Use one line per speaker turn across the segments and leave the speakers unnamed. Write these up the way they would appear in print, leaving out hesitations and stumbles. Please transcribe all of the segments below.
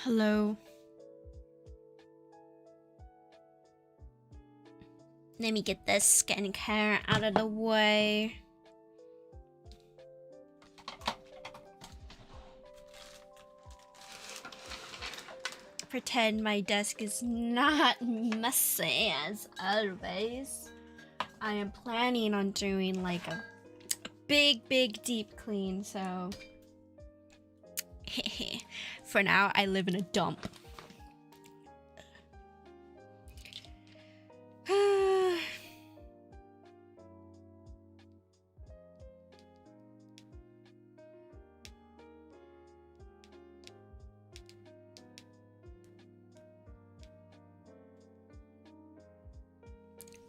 Hello. Let me get this skincare out of the way. Pretend my desk is not messy as always. I am planning on doing like a big deep clean, so for now I live in a dump.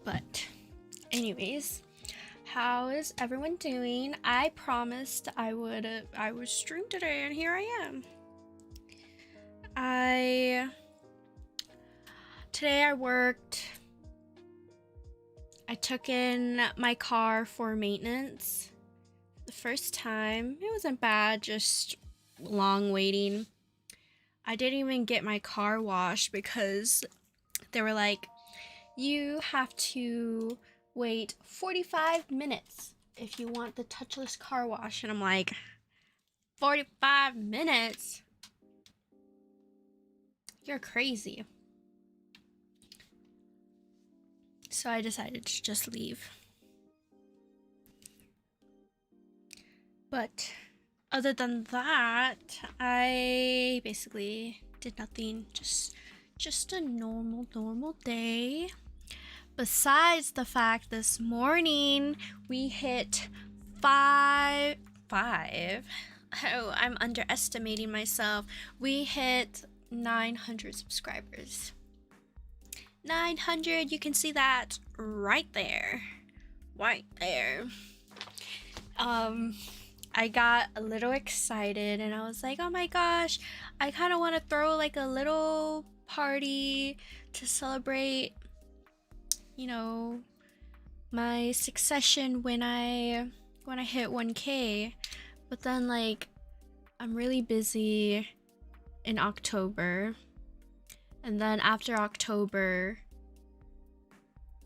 But anyways, how is everyone doing? I promised I would stream today, and here I am. Today I worked. I took in my car for maintenance the first time. It wasn't bad, just long waiting. I didn't even get my car washed because they were like, you have to wait 45 minutes if you want the touchless car wash. And I'm like, 45 minutes? You're crazy. So I decided to just leave. But other than that, I basically did nothing. Just a normal day. Besides the fact this morning we hit five. Oh, I'm underestimating myself. We hit 900 subscribers. 900, you can see that right there. Right there. I got a little excited and I was like, oh my gosh, I kind of want to throw like a little party to celebrate, you know, my succession when I hit 1K. But then like I'm really busy in October, and then after October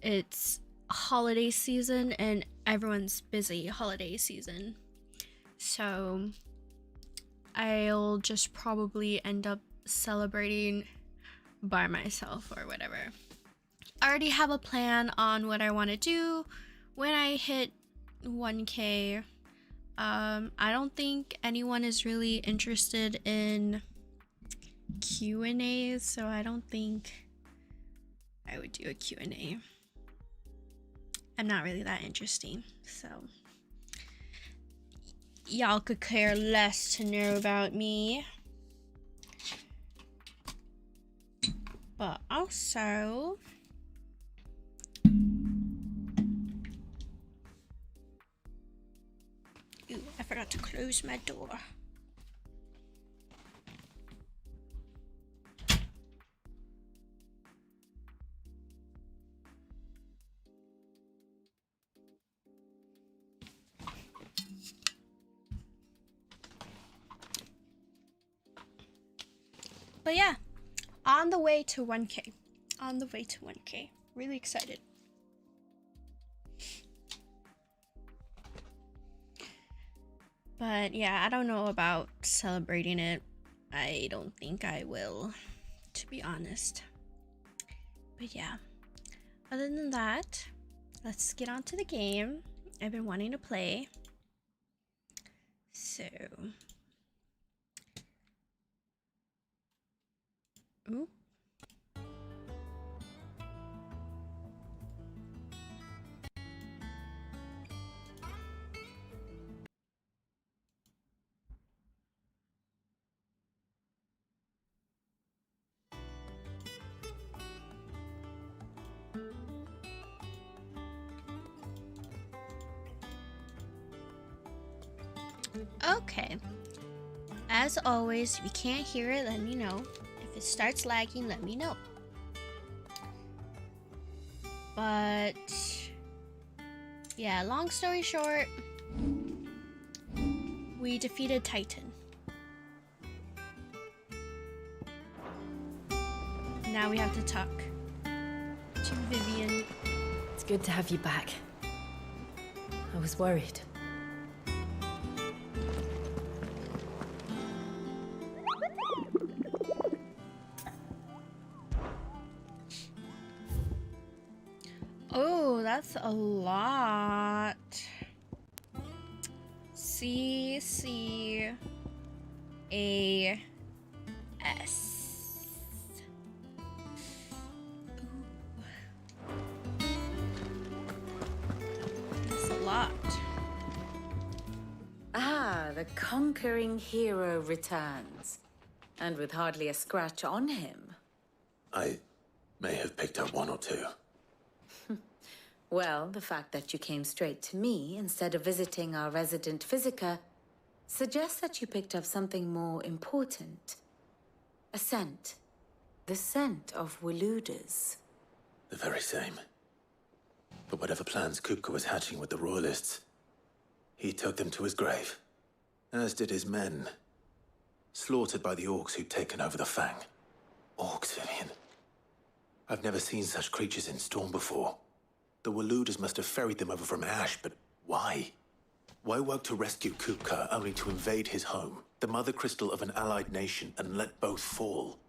it's holiday season and everyone's busy holiday season, so I'll just probably end up celebrating by myself or whatever. I already have a plan on what I want to do when I hit 1K. I don't think anyone is really interested in Q&As, so I don't think I would do a Q&A. I'm not really that interesting, so y'all could care less to know about me. But also, ooh, I forgot to close my door. But yeah, on the way to 1K. On the way to 1K. Really excited. But yeah, I don't know about celebrating it. I don't think I will, to be honest. But yeah, other than that, let's get on to the game I've been wanting to play. So, ooh. Okay. As always, if you can't hear it, let me know. If it starts lagging, let me know. But yeah, long story short, we defeated Titan. Now we have to talk to Vivian.
It's good to have you back. I was worried.
Oh, that's a lot. CCAS. That's a lot.
Ah, the conquering hero returns. And with hardly a scratch on him.
I may have picked up one or two.
Well, the fact that you came straight to me instead of visiting our resident Physica suggests that you picked up something more important. A scent. The scent of Waloeders.
The very same. But whatever plans Kupka was hatching with the Royalists, he took them to his grave. As did his men. Slaughtered by the Orcs who'd taken over the Fang. Orcs, Vivian. I've never seen such creatures in Storm before. The Waloeders must have ferried them over from Ash, but why? Why work to rescue Kupka only to invade his home, the mother crystal of an allied nation, and let both fall?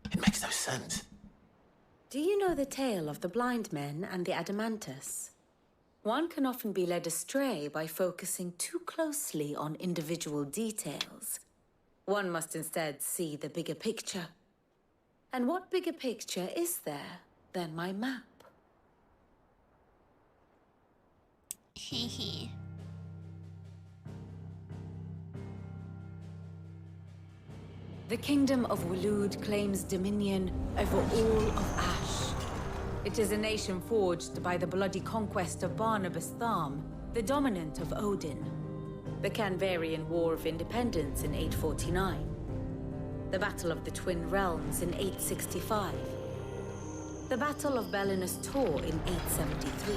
It makes no sense.
Do you know the tale of the blind men and the Adamantus? One can often be led astray by focusing too closely on individual details. One must instead see the bigger picture. And what bigger picture is there than my map?
Hehe.
The Kingdom of Waloed claims dominion over all of Ash. It is a nation forged by the bloody conquest of Barnabas Tharm, the dominant of Odin. The Canvarian War of Independence in 849. The Battle of the Twin Realms in 865. The Battle of Belinus Tor in 873.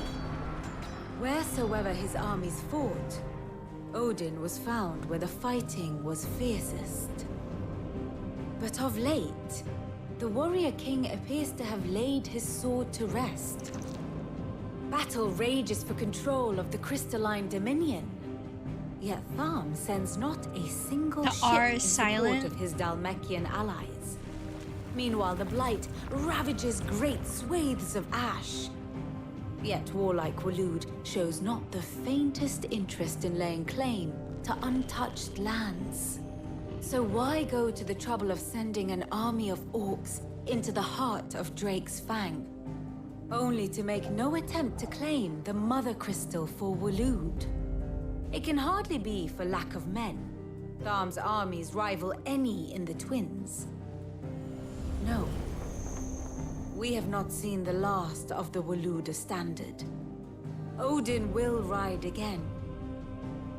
Wheresoever his armies fought, Odin was found where the fighting was fiercest. But of late, the warrior king appears to have laid his sword to rest. Battle rages for control of the crystalline dominion. Yet Tharm sends not a single
The
ship
R
in
is
support
silent.
of his Dhalmekian allies. Meanwhile, the Blight ravages great swathes of Ash. Yet warlike Waloed shows not the faintest interest in laying claim to untouched lands. So why go to the trouble of sending an army of orcs into the heart of Drake's Fang? Only to make no attempt to claim the Mother Crystal for Waloed. It can hardly be for lack of men. Tharm's armies rival any in the Twins. No. We have not seen the last of the Waloeder standard. Odin will ride again.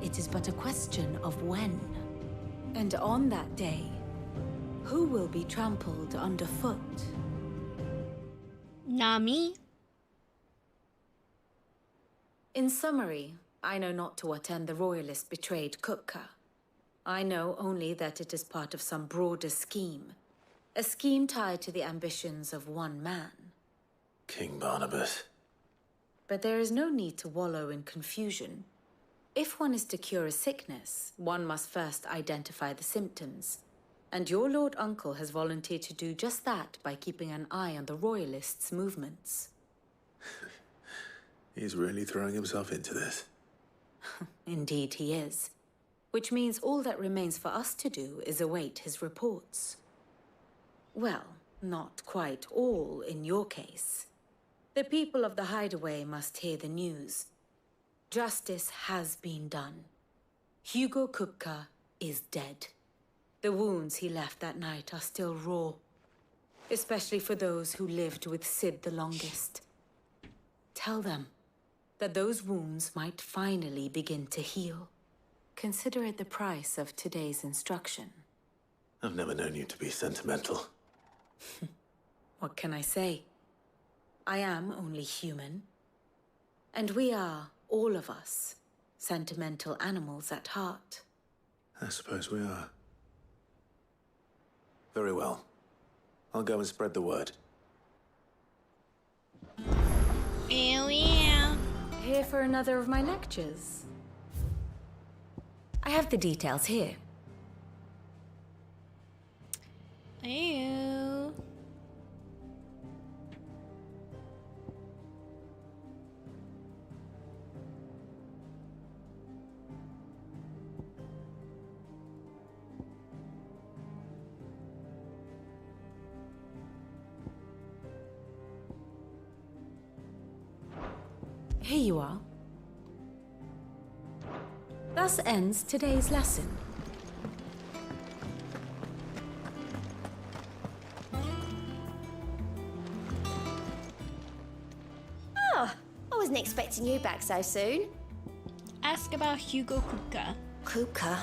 It is but a question of when. And on that day, who will be trampled underfoot?
Nami?
In summary, I know not to what end the Royalists betrayed Kupka. I know only that it is part of some broader scheme. A scheme tied to the ambitions of one man.
King Barnabas.
But there is no need to wallow in confusion. If one is to cure a sickness, one must first identify the symptoms. And your Lord Uncle has volunteered to do just that by keeping an eye on the Royalists' movements.
He's really throwing himself into this.
Indeed he is. Which means all that remains for us to do is await his reports. Well, not quite all in your case. The people of the Hideaway must hear the news. Justice has been done. Hugo Kupka is dead. The wounds he left that night are still raw. Especially for those who lived with Sid the longest. Tell them that those wounds might finally begin to heal. Consider it the price of today's instruction.
I've never known you to be sentimental.
What can I say? I am only human. And we are, all of us, sentimental animals at heart.
I suppose we are. Very well. I'll go and spread the word.
Ew, yeah.
Here for another of my lectures? I have the details here.
Ew.
Here you are. Thus ends today's lesson.
Oh, I wasn't expecting you back so soon.
Ask about Hugo Kupka.
Kupka.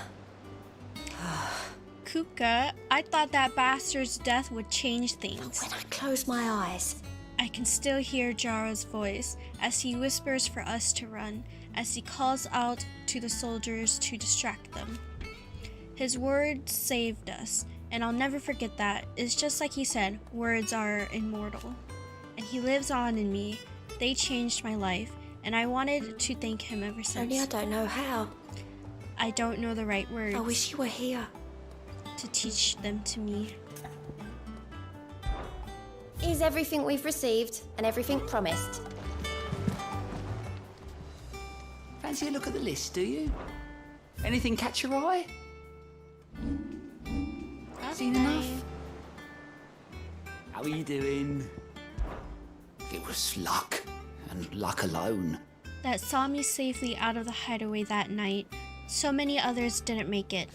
Kupka, I thought that bastard's death would change things.
When I close my eyes,
I can still hear Jara's voice as he whispers for us to run, as he calls out to the soldiers to distract them. His words saved us, and I'll never forget that. It's just like he said, words are immortal. And he lives on in me. They changed my life, and I wanted to thank him ever since.
only I don't know how.
I don't know the right words
I wish you were here.
to teach them to me.
Here's everything we've received and everything promised.
Fancy a look at the list, do you? Anything catch your eye? Seen enough? How are you doing? It was luck, and luck alone.
That saw me safely out of the hideaway that night. So many others didn't make it.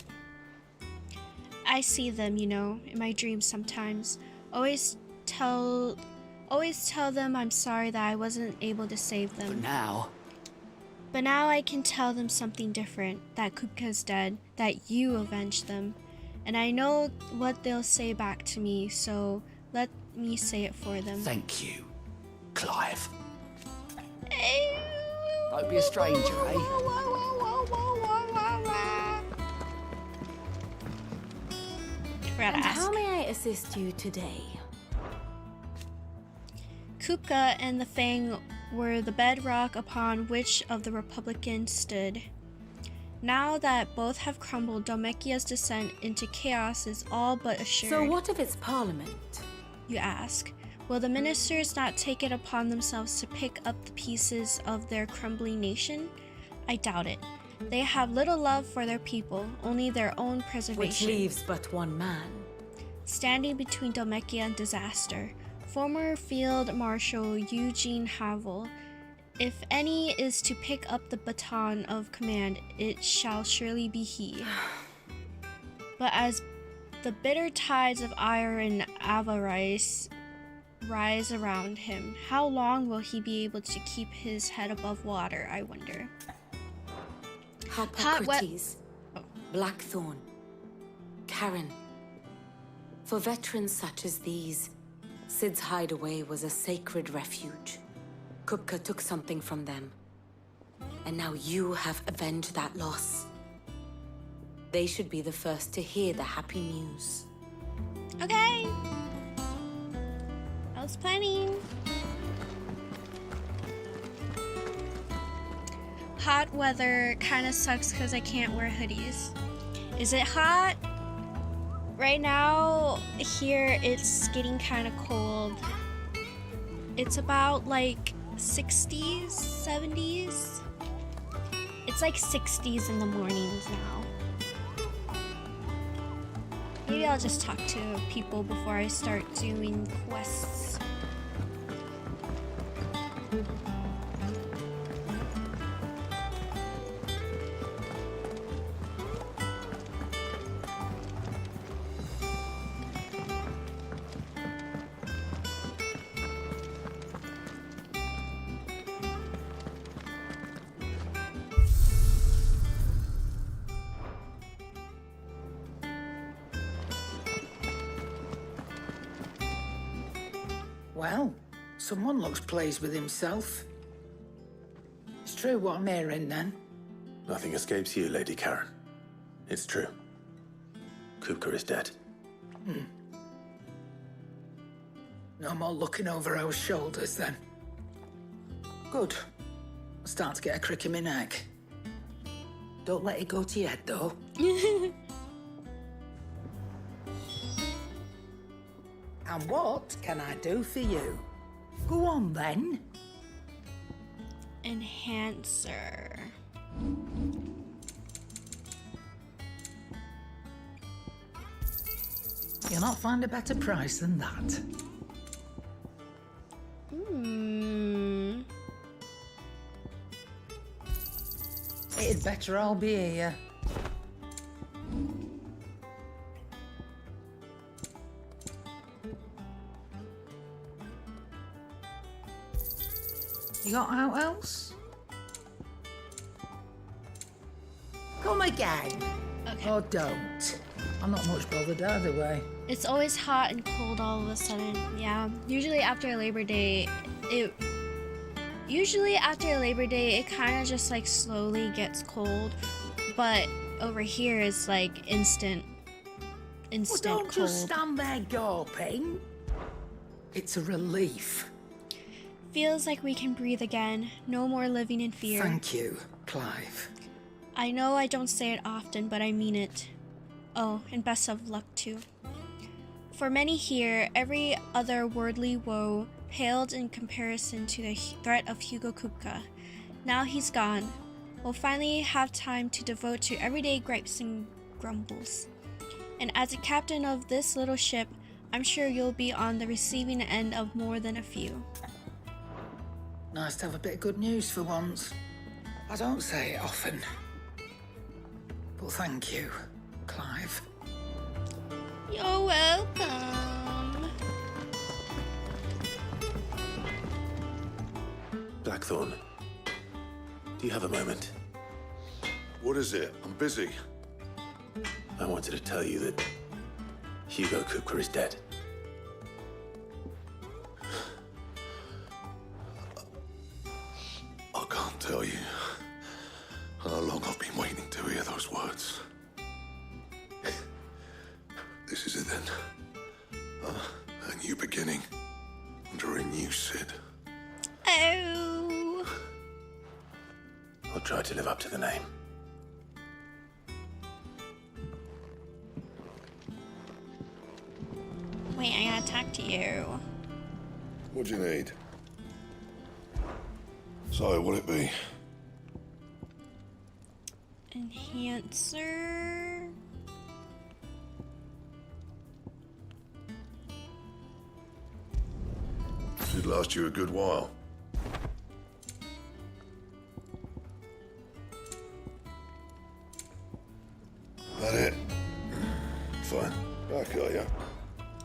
I see them, you know, in my dreams sometimes. Always tell them I'm sorry that I wasn't able to save
But
them.
now,
I can tell them something different, that Kupka's dead, that you avenged them. And I know what they'll say back to me, so let me say it for them.
thank you, Clive. Don't be a stranger, eh?
Forgot to
And
ask.
how may I assist you today?
Kupka and the Fang were the bedrock upon which of the Republicans stood. Now that both have crumbled, Dhalmekia's descent into chaos is all but assured.
So what of its parliament?
You ask. Will the ministers not take it upon themselves to pick up the pieces of their crumbling nation? I doubt it. They have little love for their people, only their own
Which
preservation.
leaves but one man.
Standing between Dhalmekia and disaster, former Field Marshal Eugene Havel. If any is to pick up the baton of command, it shall surely be he. But as the bitter tides of ire and avarice rise around him, how long will he be able to keep his head above water, I wonder?
Hippocrates, Blackthorn, Karen. For veterans such as these, Sid's hideaway was a sacred refuge. Kupka took something from them, and now you have avenged that loss. They should be the first to hear the happy news.
Okay. I was planning. Hot weather kind of sucks because I can't wear hoodies. Is it hot? Right now, here it's getting kind of cold. It's about like 60s, 70s. It's like 60s in the mornings now. Maybe I'll just talk to people before I start doing quests.
Well, someone looks pleased with himself. It's true what I'm hearing, then.
Nothing escapes you, Lady Karen. It's true. Kupka is dead.
No more looking over our shoulders, then. Good. I'm starting to get a crick in my neck. Don't let it go to your head, though. And what can I do for you? Go on, then.
Enhancer.
You'll not find a better price than that.
Hmm.
It'd better all be here. You got out else? Come again.
Okay.
Or don't. I'm not much bothered either way.
It's always hot and cold all of a sudden. Yeah. Usually after Labor Day, it kind of just like slowly gets cold, but over here it's like instant
Well, don't
cold.
just stand there gawping. It's a relief.
Feels like we can breathe again. No more living in fear.
Thank you, Clive.
I know I don't say it often, but I mean it. Oh, and best of luck too. For many here, every other worldly woe paled in comparison to the threat of Hugo Kupka. Now he's gone. We'll finally have time to devote to everyday gripes and grumbles. And as a captain of this little ship, I'm sure you'll be on the receiving end of more than a few.
Nice to have a bit of good news for once. I don't say it often. But thank you, Clive.
You're welcome.
Blackthorn, do you have a moment?
What is it? I'm busy.
I wanted to tell you that Hugo Kupka is dead.
I can't tell you how long I've been waiting to hear those words. This is it then. A new beginning under a new Cid.
Oh.
I'll try to live up to the name.
Wait, I gotta talk to you.
What do you need? So, what'll it be?
Enhancer.
Should last you a good while. That it? Fine. Back, are ya?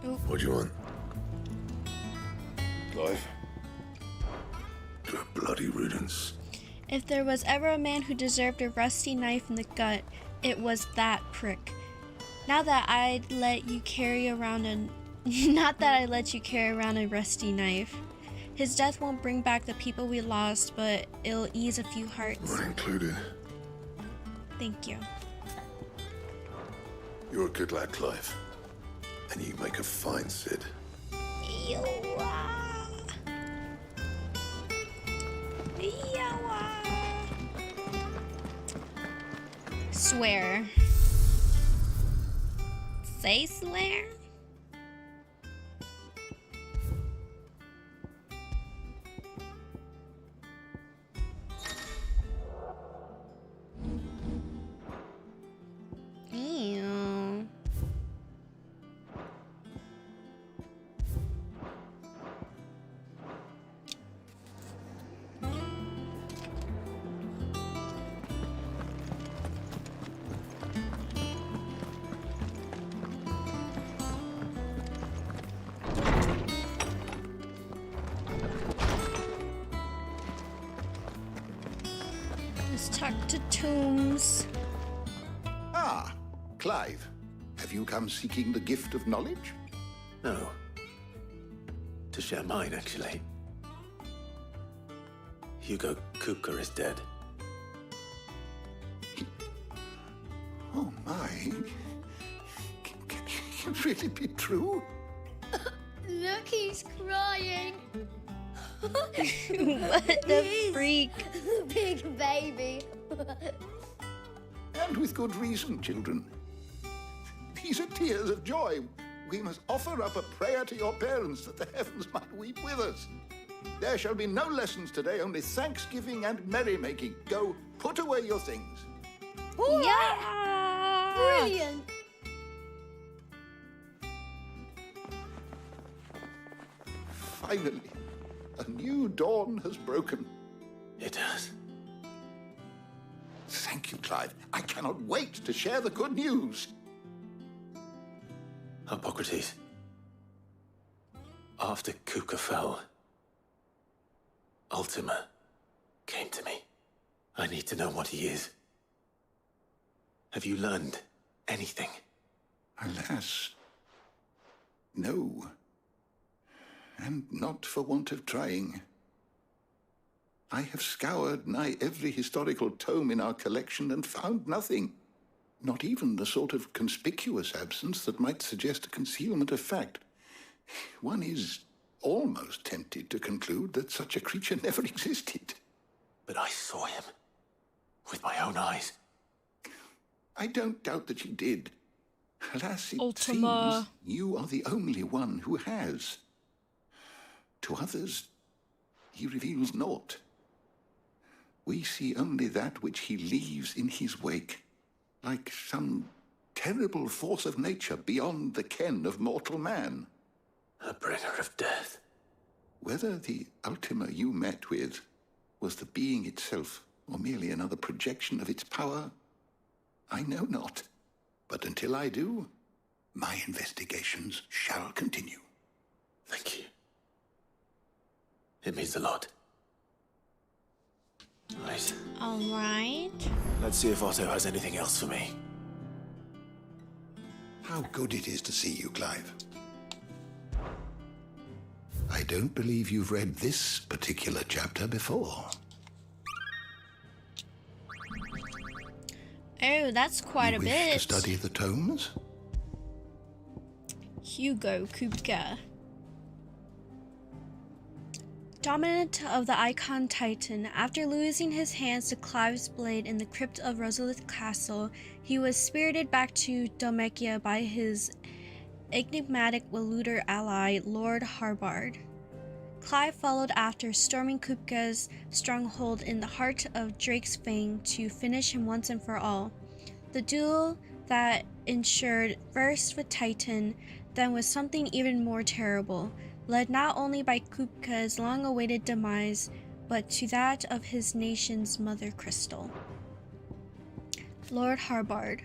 Oop.
What do you want? Clive? To a bloody riddance.
If there was ever a man who deserved a rusty knife in the gut, it was that prick. Now that I'd let you carry around not that I let you carry around a rusty knife. His death won't bring back the people we lost, but it'll ease a few hearts.
Not included.
Thank you.
You're a good lad, Clive. And you make a fine Cid.
Swear. Say swear? Ew. Let's talk to Tombs.
Ah, Clive. Have you come seeking the gift of knowledge?
No. To share mine, actually. Hugo Kupka is dead.
Oh, my. Can it really be true?
Look, he's crying.
What the freak?
Big baby.
And with good reason, children. These are tears of joy. We must offer up a prayer to your parents that the heavens might weep with us. There shall be no lessons today, only thanksgiving and merrymaking. Go, put away your things.
Yeah!
Brilliant.
Finally, a new dawn has broken.
It has.
Thank you, Clive. I cannot wait to share the good news.
Hippocrates. After Kupka fell, Ultima came to me. I need to know what he is. Have you learned anything?
Alas, no. And not for want of trying. I have scoured nigh every historical tome in our collection and found nothing. Not even the sort of conspicuous absence that might suggest a concealment of fact. One is almost tempted to conclude that such a creature never existed.
But I saw him. With my own eyes.
I don't doubt that you did. Alas, it
Ultima.
seems you are the only one who has. To others, he reveals naught. We see only that which he leaves in his wake, like some terrible force of nature beyond the ken of mortal man.
A bringer of death.
Whether the Ultima you met with was the being itself, or merely another projection of its power, I know not. But until I do, my investigations shall continue.
Thank you. It means a lot. Right.
Alright.
Let's see if Otto has anything else for me.
How good it is to see you, Clive. I don't believe you've read this particular chapter before.
Oh, that's quite
You
a
wish
bit.
to study the tomes?
Hugo Kupka. Dominant of the Icon Titan, after losing his hands to Clive's blade in the crypt of Rosalith Castle, he was spirited back to Dhalmekia by his enigmatic Waluder ally, Lord Harbard. Clive followed after, storming Kupka's stronghold in the heart of Drake's Fang to finish him once and for all. The duel that ensured first with Titan, then with something even more terrible, led not only by Kupka's long-awaited demise, but to that of his nation's mother crystal. Lord Harbard.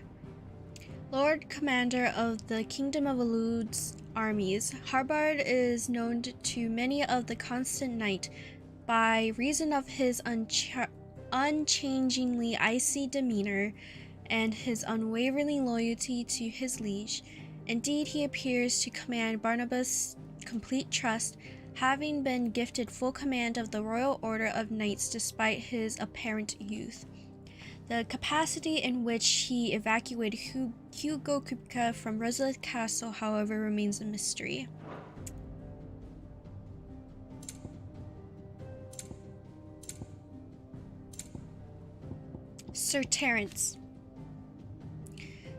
Lord Commander of the Kingdom of Alud's armies, Harbard is known to many of the Constant Knight by reason of his unchangingly icy demeanor and his unwavering loyalty to his liege. Indeed, he appears to command Barnabas' complete trust, having been gifted full command of the Royal Order of Knights despite his apparent youth. The capacity in which he evacuated Hugo Kupka from Rosalith Castle, however, remains a mystery. Sir Terence.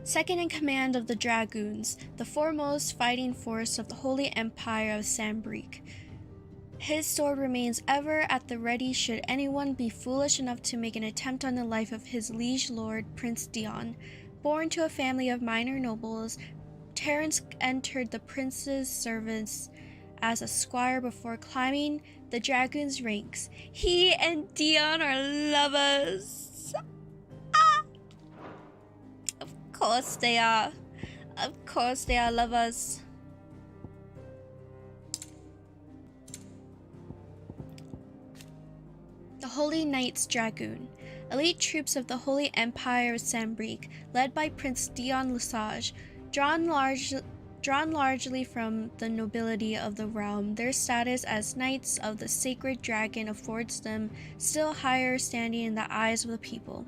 Second in command of the Dragoons, the foremost fighting force of the Holy Empire of Sanbreque. His sword remains ever at the ready should anyone be foolish enough to make an attempt on the life of his liege lord, Prince Dion. Born to a family of minor nobles, Terence entered the prince's service as a squire before climbing the dragoons' ranks. He and Dion are lovers. Of course they are. Of course they are lovers. The Holy Knights Dragoon, elite troops of the Holy Empire of Sanbreque, led by Prince Dion Lesage, drawn largely from the nobility of the realm. Their status as Knights of the Sacred Dragon affords them still higher standing in the eyes of the people.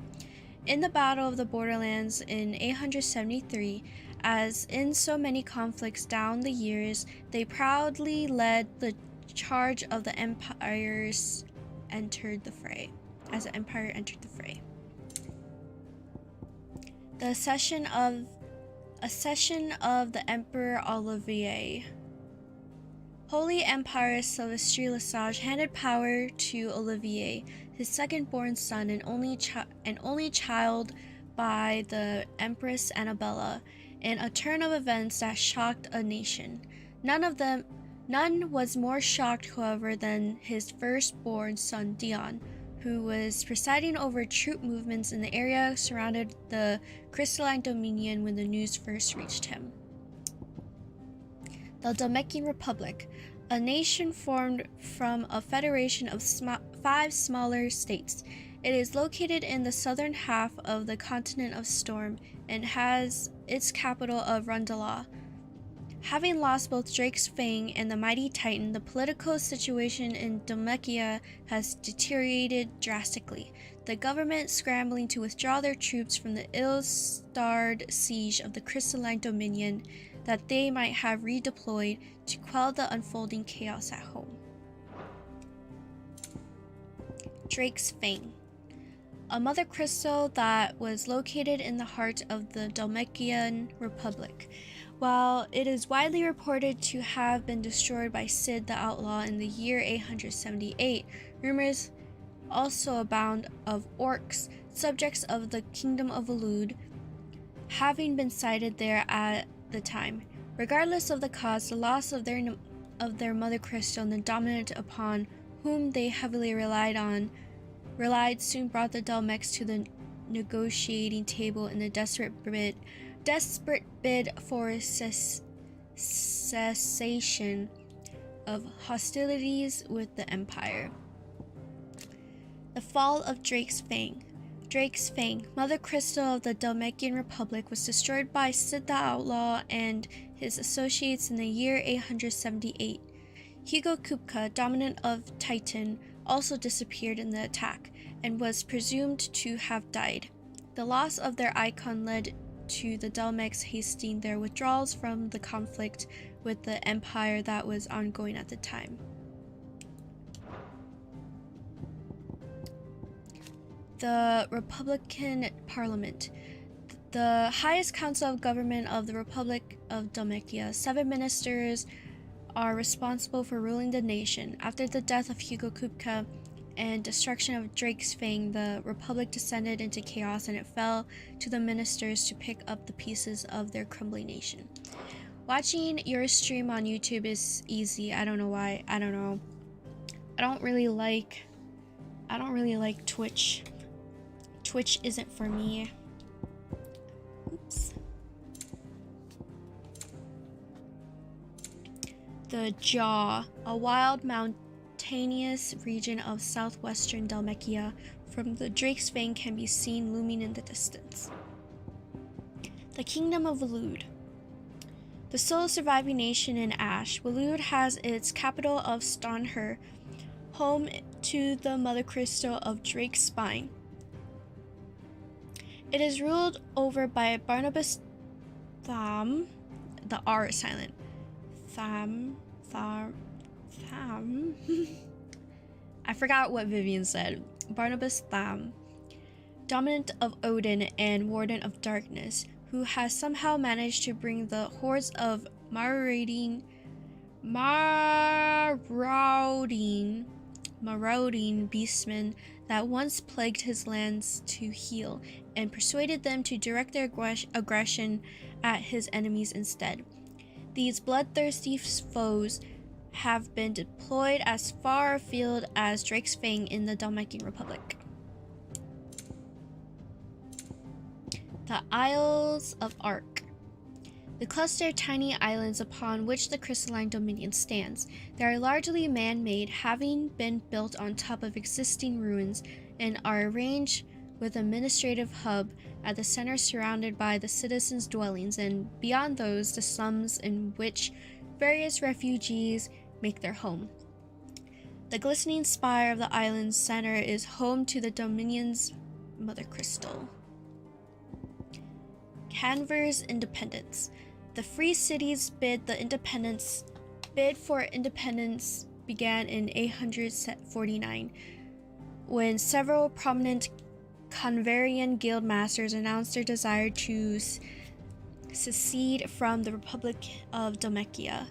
In the Battle of the Borderlands in 873, as in so many conflicts down the years, they proudly led the charge of the empires entered the fray. As the empire entered the fray. The accession of the Emperor Olivier. Holy Empire Sylvestre Lesage handed power to Olivier, his second-born son and only child by the Empress Annabella, in a turn of events that shocked a nation. None was more shocked, however, than his firstborn son Dion, who was presiding over troop movements in the area surrounding the Crystalline Dominion when the news first reached him. The Dhalmekian Republic, a nation formed from a federation of 5 smaller states. It is located in the southern half of the continent of Storm and has its capital of Rondala. Having lost both Drake's Fang and the mighty Titan, the political situation in Dhalmekia has deteriorated drastically, the government scrambling to withdraw their troops from the ill-starred siege of the Crystalline Dominion that they might have redeployed to quell the unfolding chaos at home. Drake's Fang, a mother crystal that was located in the heart of the Dhalmekian Republic. While it is widely reported to have been destroyed by Sid the Outlaw in the year 878, rumors also abound of orcs, subjects of the Kingdom of Alud, having been sighted there at the time. Regardless of the cause, the loss of their mother crystal and the dominant upon whom they heavily relied soon brought the Dhalmekians to the negotiating table in a desperate bid for cessation of hostilities with the Empire. The fall of Drake's Fang. Drake's Fang, mother crystal of the Dhalmekian Republic, was destroyed by Sid the Outlaw and his associates in the year 878. Hugo Kupka, dominant of Titan, also disappeared in the attack and was presumed to have died. The loss of their icon led to the Dhalmekians hastening their withdrawals from the conflict with the empire that was ongoing at the time. The Republican Parliament. The highest council of government of the Republic of Dhalmekia. 7 ministers are responsible for ruling the nation. After the death of Hugo Kupka and destruction of Drake's Fang, the Republic descended into chaos and it fell to the ministers to pick up the pieces of their crumbling nation. Watching your stream on YouTube is easy. I don't know why. I don't know. I don't really like Twitch. Twitch isn't for me. Oops. The Jaw, a wild mountainous region of southwestern Dhalmekia. From the Drake's Fang can be seen looming in the distance. The Kingdom of Waloed. The sole surviving nation in Ash, Waloed has its capital of Stonher, home to the mother crystal of Drake's Spine. It is ruled over by Barnabas Tham. The R is silent. Tham. I forgot what Vivian said. Barnabas Tham, dominant of Odin and warden of darkness, who has somehow managed to bring the hordes of marauding beastmen that once plagued his lands to heel, and persuaded them to direct their aggression at his enemies instead. These bloodthirsty foes have been deployed as far afield as Drake's Fang in the Dhalmekian Republic. The Isles of Ark. The cluster of tiny islands upon which the Crystalline Dominion stands. They are largely man-made, having been built on top of existing ruins, and are arranged with an administrative hub at the center surrounded by the citizens' dwellings, and beyond those, the slums in which various refugees make their home. The glistening spire of the island's center is home to the Dominion's mother crystal. Hanver's independence. The Free Cities bid for independence began in 849, when several prominent Converian guild masters announced their desire to secede from the Republic of Dhalmekia.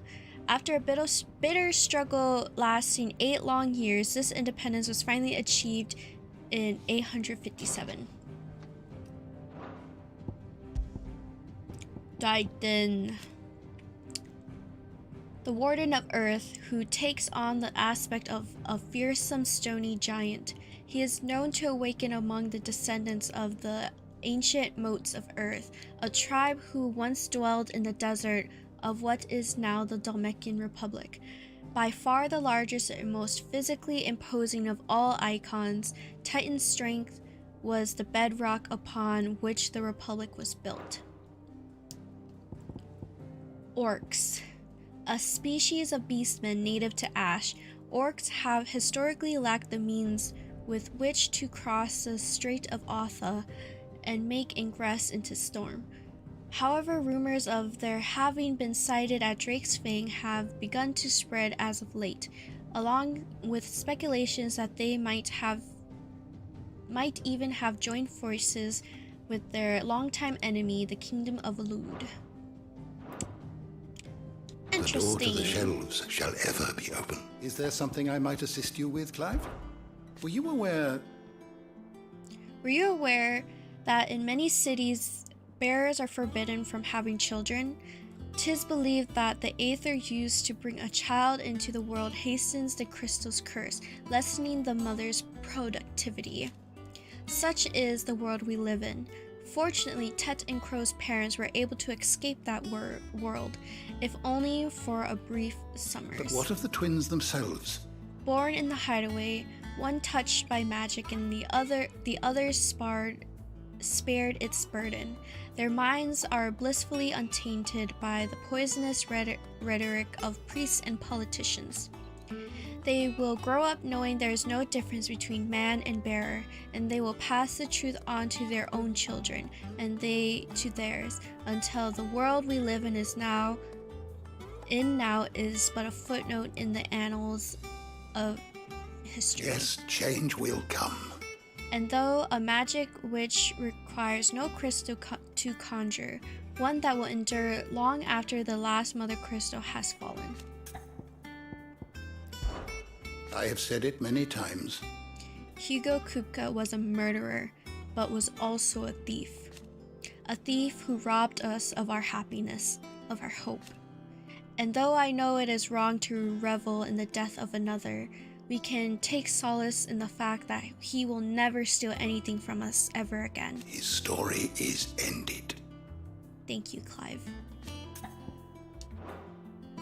After a bitter struggle lasting 8 long years, this independence was finally achieved in 857. Daiden, the Warden of Earth, who takes on the aspect of a fearsome stony giant. He is known to awaken among the descendants of the ancient moats of Earth, a tribe who once dwelled in the desert of what is now the Dhalmekian Republic. By far the largest and most physically imposing of all icons, Titan's strength was the bedrock upon which the Republic was built. Orcs. A species of beastmen native to Ash, orcs have historically lacked the means with which to cross the Strait of Otha and make ingress into Storm. However, rumors of their having been sighted at Drake's Fang have begun to spread as of late, along with speculations that they might even have joined forces with their longtime enemy, the Kingdom of Lud.
The door to the shelves shall ever be open. Is there something I might assist you with, Clive? Were you aware
that in many cities, bearers are forbidden from having children? 'Tis believed that the aether used to bring a child into the world hastens the crystal's curse, lessening the mother's productivity. Such is the world we live in. Fortunately, Tet and Crow's parents were able to escape that world, if only for a brief summers.
But what of the twins themselves?
Born in the hideaway, one touched by magic and the other spared its burden. Their minds are blissfully untainted by the poisonous rhetoric of priests and politicians. They will grow up knowing there is no difference between man and bearer, and they will pass the truth on to their own children, and they to theirs, until the world we live in now is but a footnote in the annals of history.
Yes, change will come.
And though a magic which requires no crystal to conjure, one that will endure long after the last mother crystal has fallen.
I have said it many times.
Hugo Kupka was a murderer, but was also a thief. A thief who robbed us of our happiness, of our hope. And though I know it is wrong to revel in the death of another, we can take solace in the fact that he will never steal anything from us ever again.
His story is ended.
Thank you, Clive.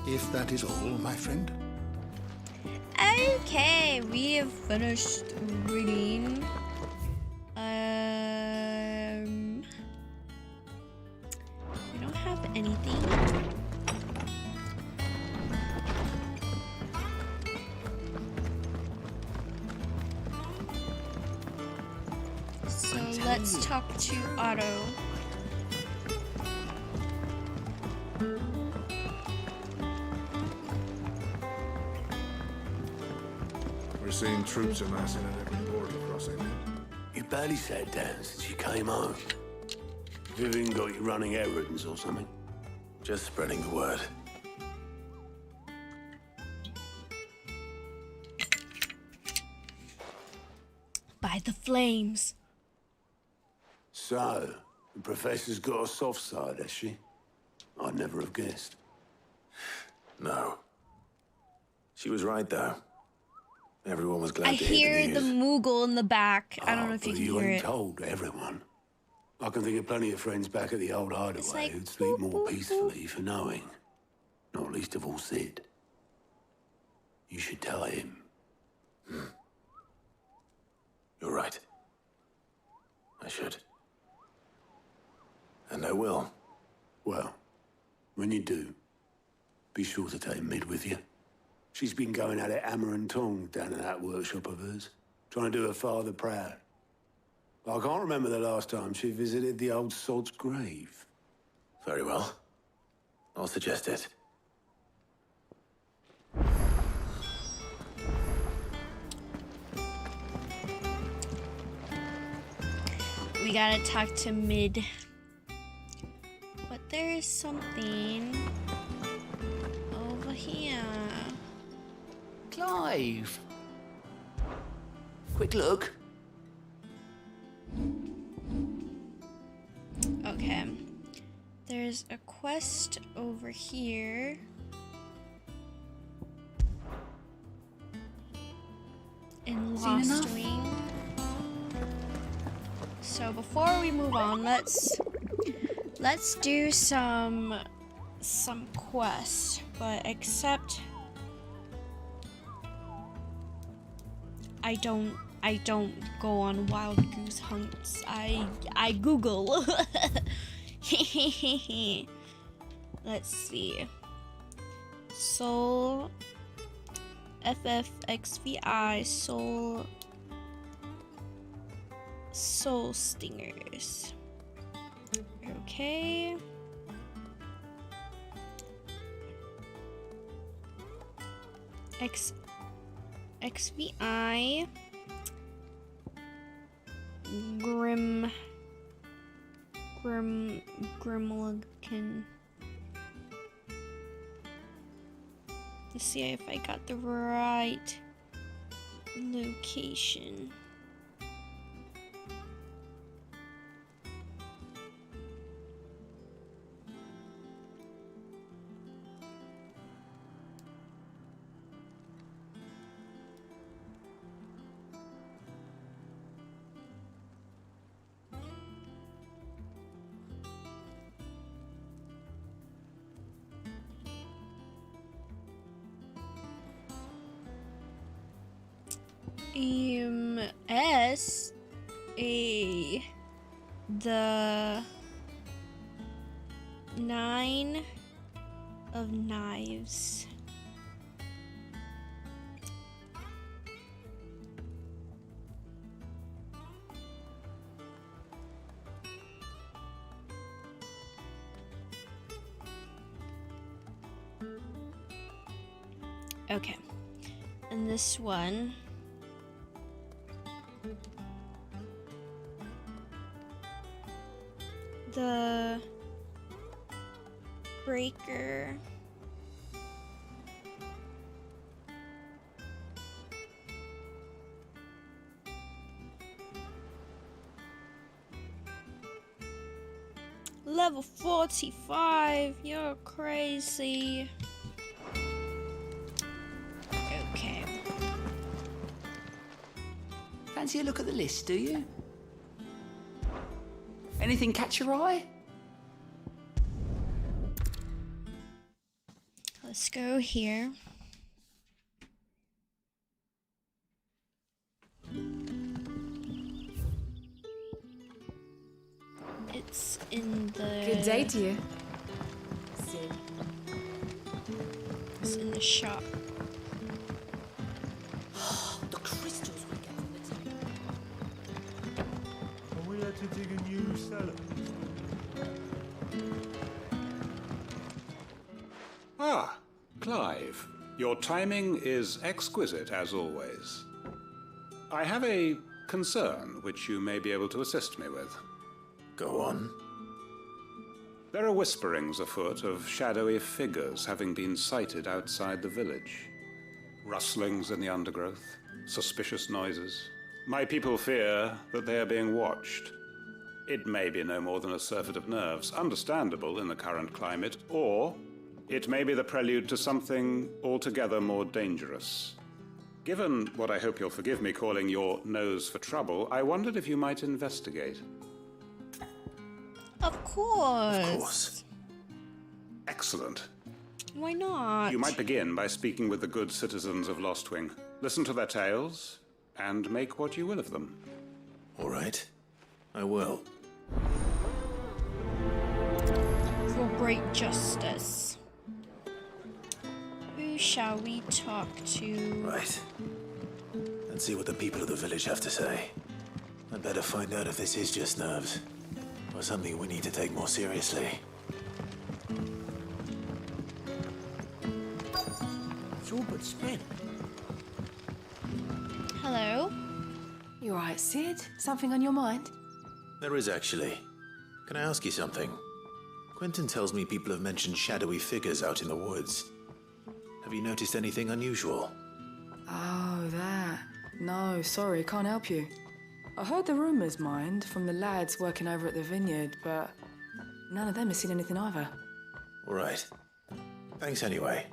If that is all, my friend.
Okay, we have finished reading. We don't have anything. So let's talk to Otto.
We're seeing troops amassing at every border crossing.
You barely sat down since you came home. Vivian got you running errands or something?
Just spreading the word.
By the flames.
So, the professor's got a soft side, has she? I'd never have guessed.
No. She was right, though. Everyone was glad
I
to
hear
the
the
news.
Moogle in the back. I don't know if you
But
can
you
hear
ain't
it.
told everyone. I can think of plenty of friends back at the old hideaway
like,
who'd sleep
boop,
more
boop,
peacefully for knowing. Not least of all Sid. You should tell him.
You're right. I should. And I will.
Well, when you do, be sure to take Mid with you. She's been going at it hammer and tong down in that workshop of hers, trying to do her father proud. I can't remember the last time she visited the old sod's grave.
Very well. I'll suggest it.
We gotta talk to Mid. But there is something over here.
Clive! Quick look.
Okay. There's a quest over here. In Lost Wing. So before we move on, let's do some quests, but except I don't go on wild goose hunts. I Google. Let's see. Soul FFXVI Soul Stingers. Okay. XVI Grimlican. Let's see if I got the right location. The 9 of Knives. Okay, and this one. The Breaker. Level 45, you're crazy. Okay.
Fancy a look at the list, do you? Anything catch your eye?
Let's go here. It's in the...
Good day to you.
It's in the shop.
The crystals we get from the table.
And we had to dig a new cellar.
Ah, Clive. Your timing is exquisite, as always. I have a concern which you may be able to assist me with.
Go on.
There are whisperings afoot of shadowy figures having been sighted outside the village. Rustlings in the undergrowth, suspicious noises. My people fear that they are being watched. It may be no more than a surfeit of nerves, understandable in the current climate, or it may be the prelude to something altogether more dangerous. Given what I hope you'll forgive me calling your nose for trouble, I wondered if you might investigate.
Of course.
Of course.
Excellent.
Why not?
You might begin by speaking with the good citizens of Lostwing. Listen to their tales, and make what you will of them.
All right. I will.
For great justice. Who shall we talk to?
Right. Let's see what the people of the village have to say. I'd better find out if this is just nerves, or something we need to take more seriously.
all but spent.
Hello?
You alright, Sid? Something on your mind?
There is actually. Can I ask you something? Quentin tells me people have mentioned shadowy figures out in the woods. Have you noticed anything unusual?
Oh, that. No, sorry, can't help you. I heard the rumours, mind, from the lads working over at the vineyard, but none of them has seen anything either.
All right. Thanks anyway.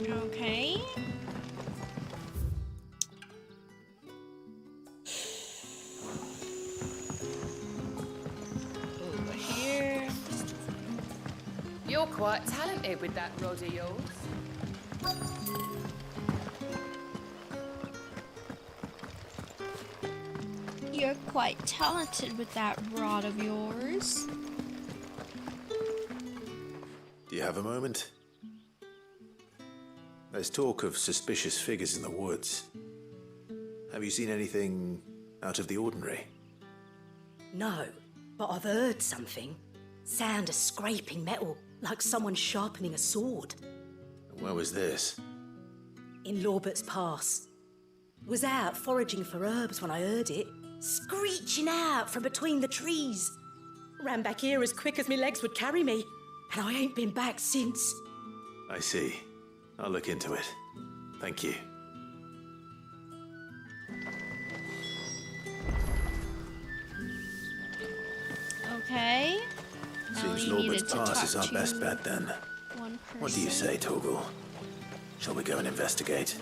Okay. Over here.
You're quite talented with that rod of yours.
You're quite talented with that rod of yours.
Do you have a moment? There's talk of suspicious figures in the woods. Have you seen anything out of the ordinary?
No, but I've heard something. Sound of scraping metal, like someone sharpening a sword.
Where was this?
In Lorbert's Pass. Was out foraging for herbs when I heard it, screeching out from between the trees. Ran back here as quick as my legs would carry me, and I ain't been back since.
I see. I'll look into it. Thank you.
Okay.
Seems
you needed
Lorbert's
to
Pass
talk
is our
to
best bet then.
one
What do you
person.
say, Torgal? Shall we go and investigate?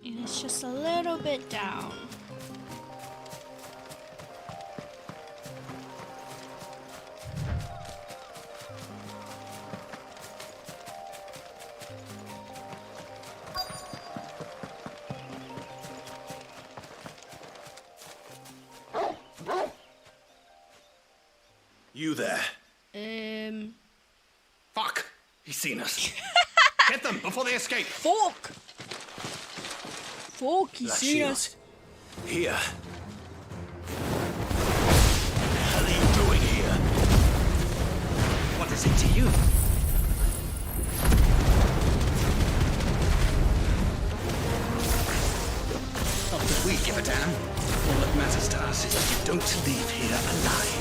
And it's just a little bit down.
You there.
Fuck! He's seen us. Get them before they escape.
Fuck! Fuck, he's
Black
seen
Shield.
us.
Here. What the hell are you doing here?
What is it to you? Not that we give a damn. All that matters to us is that you don't leave here alive.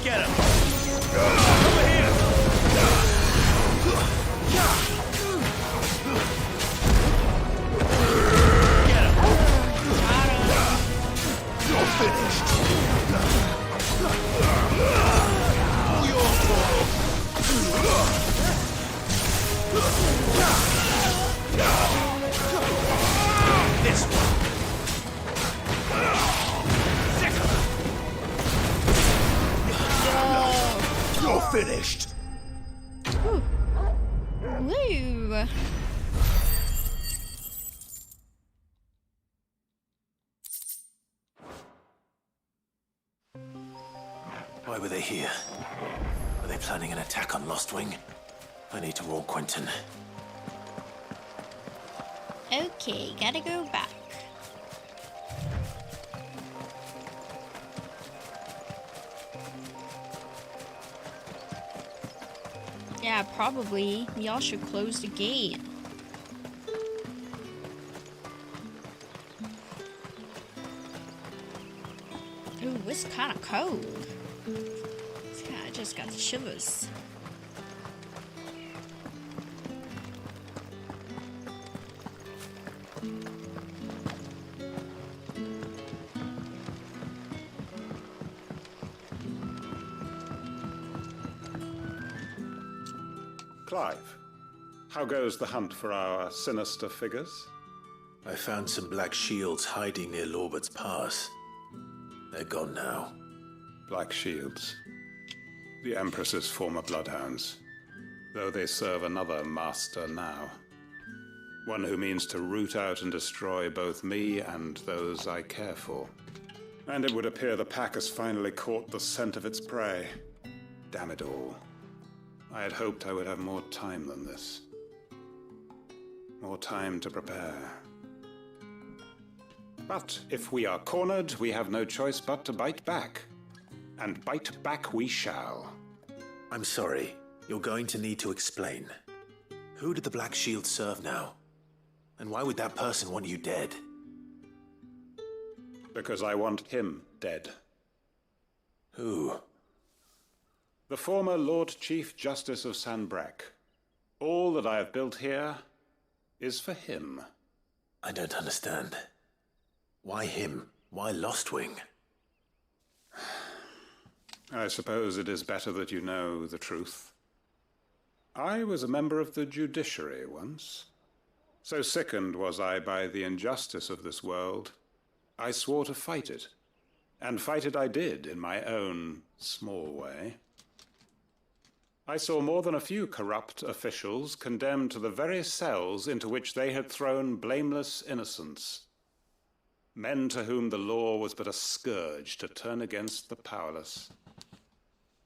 Get him! Over here! Get him!
You're finished. Your
This one!
You're finished.
Woo. Woo.
Why were they here? Were they planning an attack on Lostwing? I need to warn Quentin.
Okay, gotta go back. Yeah, probably. Y'all should close the gate. Ooh, it's kind of cold. I just got the shivers.
Clive, how goes the hunt for our sinister figures?
I found some black shields hiding near Lorbert's Pass. They're gone now.
Black Shields. The Empress's former bloodhounds. Though they serve another master now. One who means to root out and destroy both me and those I care for. And it would appear the pack has finally caught the scent of its prey. Damn it all. I had hoped I would have more time than this. More time to prepare. But if we are cornered, we have no choice but to bite back. And bite back we shall.
I'm sorry. You're going to need to explain. Who did the Black Shield serve now? And why would that person want you dead?
Because I want him dead.
Who?
The former Lord Chief Justice of Sanbreque. All that I have built here is for him.
I don't understand. Why him? Why Lostwing?
I suppose it is better that you know the truth. I was a member of the judiciary once. So sickened was I by the injustice of this world, I swore to fight it. And fight it I did, in my own small way. I saw more than a few corrupt officials condemned to the very cells into which they had thrown blameless innocents. Men to whom the law was but a scourge to turn against the powerless.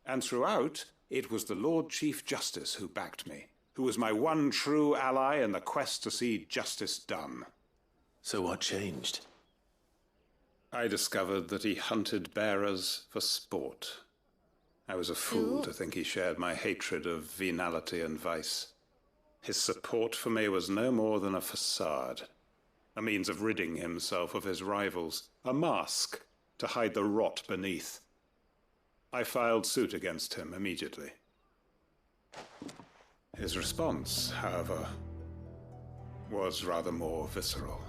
And throughout, it was the Lord Chief Justice who backed me, who was my one true ally in the quest to see justice done.
So what changed?
I discovered that he hunted bearers for sport. I was a fool to think he shared my hatred of venality and vice. His support for me was no more than a facade, a means of ridding himself of his rivals, a mask to hide the rot beneath. I filed suit against him immediately. His response, however, was rather more visceral.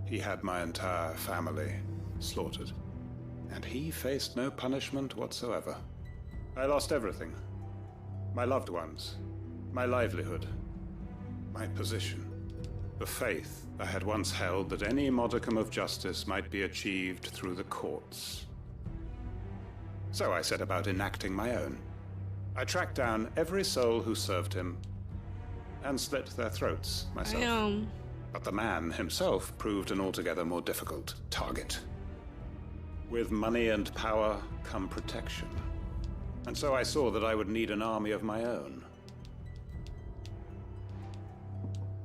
He had my entire family slaughtered, and he faced no punishment whatsoever. I lost everything. My loved ones, my livelihood, my position, the faith I had once held that any modicum of justice might be achieved through the courts. So I set about enacting my own. I tracked down every soul who served him and slit their throats myself. But the man himself proved an altogether more difficult target. With money and power come protection. And so I saw that I would need an army of my own.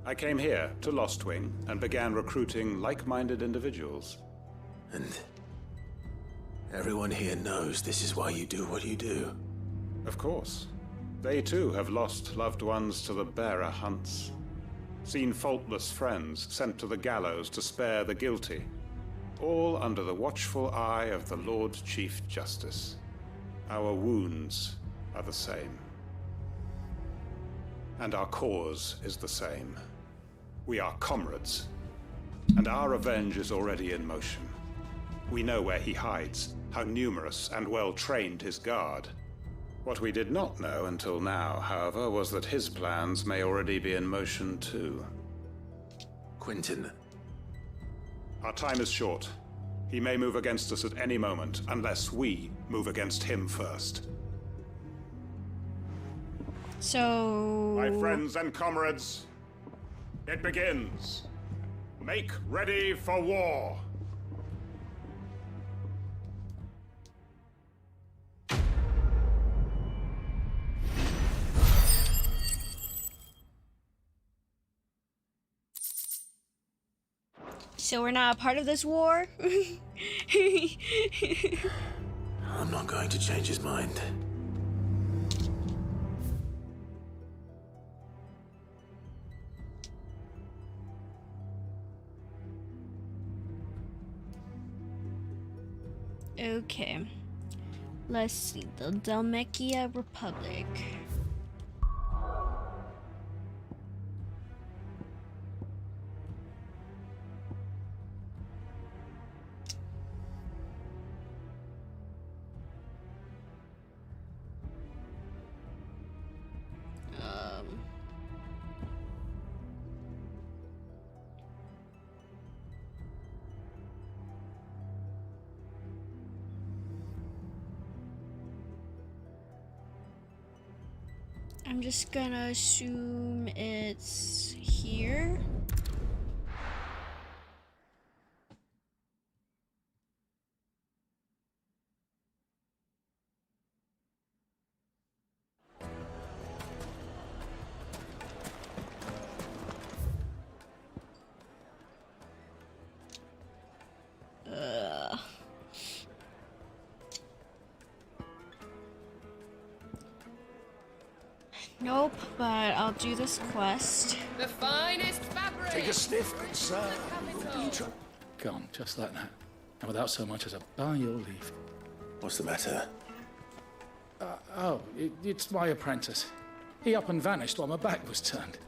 I came here to Lostwing and began recruiting like-minded individuals.
And everyone here knows this is why you do what you do.
Of course. They too have lost loved ones to the bearer hunts. Seen faultless friends sent to the gallows to spare the guilty. All under the watchful eye of the Lord Chief Justice. Our wounds are the same. And our cause is the same. We are comrades. And our revenge is already in motion. We know where he hides, how numerous and well-trained his guard. What we did not know until now, however, was that his plans may already be in motion too.
Quentin.
Our time is short. He may move against us at any moment, unless we move against him first.
So...
My friends and comrades, it begins. Make ready for war.
So we're not a part of this war?
I'm not going to change his mind.
Okay. Let's see. The Dhalmekia Republic. I'm just gonna assume it's here. Nope, but I'll do this quest.
The finest fabric.
Take a sniff, good sir.
Gone, just like that. And without so much as a by your leave.
What's the matter?
It's my apprentice. He up and vanished while my back was turned.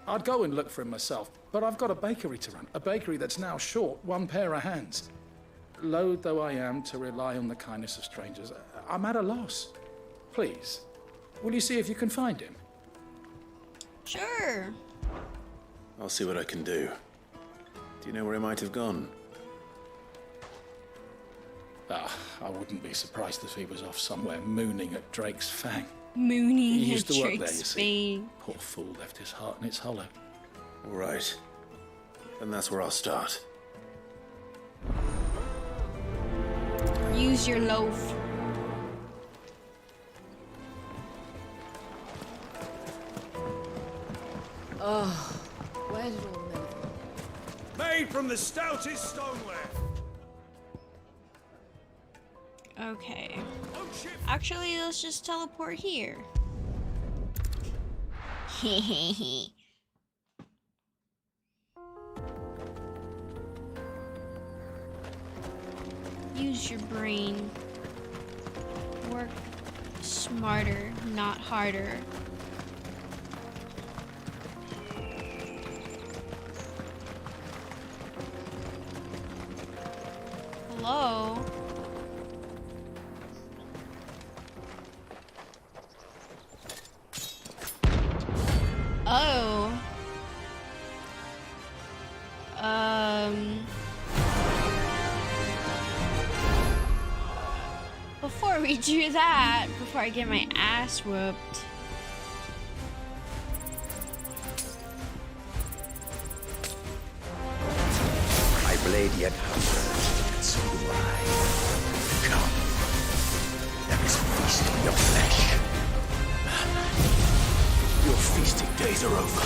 I'd go and look for him myself, but I've got a bakery to run. A bakery that's now short one pair of hands. Loath though I am to rely on the kindness of strangers, I'm at a loss. Please, will you see if you can find him?
Sure.
I'll see what I can do. Do you know where he might have gone?
I wouldn't be surprised if he was off somewhere mooning at Drake's Fang.
Mooning
He used
at
to work there,
Drake's
you see.
Fang.
Poor fool left his heart in its hollow.
All right. And that's where I'll start.
Use your loaf.
Oh, where did all the men go?
Made from the stoutest stoneware.
Okay. Actually, let's just teleport here. Hehehe. Use your brain. Work smarter, not harder. Hello? Oh. Before we do that, before I get my ass whooped.
My blade yet hungers, and so do I. Come. There is a feast in your flesh.
Your feasting days are over.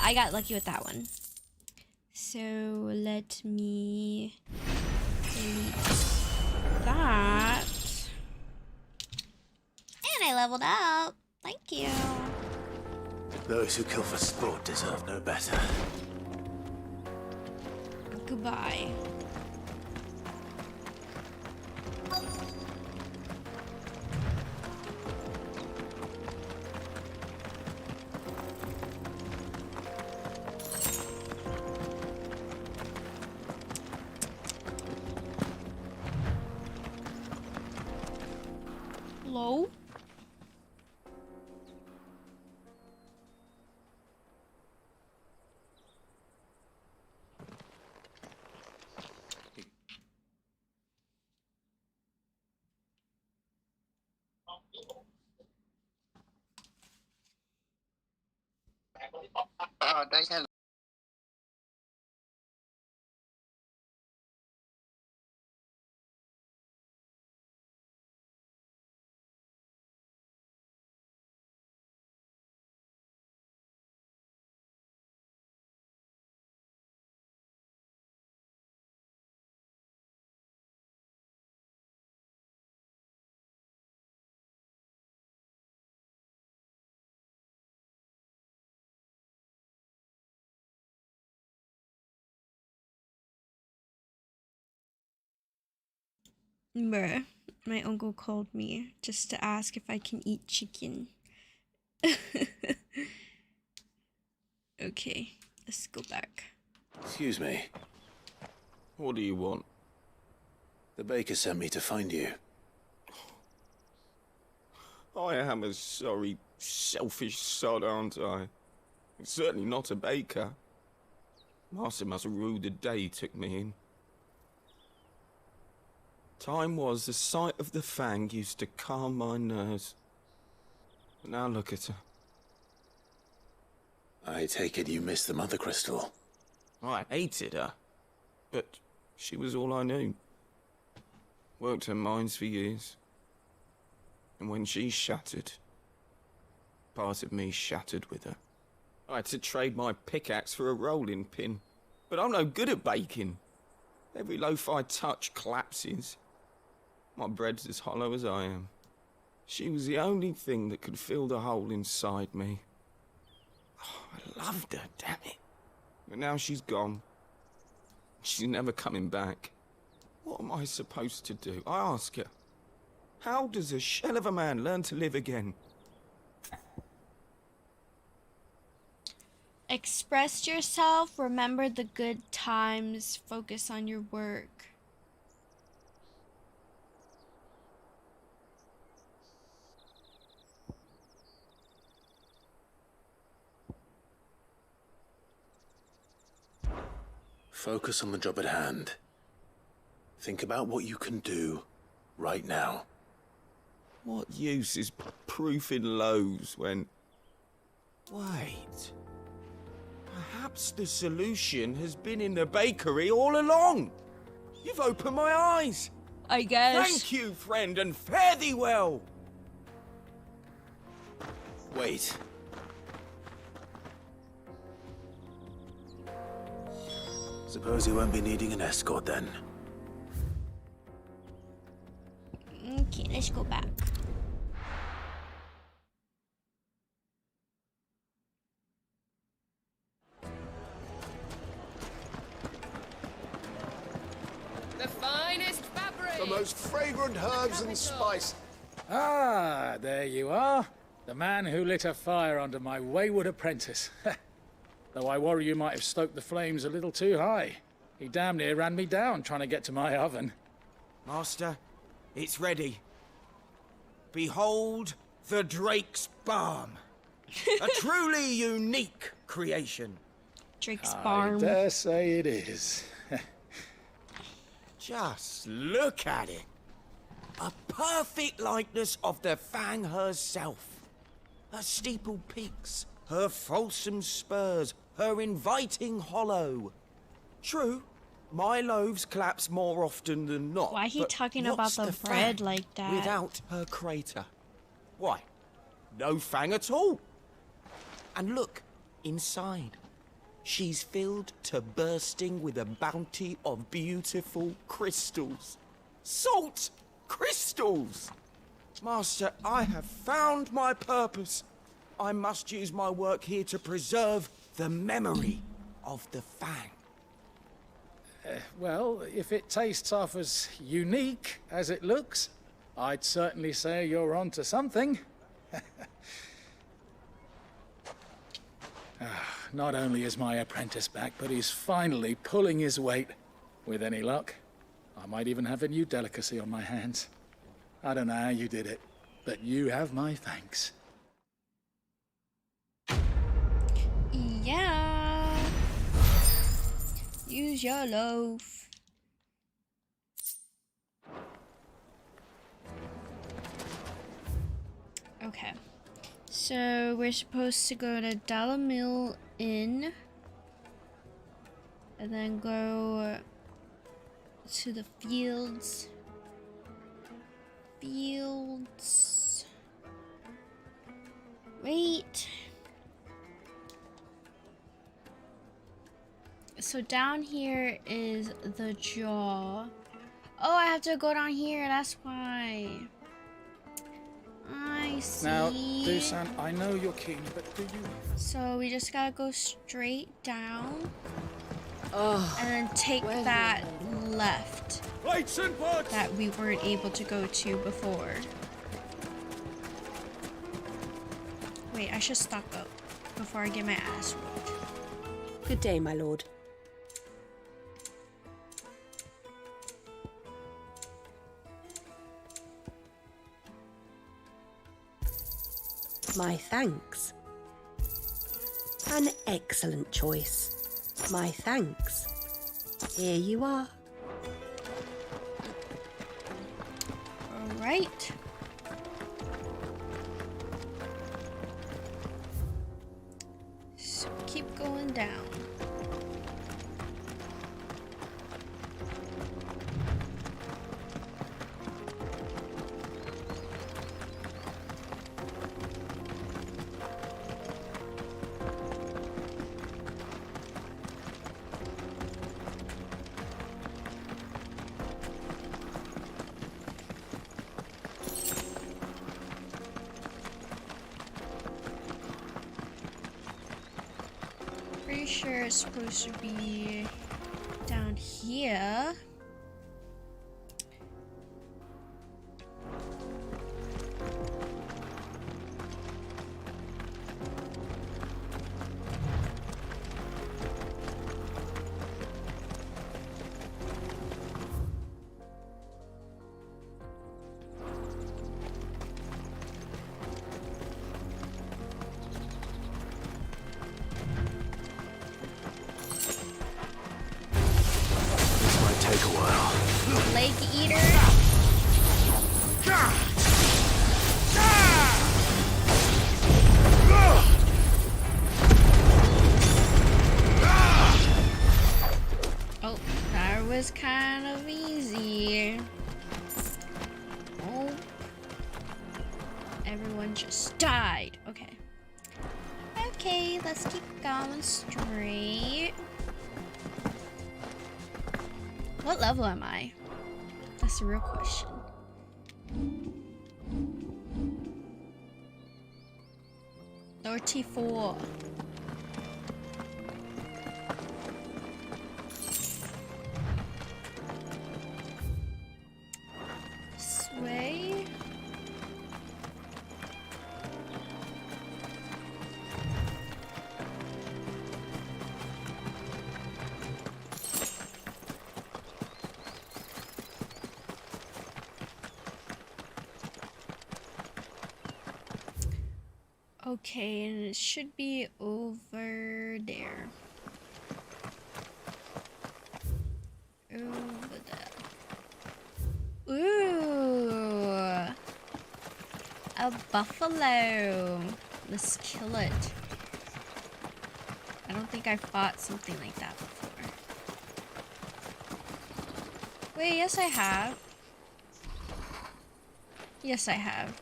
I got lucky with that one. So let me delete that. And I leveled up. Thank you.
Those who kill for sport deserve no better.
Goodbye. Hello?
Đây là
Bruh, my uncle called me just to ask if I can eat chicken. Okay, let's go back.
Excuse me.
What do you want?
The baker sent me to find you.
I am a sorry, selfish sod, aren't I? Certainly not a baker. Master must have ruled the day he took me in. Time was the sight of the Fang used to calm my nerves. But now look at her.
I take it you missed the Mother Crystal.
I hated her, but she was all I knew. Worked her mines for years. And when she shattered, part of me shattered with her. I had to trade my pickaxe for a rolling pin, but I'm no good at baking. Every loaf I touch collapses. My bread's as hollow as I am. She was the only thing that could fill the hole inside me. Oh, I loved her, damn it. But now she's gone. She's never coming back. What am I supposed to do? I ask her. How does a shell of a man learn to live again?
Express yourself, remember the good times, focus on your work.
Focus on the job at hand. Think about what you can do right now.
What use is proofing loaves when... Wait. Perhaps the solution has been in the bakery all along. You've opened my eyes.
I guess.
Thank you, friend, and fare thee well.
Wait. Suppose you won't be needing an escort then.
Okay, let's go back.
The finest fabric.
The most fragrant herbs and spice.
Ah, there you are. The man who lit a fire under my wayward apprentice. Though I worry you might have stoked the flames a little too high. He damn near ran me down trying to get to my oven.
Master, it's ready. Behold the Drake's Balm. A truly unique creation.
Drake's
I
Balm.
dare say it is.
Just look at it. A perfect likeness of the Fang herself. Her steeple peaks, her fulsome spurs, her inviting hollow. True, my loaves collapse more often than not.
Why he
but
talking
what's
about the bread
Fang
like that?
without her crater? Why, no Fang at all. And look, inside. She's filled to bursting with a bounty of beautiful crystals. Salt crystals! Master, I have found my purpose. I must use my work here to preserve the memory of the Fang.
Well, if it tastes half as unique as it looks, I'd certainly say you're onto something. Not only is my apprentice back, but he's finally pulling his weight. With any luck, I might even have a new delicacy on my hands. I don't know how you did it, but you have my thanks.
Yeah. Use your loaf. Okay. So we're supposed to go to Dalamil Inn and then go to the fields. Wait. So down here is the jaw. Oh, I have to go down here, that's why. I see.
Now, Dusan, I know you're keen, but do you...
So we just gotta go straight down.
Oh,
and then take that left that we weren't able to go to before. Wait, I should stock up before I get my ass whooped.
Good day, my lord. My thanks. An excellent choice. My thanks. Here you are.
All right. So keep going down. Pretty sure it's supposed to be down here.
Take a while.
Leg eater. Oh, that was kind of easy. Oh. Everyone just died. Okay. Okay, let's keep going straight. What level am I? That's the real question. Or T4. Sway. Okay, and it should be over there. Over there. Ooh! A buffalo. Let's kill it. I don't think I fought something like that before. Wait, yes I have. Yes I have.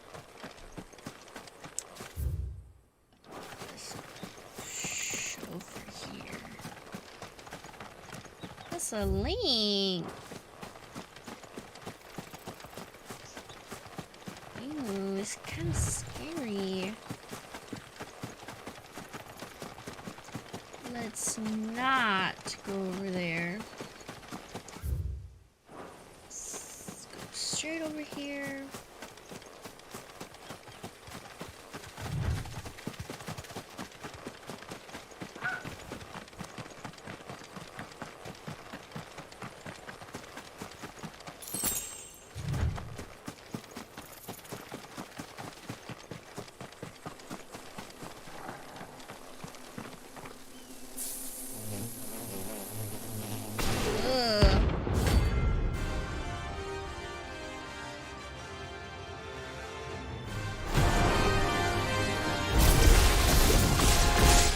Over here. a link. Ooh, it's kind of scary. Let's not go over there. Let's go straight over here.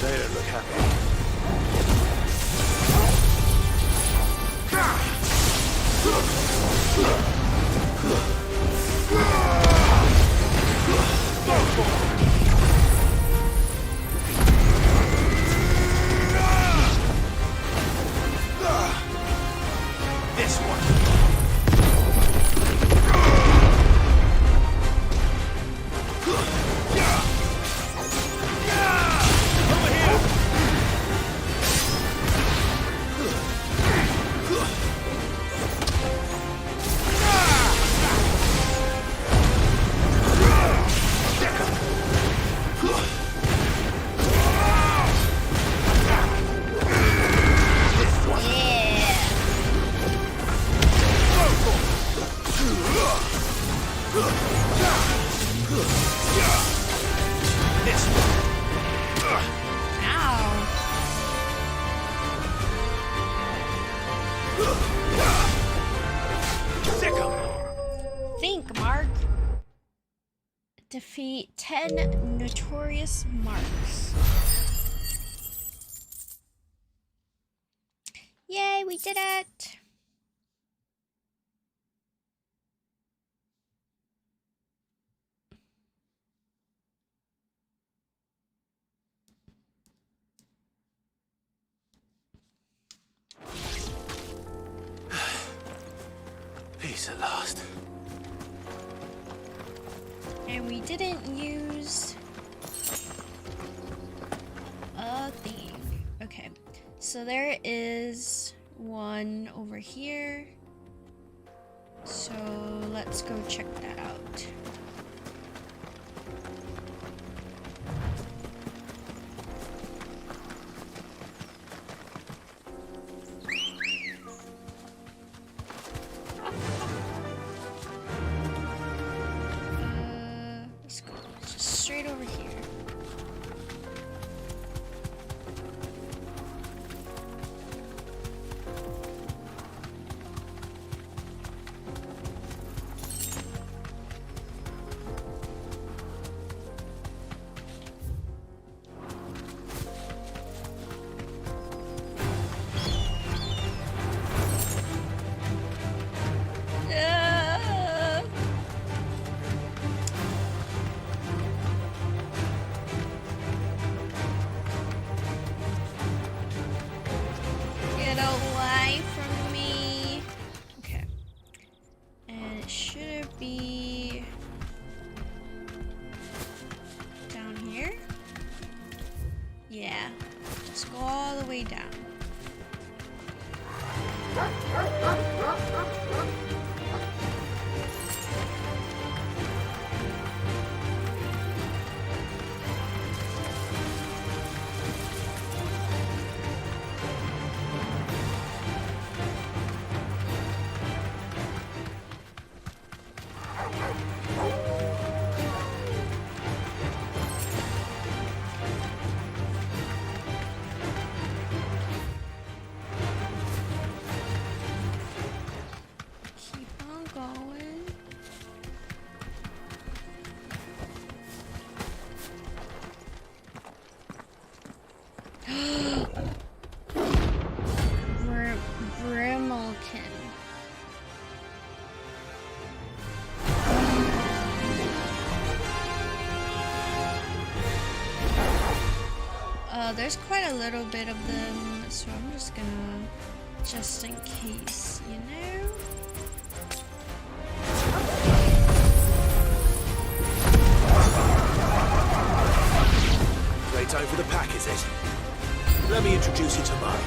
They don't look happy. This one.
Think, Mark. Defeat 10 notorious marks. Yay, we did it!
Peace at last.
And we didn't use a thing. Okay, so there is one over here. So let's go check that out. Let's go just straight over here. Get away from me. Okay. And it should be down here. Yeah. Just go all the way down. Keep on going. Brimmelkin. There's quite a little bit of them, so I'm just gonna Just in case, you know?
Playtime for the pack, is it? Let me introduce you to mine.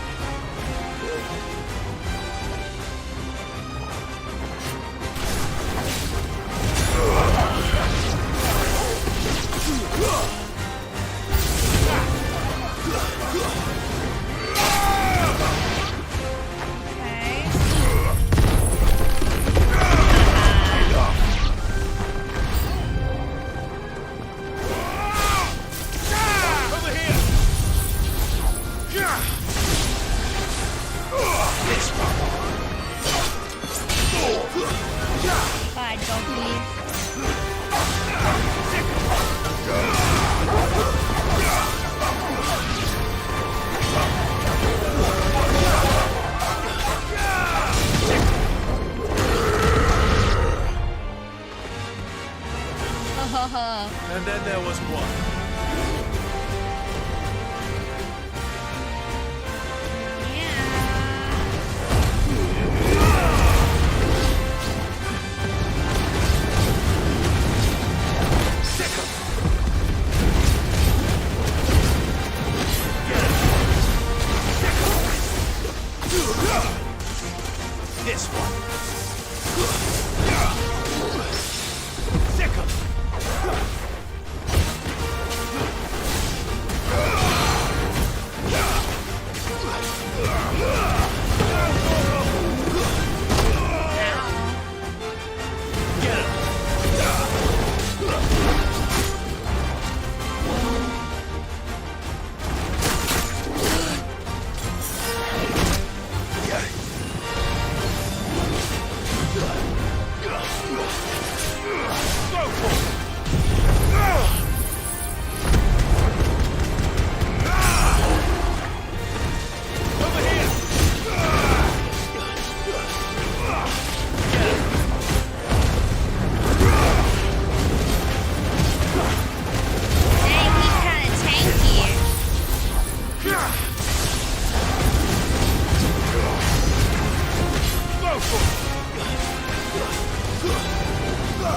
Bye, doggy.
And then there was one. This one. Sick 'em.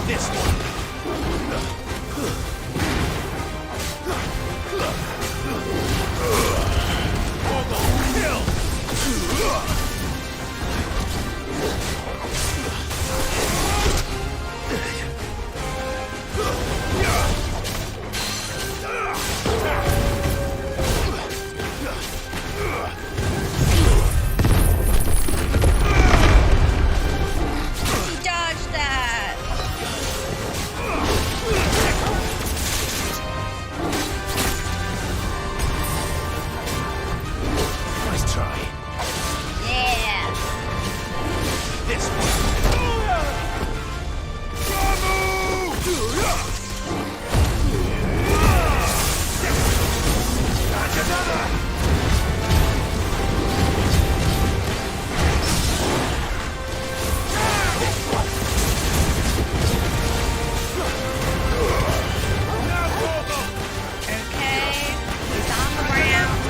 This one.
Dodge that.
Nice try.
Yeah.
This one.
Okay. He's on the ground.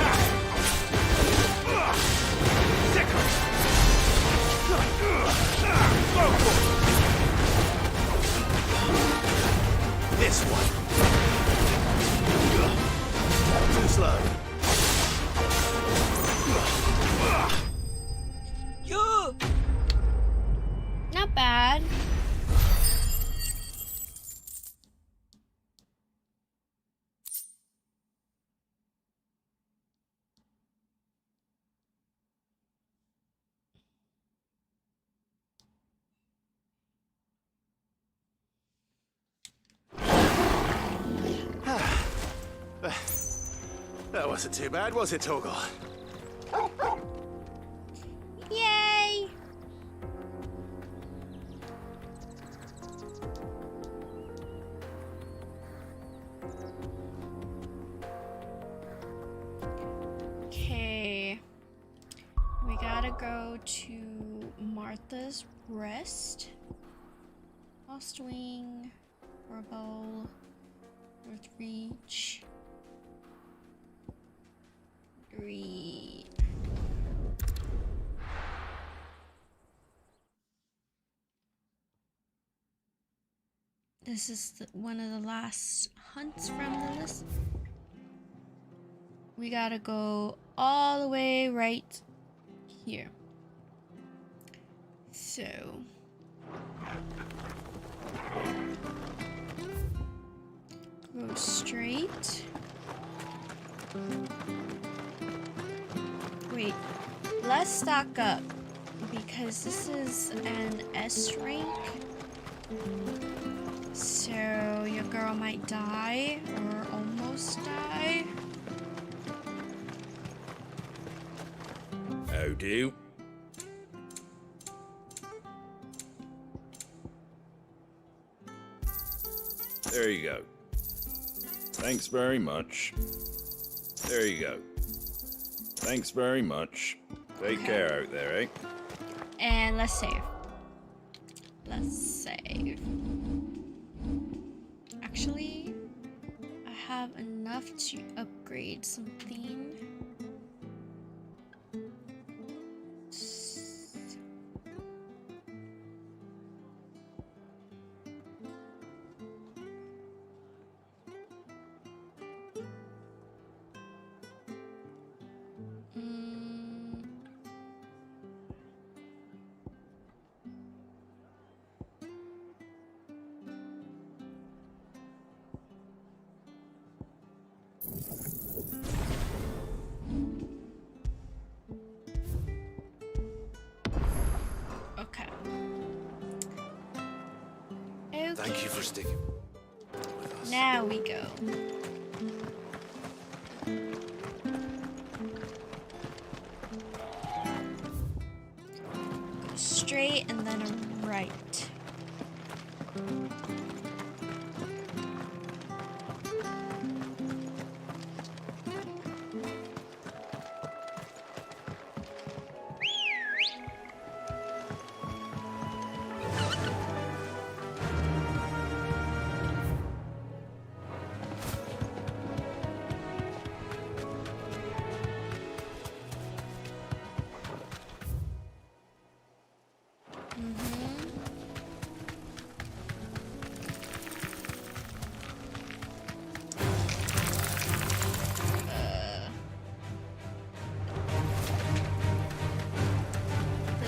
This one. Too slow.
Not bad.
That wasn't too bad, was it, Torgal?
Yay! Okay. We gotta go to Martha's Rest. Lost Wing, Rebel, North Reach. This is one of the last hunts from the list. We gotta go all the way right here. So go straight. Wait, let's stock up because this is an S rank. So your girl might die or almost die.
Oh, do. There you go. Thanks very much. There you go. Thanks very much. Take care out there, eh?
And let's save. Let's save. Actually, I have enough to upgrade something.
Thank you for sticking with us.
Now we go. Go straight and then a right.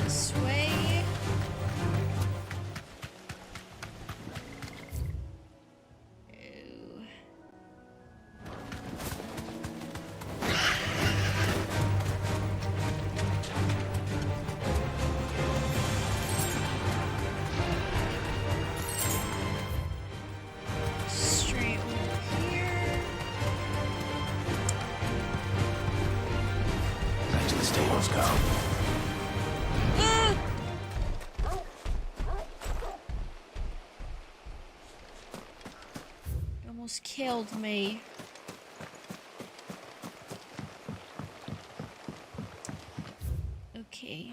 This way. Straight over here.
Back to the stables, go.
Almost killed me. Okay.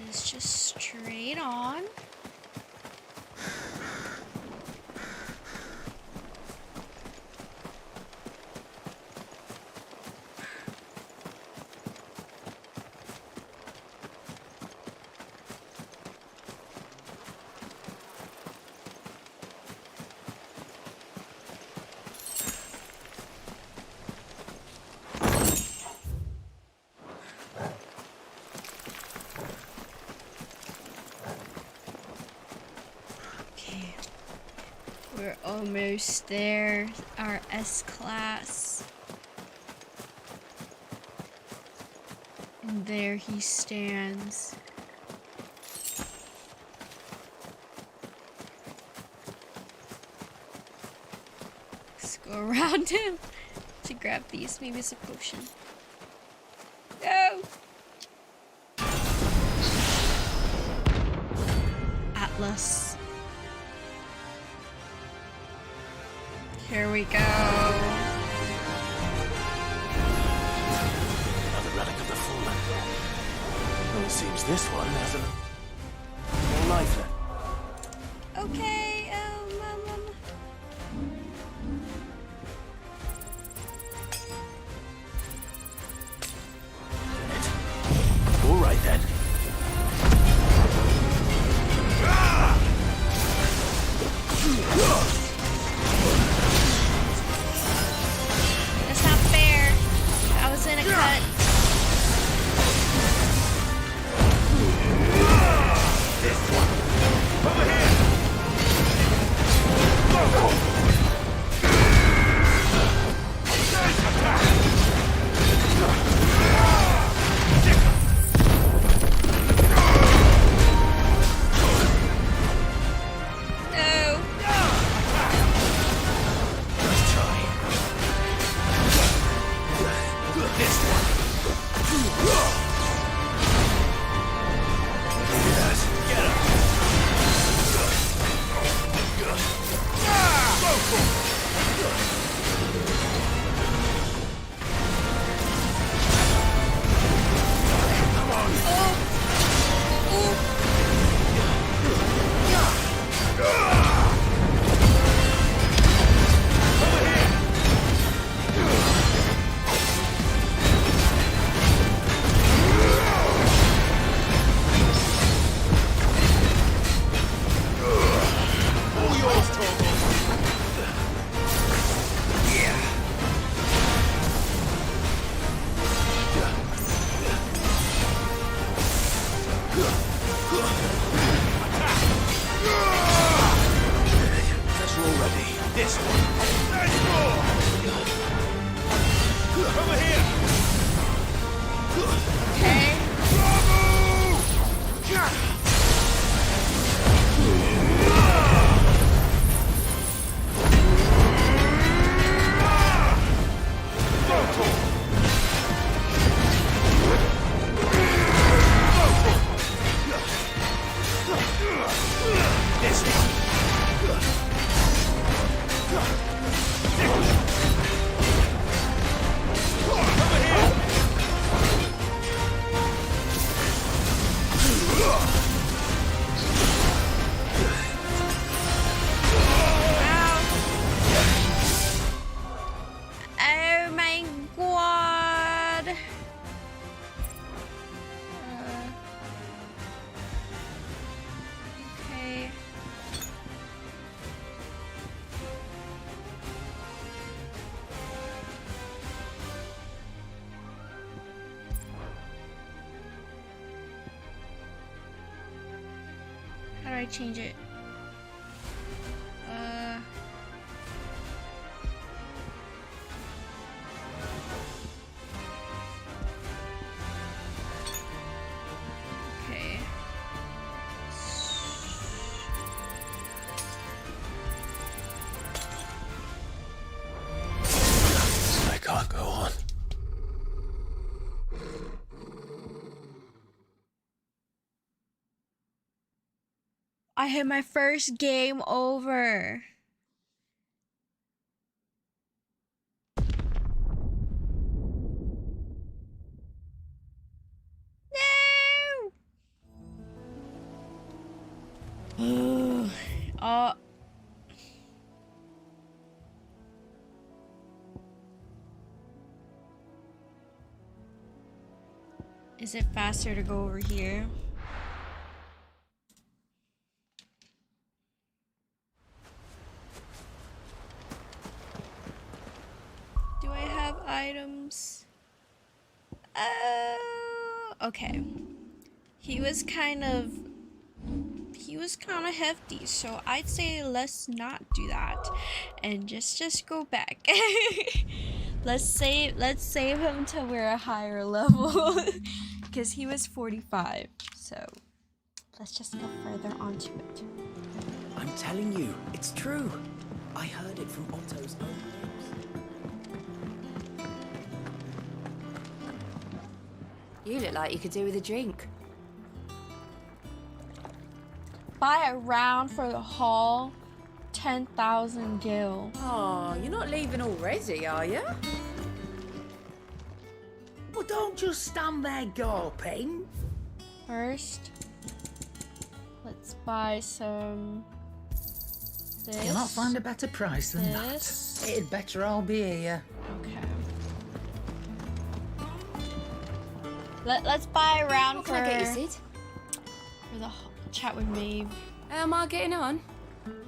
It's just straight on. Okay. We're almost there. Our S-Class. And there he stands. Let's go around him to grab these. Maybe it's a potion. Go! Atlas. Here we go.
Another relic of the fallen. Well, it seems this one has a life left.
Okay,
All right then.
That's not fair. I was in a cut.
This one. Over here.
How do I change it? Okay.
I can't go on.
I hit my first game over. No. Is it faster to go over here? Do I have items? Okay. He was kind of hefty, so I'd say let's not do that and just go back. let's save him till we're a higher level because he was 45. So let's just go further onto it.
I'm telling you, it's true. I heard it from Otto's own lips.
You look like you could do with a drink.
Buy a round for the hall, 10,000 gil.
Oh, you're not leaving already, are you?
Well, don't just stand there gawping.
First, let's buy some. This.
You'll not find a better price than
this.
that. It'd better all be here.
Okay. Let's buy a round
What can I get you, Sid?
for the chat with Maeve.
How am I getting on?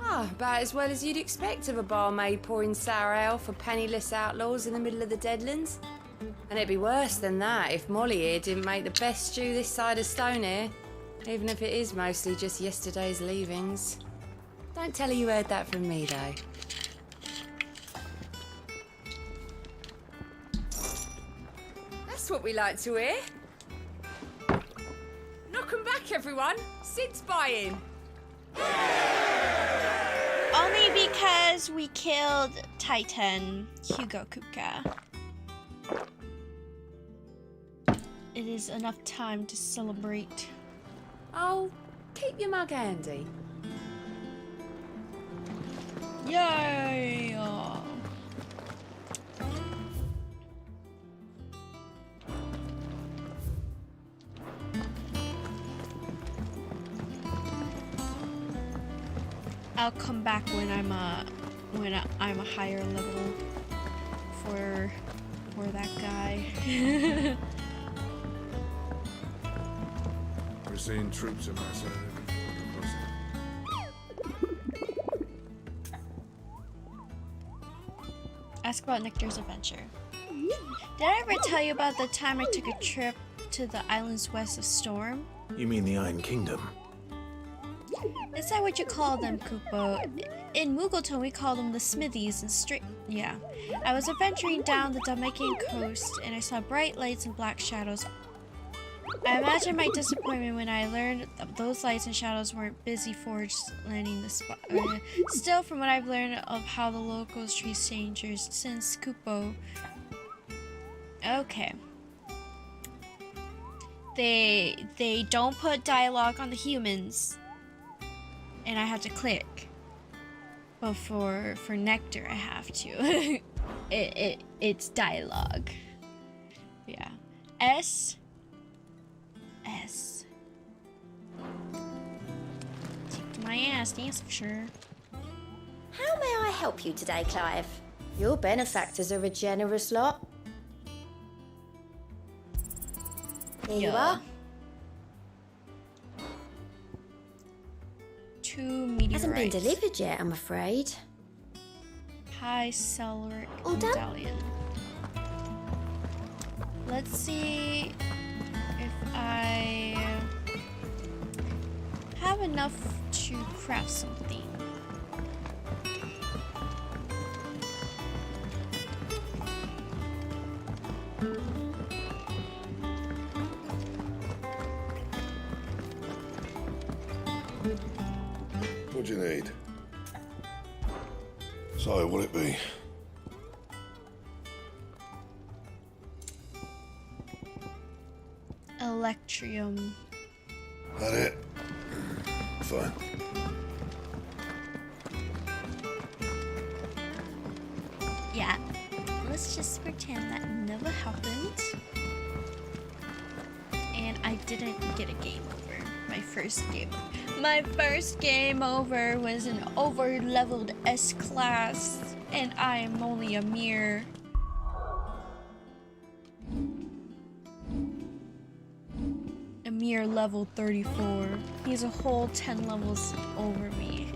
Ah, about as well as you'd expect of a barmaid pouring sour ale for penniless outlaws in the middle of the Deadlands. And it'd be worse than that if Molly here didn't make the best stew this side of Stonehair, even if it is mostly just yesterday's leavings. Don't tell her you heard that from me, though. That's what we like to hear. Knock 'em back, everyone. Sid's buying.
Only because we killed Titan Hugo Kupka. It is enough time to celebrate.
Oh, keep your mug handy.
Yay! I'll come back when I'm a higher level for that guy.
We're seeing troops on our side of the border crossing.
Ask about Nectar's adventure. Did I ever tell you about the time I took a trip to the islands west of Storm?
You mean the Iron Kingdom?
Is that what you call them, Kupo? In Muggleton, we call them the Smithies and yeah. I was adventuring down the Dalmatian coast, and I saw bright lights and black shadows. I imagine my disappointment when I learned that those lights and shadows weren't busy forged landing the spot. Still, from what I've learned of how the locals treat strangers since Kupo. Okay. They don't put dialogue on the humans. And I have to click. But for Nectar I have to. It's dialogue. Yeah. S. Kicked my ass, that's for sure.
How may I help you today, Clive? Your benefactors are a generous lot. Here you are.
2 meteorites.
Hasn't been delivered yet, I'm afraid.
High Celeric
All done?
Medallion. Let's see if I have enough to craft something.
What do you need? So, what'll it be?
Electrium.
That it? Fine.
Yeah. Let's just pretend that never happened. And I didn't get a game over. My first game over was an over-leveled S-class, and I am only a mere... level 34. He's a whole 10 levels over me.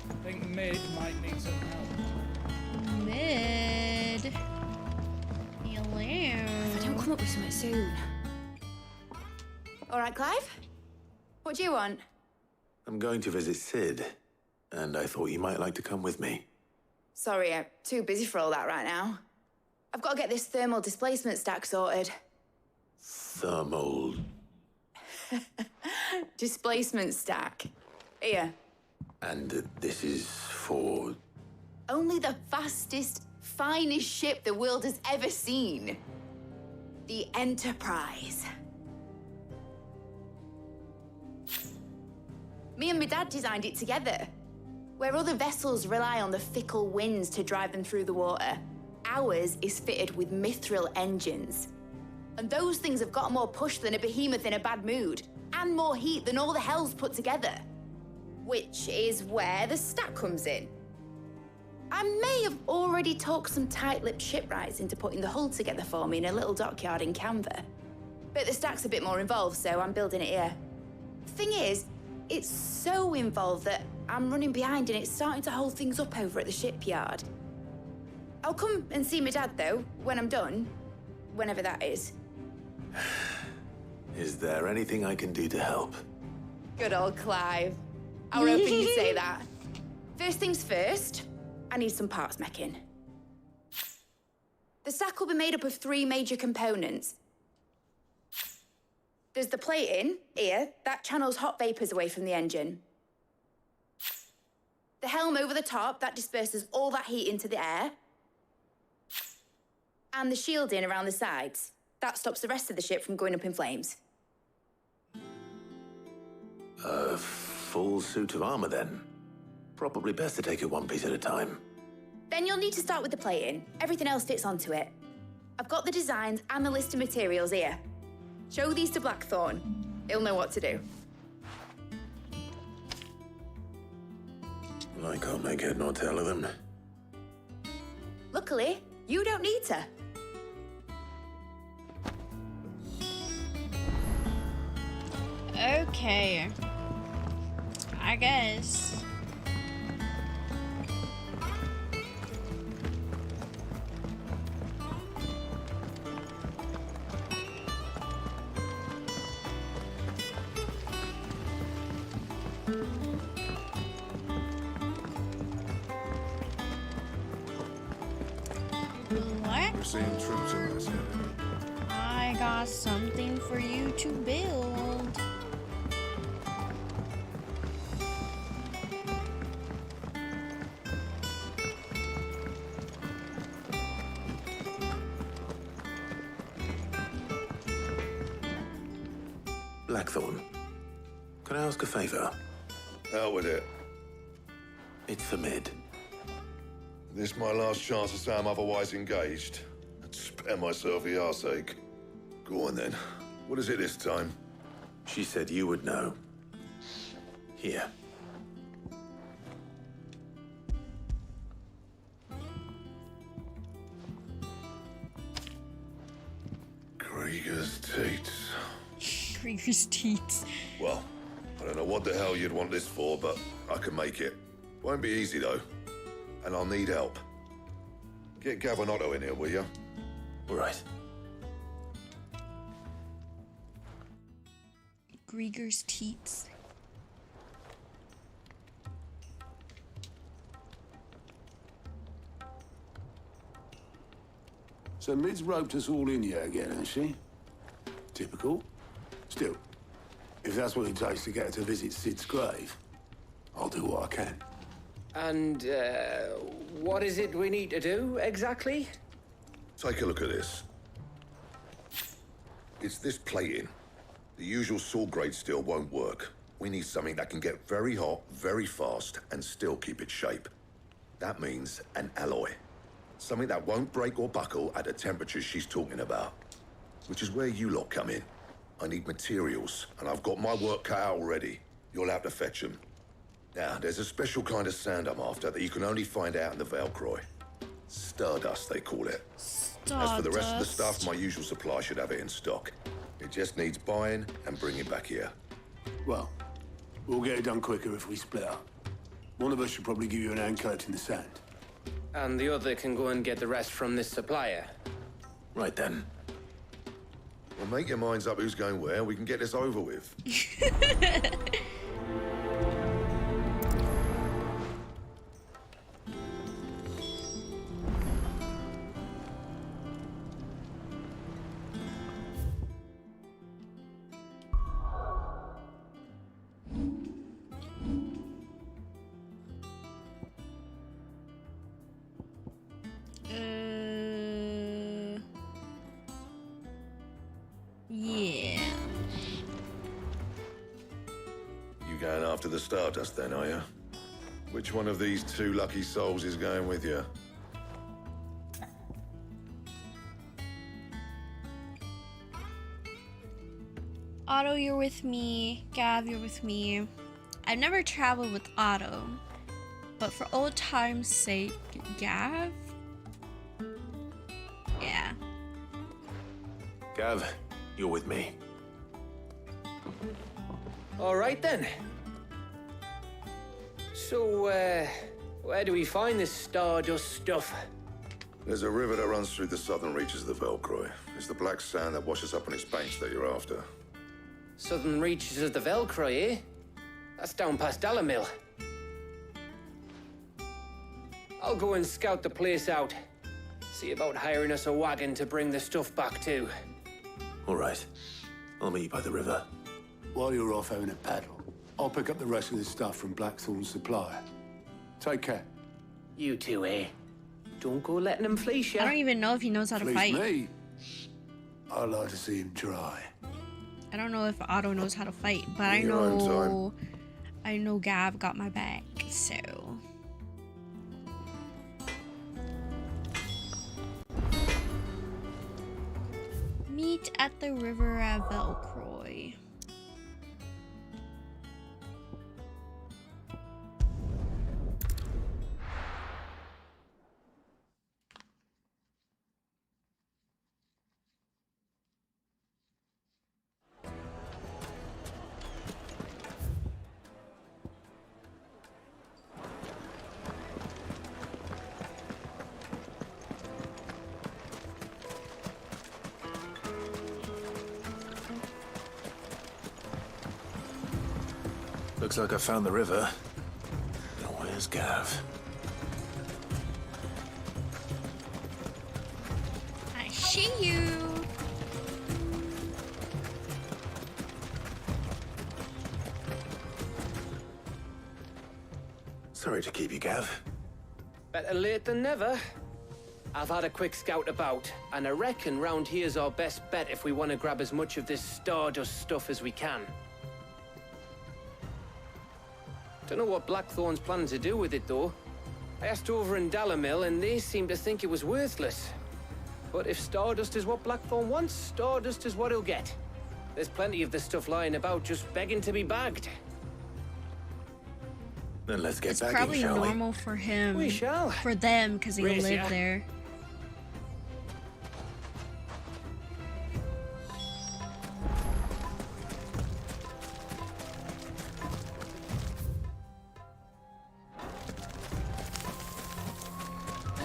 I think Mid might need some help.
Mid? Hello.
If I don't come up with something soon. All right, Clive? What do you want?
I'm going to visit Sid, and I thought you might like to come with me.
Sorry, I'm too busy for all that right now. I've got to get this thermal displacement stack sorted.
Thermal...
Displacement stack. Here.
And this is for...
Only the fastest, finest ship the world has ever seen. The Enterprise. Me and my dad designed it together. Where other vessels rely on the fickle winds to drive them through the water, ours is fitted with mithril engines. And those things have got more push than a behemoth in a bad mood, and more heat than all the hells put together. Which is where the stack comes in. I may have already talked some tight-lipped shipwrights into putting the hull together for me in a little dockyard in Canva. But the stack's a bit more involved, so I'm building it here. Thing is, it's so involved that I'm running behind and it's starting to hold things up over at the shipyard. I'll come and see my dad, though, when I'm done. Whenever that is.
Is there anything I can do to help?
Good old Clive. I was hoping you'd say that. First things first, I need some parts meching. The stack will be made up of 3 major components. There's the plating, here, that channels hot vapors away from the engine. The helm over the top, that disperses all that heat into the air. And the shielding around the sides. That stops the rest of the ship from going up in flames.
A full suit of armor, then. Probably best to take it one piece at a time.
Then you'll need to start with the plating. Everything else fits onto it. I've got the designs and the list of materials here. Show these to Blackthorn. He'll know what to do.
I can't make head nor tail of them.
Luckily, you don't need to.
Okay. I guess. What?
Seeing troops in this area.
I got something for you to build.
Blackthorn, can I ask a favor?
Out with it.
It's for Mid.
This my last chance to say I'm otherwise engaged. I'd spare myself the arseache. Go on then. What is it this time?
She said you would know. Here.
Krieger's teats.
Krieger's teats.
Well, I don't know what the hell you'd want this for, but I can make it. Won't be easy, though. And I'll need help. Get Gavin-Otto in here, will you?
All right.
Krieger's teats.
So Mid's roped us all in here again, hasn't she? Typical. Still, if that's what it takes to get her to visit Sid's grave, I'll do what I can.
And, what is it we need to do, exactly?
Take a look at this. It's this plating. The usual saw grade steel won't work. We need something that can get very hot, very fast, and still keep its shape. That means an alloy. Something that won't break or buckle at the temperatures she's talking about. Which is where you lot come in. I need materials, and I've got my work cut out already. You'll have to fetch them. Now, there's a special kind of sand I'm after that you can only find out in the Valcroy. Stardust, they call it. As for the rest of the stuff, my usual supply should have it in stock. It just needs buying and bringing back here.
Well, we'll get it done quicker if we split up. One of us should probably give you an hand collecting the sand.
And the other can go and get the rest from this supplier.
Right then.
Well, make your minds up who's going where. We can get this over with.
Yeah.
You going after the Stardust then, are you? Which one of these 2 lucky souls is going with you?
Otto, you're with me. Gav, you're with me. I've never traveled with Otto, but for old time's sake, Gav? Yeah.
Gav, you're with me.
All right then. So, where do we find this Stardust stuff?
There's a river that runs through the southern reaches of the Velcroy. It's the black sand that washes up on its banks that you're after.
Southern reaches of the Velcroy, eh? That's down past Dalamil. I'll go and scout the place out. See about hiring us a wagon to bring the stuff back to.
All right. I'll meet you by the river.
While you're off having a paddle, I'll pick up the rest of the stuff from Blackthorn's supplier. Take care.
You two, eh? Don't go letting him fleece you.
I don't even know if he knows how to
Fleece
fight.
me? I'd like to see him try.
I don't know if Otto knows how to fight, but I
In your own
know Gav got my back, so. Meet at the river at Velcroy.
Looks like I found the river. Now where's Gav?
I see you.
Sorry to keep you, Gav.
Better late than never. I've had a quick scout about, and I reckon round here's our best bet if we want to grab as much of this Stardust stuff as we can. Don't know what Blackthorn's planning to do with it, though. I asked over in Dalamil, and they seem to think it was worthless. But if Stardust is what Blackthorn wants, Stardust is what he'll get. There's plenty of this stuff lying about, just begging to be bagged.
Then let's get
It's
bagging,
probably
shall we?
normal for him.
We shall.
For them, because they
Race,
live
yeah.
there.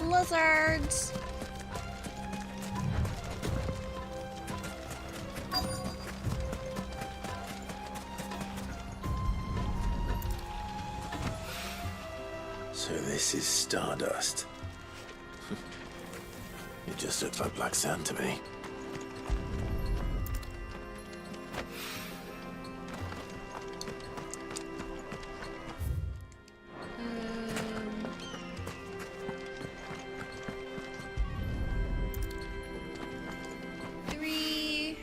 Lizards.
So this is Stardust. It just looks like black sand to me.
Three.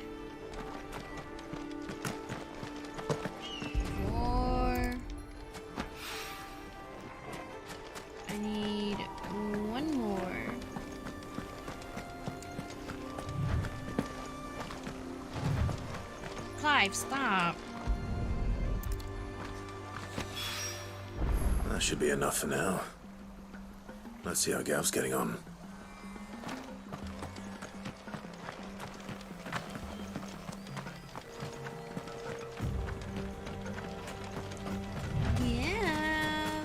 4. I need one more. Clive, stop.
That should be enough for now. Let's see how Gav's getting on.
Yeah.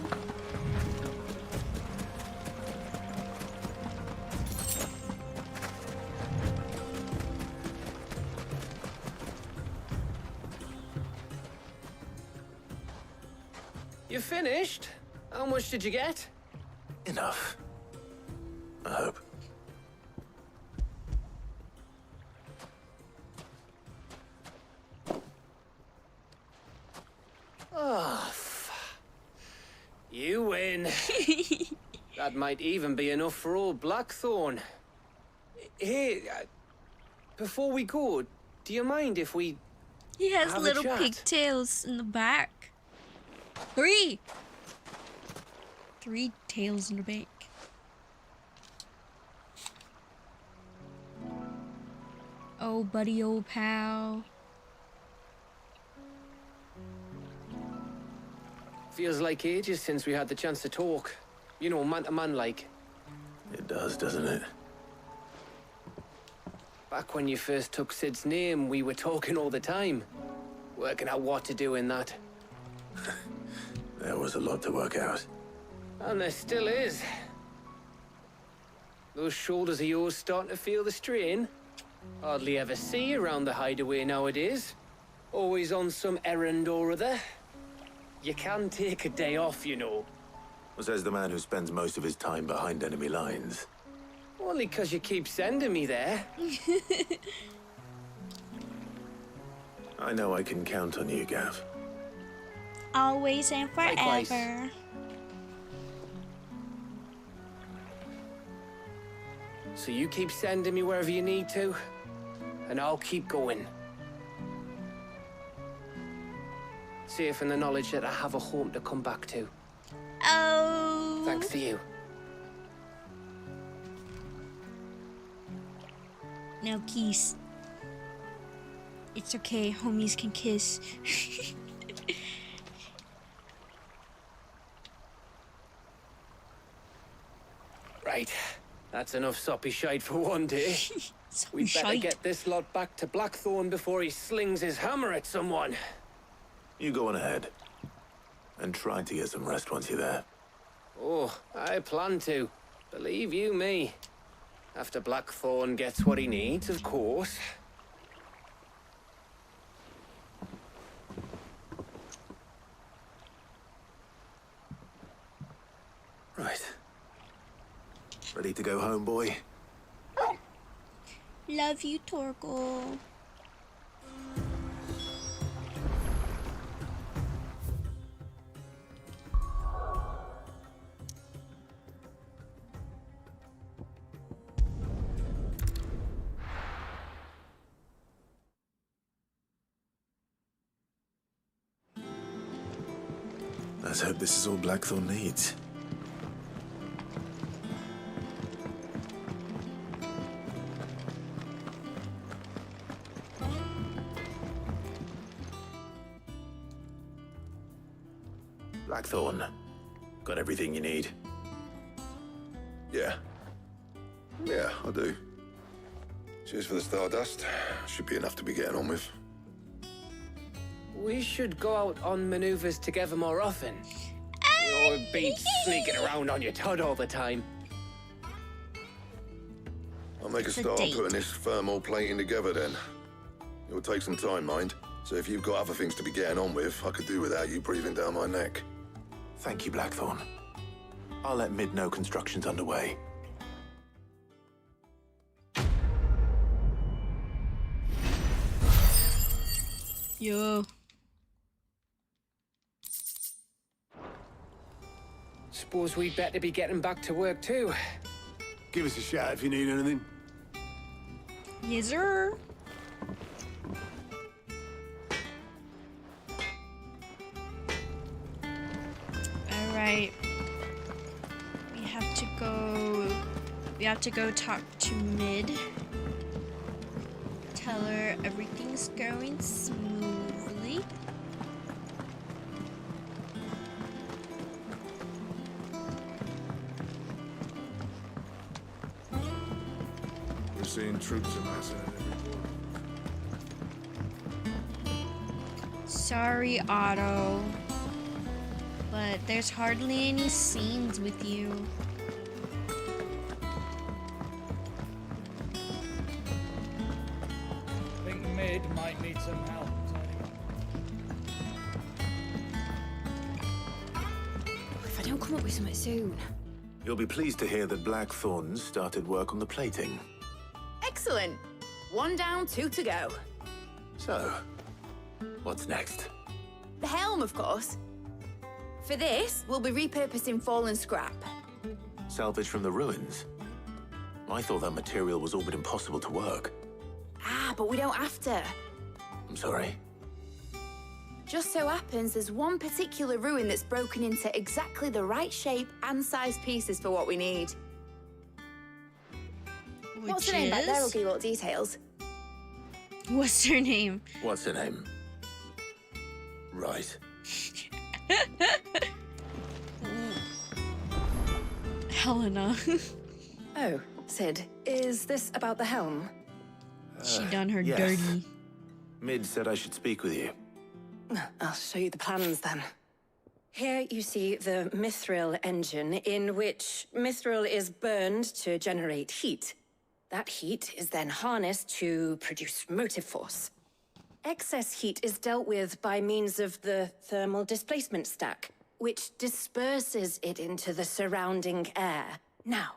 You finished? How much did you get?
Enough. I hope.
Oh, you win. That might even be enough for old Blackthorn. Hey, before we go, do you mind if we
He has
have a
little
chat?
pigtails in the back. 3 tails in the back. Oh, buddy, old pal.
Feels like ages since we had the chance to talk. You know, man to man like.
It does, doesn't it?
Back when you first took Sid's name, we were talking all the time. Working out what to do in that.
There was a lot to work out.
And there still is. Those shoulders of yours starting to feel the strain? Hardly ever see you around the hideaway nowadays. Always on some errand or other. You can take a day off, you know.
Says the man who spends most of his time behind enemy lines.
Only 'cause you keep sending me there.
I know I can count on you, Gav.
Always and forever.
Likewise. So you keep sending me wherever you need to, and I'll keep going. Safe in the knowledge that I have a home to come back to.
Oh.
Thanks to you.
No kiss. It's okay, homies can kiss.
Right. That's enough soppy shite for one day. We'd better
shite.
get this lot back to Blackthorn before he slings his hammer at someone.
You go on ahead. And try to get some rest once you're there.
Oh, I plan to. Believe you me. After Blackthorn gets what he needs, of course.
Right. Ready to go home, boy?
Love you, Torgal.
Let's hope this is all Blackthorn needs. Blackthorn, got everything you need?
Yeah. Yeah, I do. Cheers for the Stardust. Should be enough to be getting on with.
We should go out on maneuvers together more often. You're beat sneaking around on your tud all the time.
I'll make a
It's a
start on
date.
putting this thermal plating together then. It'll take some time, mind. So if you've got other things to be getting on with, I could do without you breathing down my neck.
Thank you, Blackthorn. I'll let Mid know construction's underway.
Yo.
Suppose we'd better be getting back to work too.
Give us a shout if you need anything.
Yes, sir. All right. We have to go. We have to go talk to Mid. Tell her everything's going smoothly.
We're seeing troops amassing at every corner.
Sorry, Otto. But there's hardly any scenes with you.
I think Mid might need some help turning
If I don't come up with something soon.
You'll be pleased to hear that Blackthorn started work on the plating.
Excellent. One down, two to go.
So, what's next?
The helm, of course. For this, we'll be repurposing fallen scrap.
Salvage from the ruins? I thought that material was all but impossible to work.
Ah, but we don't have to.
I'm sorry.
Just so happens there's one particular ruin that's broken into exactly the right shape and size pieces for what we need. What's the name back there? I'll give you all the details.
What's her name?
What's her name? Right.
Helena.
Oh, Sid, is this about the helm?
She done her
yes.
dirty.
Mid said I should speak with you.
I'll show you the plans then. Here you see the mithril engine, in which mithril is burned to generate heat. That heat is then harnessed to produce motive force. Excess heat is dealt with by means of the thermal displacement stack, which disperses it into the surrounding air. Now,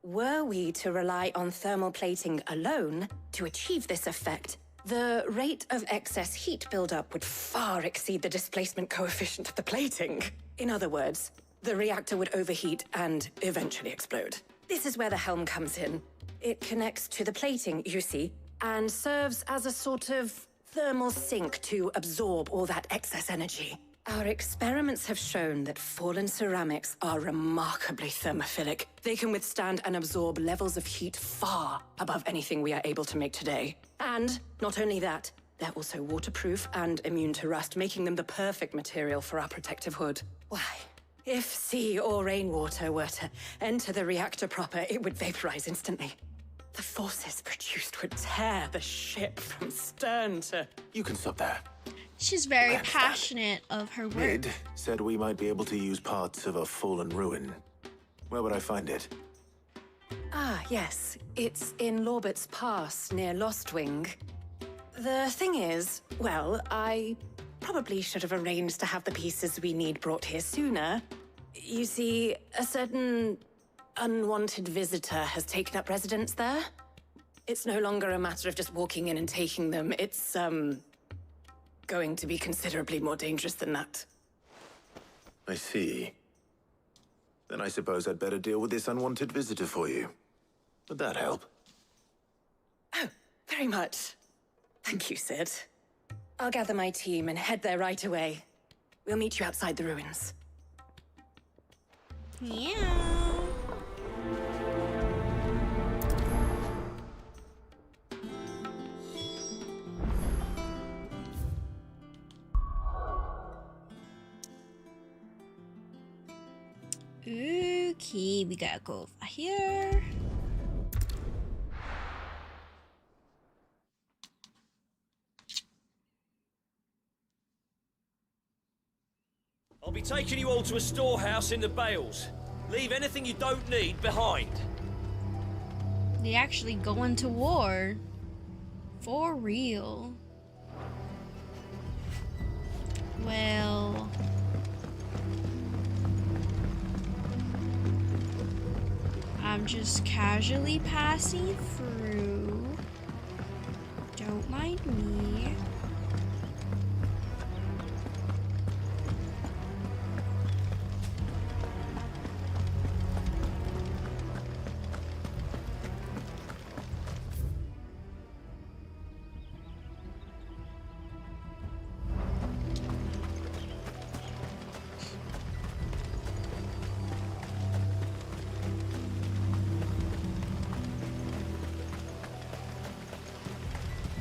were we to rely on thermal plating alone to achieve this effect, the rate of excess heat buildup would far exceed the displacement coefficient of the plating. In other words, the reactor would overheat and eventually explode. This is where the helm comes in. It connects to the plating, you see, and serves as a sort of thermal sink to absorb all that excess energy. Our experiments have shown that fallen ceramics are remarkably thermophilic. They can withstand and absorb levels of heat far above anything we are able to make today. And not only that, they're also waterproof and immune to rust, making them the perfect material for our protective hood. Why, if sea or rainwater were to enter the reactor proper, it would vaporize instantly. The forces produced would tear the ship from stern to...
You can stop there.
She's very passionate of her work.
Mid said we might be able to use parts of a fallen ruin. Where would I find it?
Ah, yes. It's in Lorbert's Pass, near Lostwing. The thing is, well, I probably should have arranged to have the pieces we need brought here sooner. You see, a certain unwanted visitor has taken up residence there. It's no longer a matter of just walking in and taking them. It's, going to be considerably more dangerous than that.
I see. Then I suppose I'd better deal with this unwanted visitor for you. Would that help?
Oh, very much. Thank you, Sid. I'll gather my team and head there right away. We'll meet you outside the ruins.
Yeah. Okay, we gotta go over here.
I'll be taking you all to a storehouse in the Bales. Leave anything you don't need behind.
They actually go into war. For real. Well... I'm just casually passing through. Don't mind me.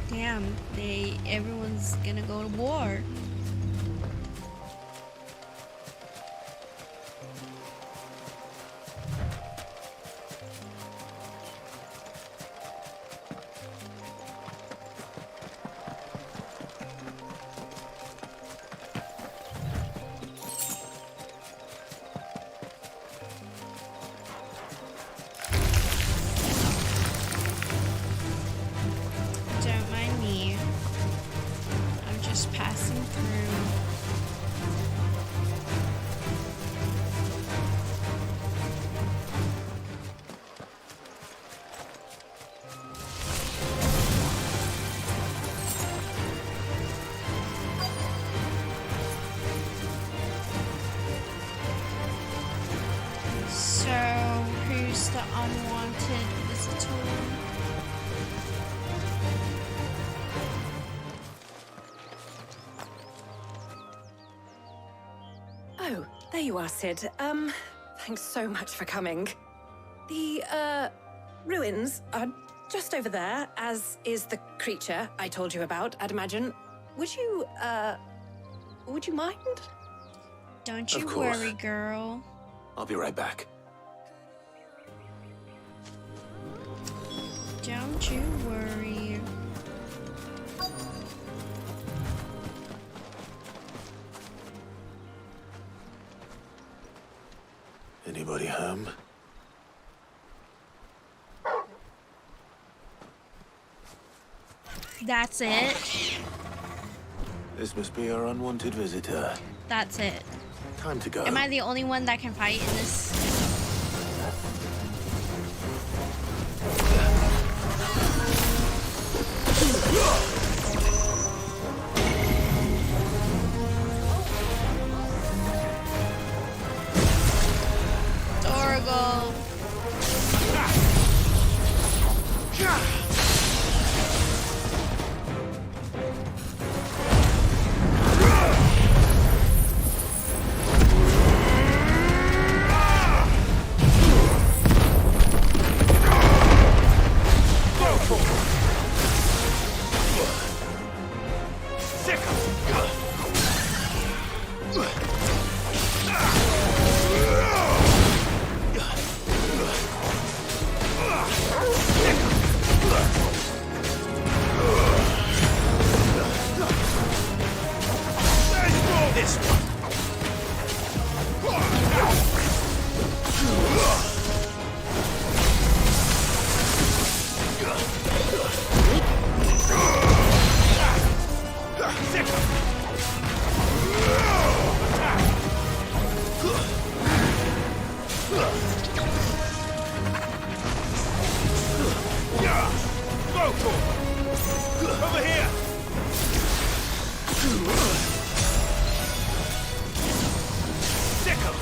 Damn, everyone's gonna go to war. Don't mind me. I'm just passing through. So, who's the unwanted visitor?
Oh, there you are, Sid. Thanks so much for coming. The, ruins are just over there, as is the creature I told you about, I'd imagine. Would you mind?
Don't you
Of course.
worry, girl.
I'll be right back.
Don't you worry.
Anybody home?
That's it.
This must be our unwanted visitor.
That's it.
Time to go.
Am I the only one that can fight in this? Dorgo.
Over here! Sick 'em!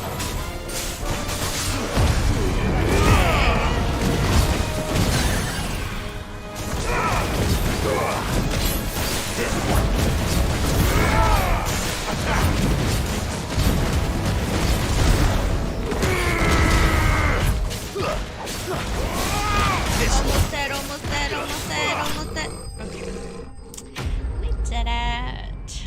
Almost dead, almost dead, almost dead, almost dead. Okay. We did it.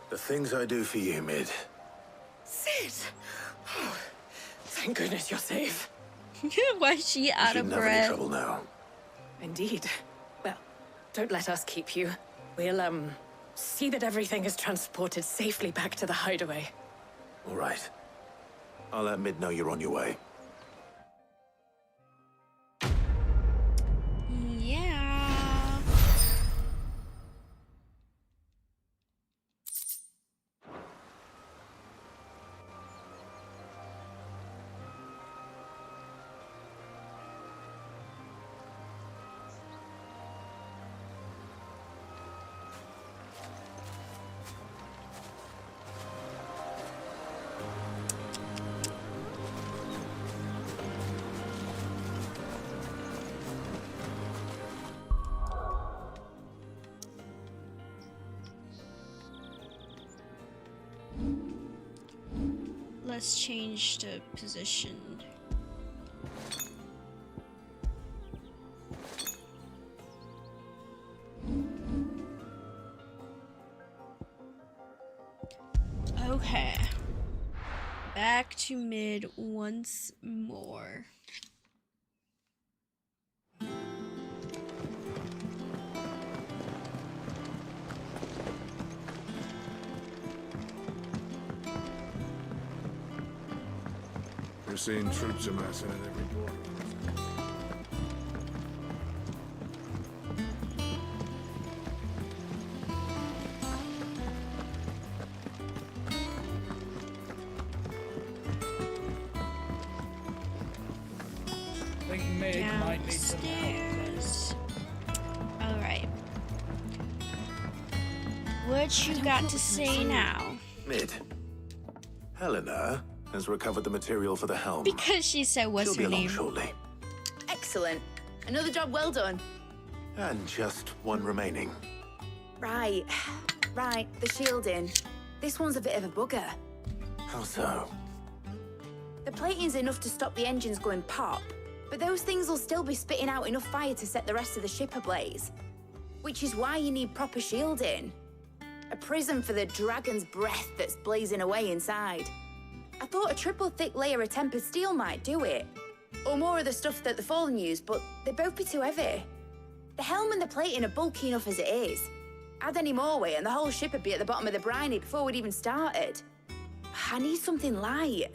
The things I do for you, Mid.
Sid! Oh, thank goodness you're safe.
Why is she out of
Shouldn't have any
breath?
trouble now.
Indeed. Well, don't let us keep you. We'll, see that everything is transported safely back to the hideaway.
All right. I'll let Mid know you're on your way.
Yeah. Let's change the position. Okay. Back to Mid once more.
We're seeing troops amassing at every border.
I think Mid might need some help.
Downstairs. All right. What you got to say now?
Mid. Helena has recovered the material for the helm.
Because she said what's
She'll be
her
along
name?
shortly.
Excellent. Another job well done.
And just one remaining.
Right. Right, the shielding. This one's a bit of a bugger.
How so?
The plating's enough to stop the engines going pop, but those things will still be spitting out enough fire to set the rest of the ship ablaze. Which is why you need proper shielding. A prison for the dragon's breath that's blazing away inside. I thought a triple thick layer of tempered steel might do it. Or more of the stuff that the Fallen use, but they'd both be too heavy. The helm and the plating are bulky enough as it is. Add any more weight and the whole ship would be at the bottom of the briny before we'd even started. I need something light.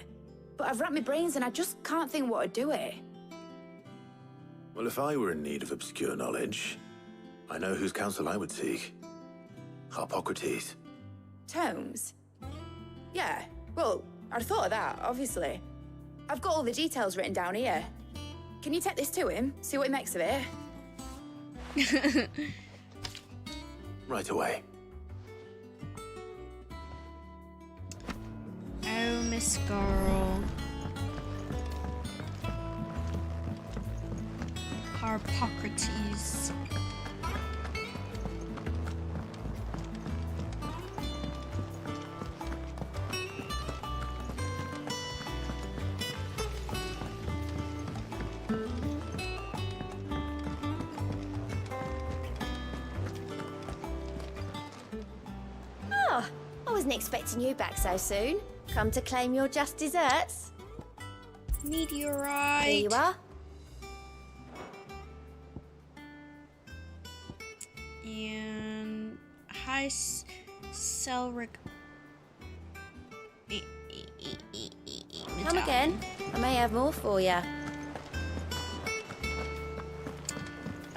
But I've racked my brains and I just can't think what would do it.
Well, if I were in need of obscure knowledge, I know whose counsel I would seek. Harpocrates.
Tomes? Yeah, well, I'd thought of that, obviously. I've got all the details written down here. Can you take this to him? See what he makes of it?
Right away.
Oh, Miss Girl. Harpocrates.
Oh, I wasn't expecting you back so soon. Come to claim your just desserts?
Meteorite.
Here you are.
And high Selric.
Come again. I may have more for you.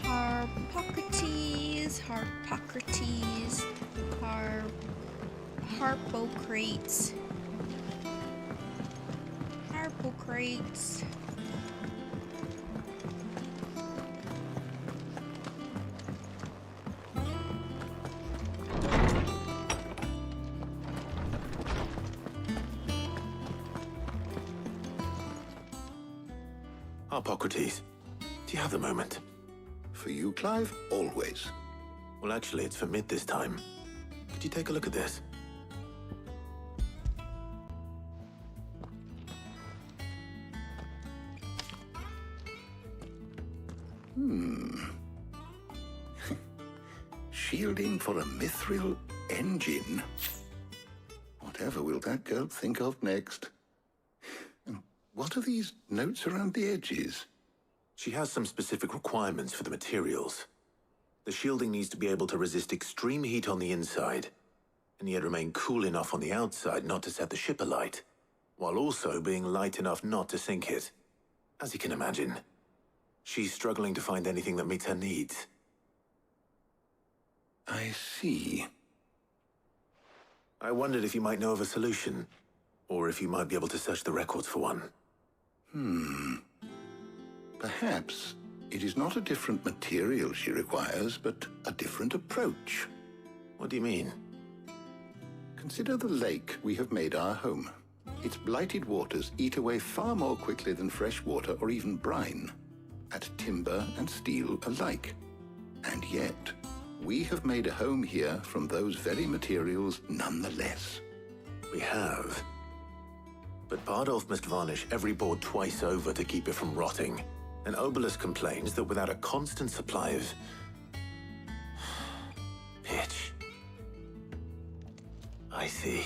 Harpocrates, Harpocrates. Harpocrates.
Harpocrates, do you have the moment?
For you, Clive? Always.
Well, actually, it's for Mid this time. Could you take a look at this?
Shielding for a mithril engine? Whatever will that girl think of next? And what are these notes around the edges?
She has some specific requirements for the materials. The shielding needs to be able to resist extreme heat on the inside, and yet remain cool enough on the outside not to set the ship alight, while also being light enough not to sink it. As you can imagine, she's struggling to find anything that meets her needs.
I see.
I wondered if you might know of a solution, or if you might be able to search the records for one.
Perhaps it is not a different material she requires, but a different approach.
What do you mean?
Consider the lake we have made our home. Its blighted waters eat away far more quickly than fresh water or even brine, at timber and steel alike. And yet, we have made a home here from those very materials nonetheless.
We have. But Bardolph must varnish every board twice over to keep it from rotting. And Obelus complains that without a constant supply of pitch. I see.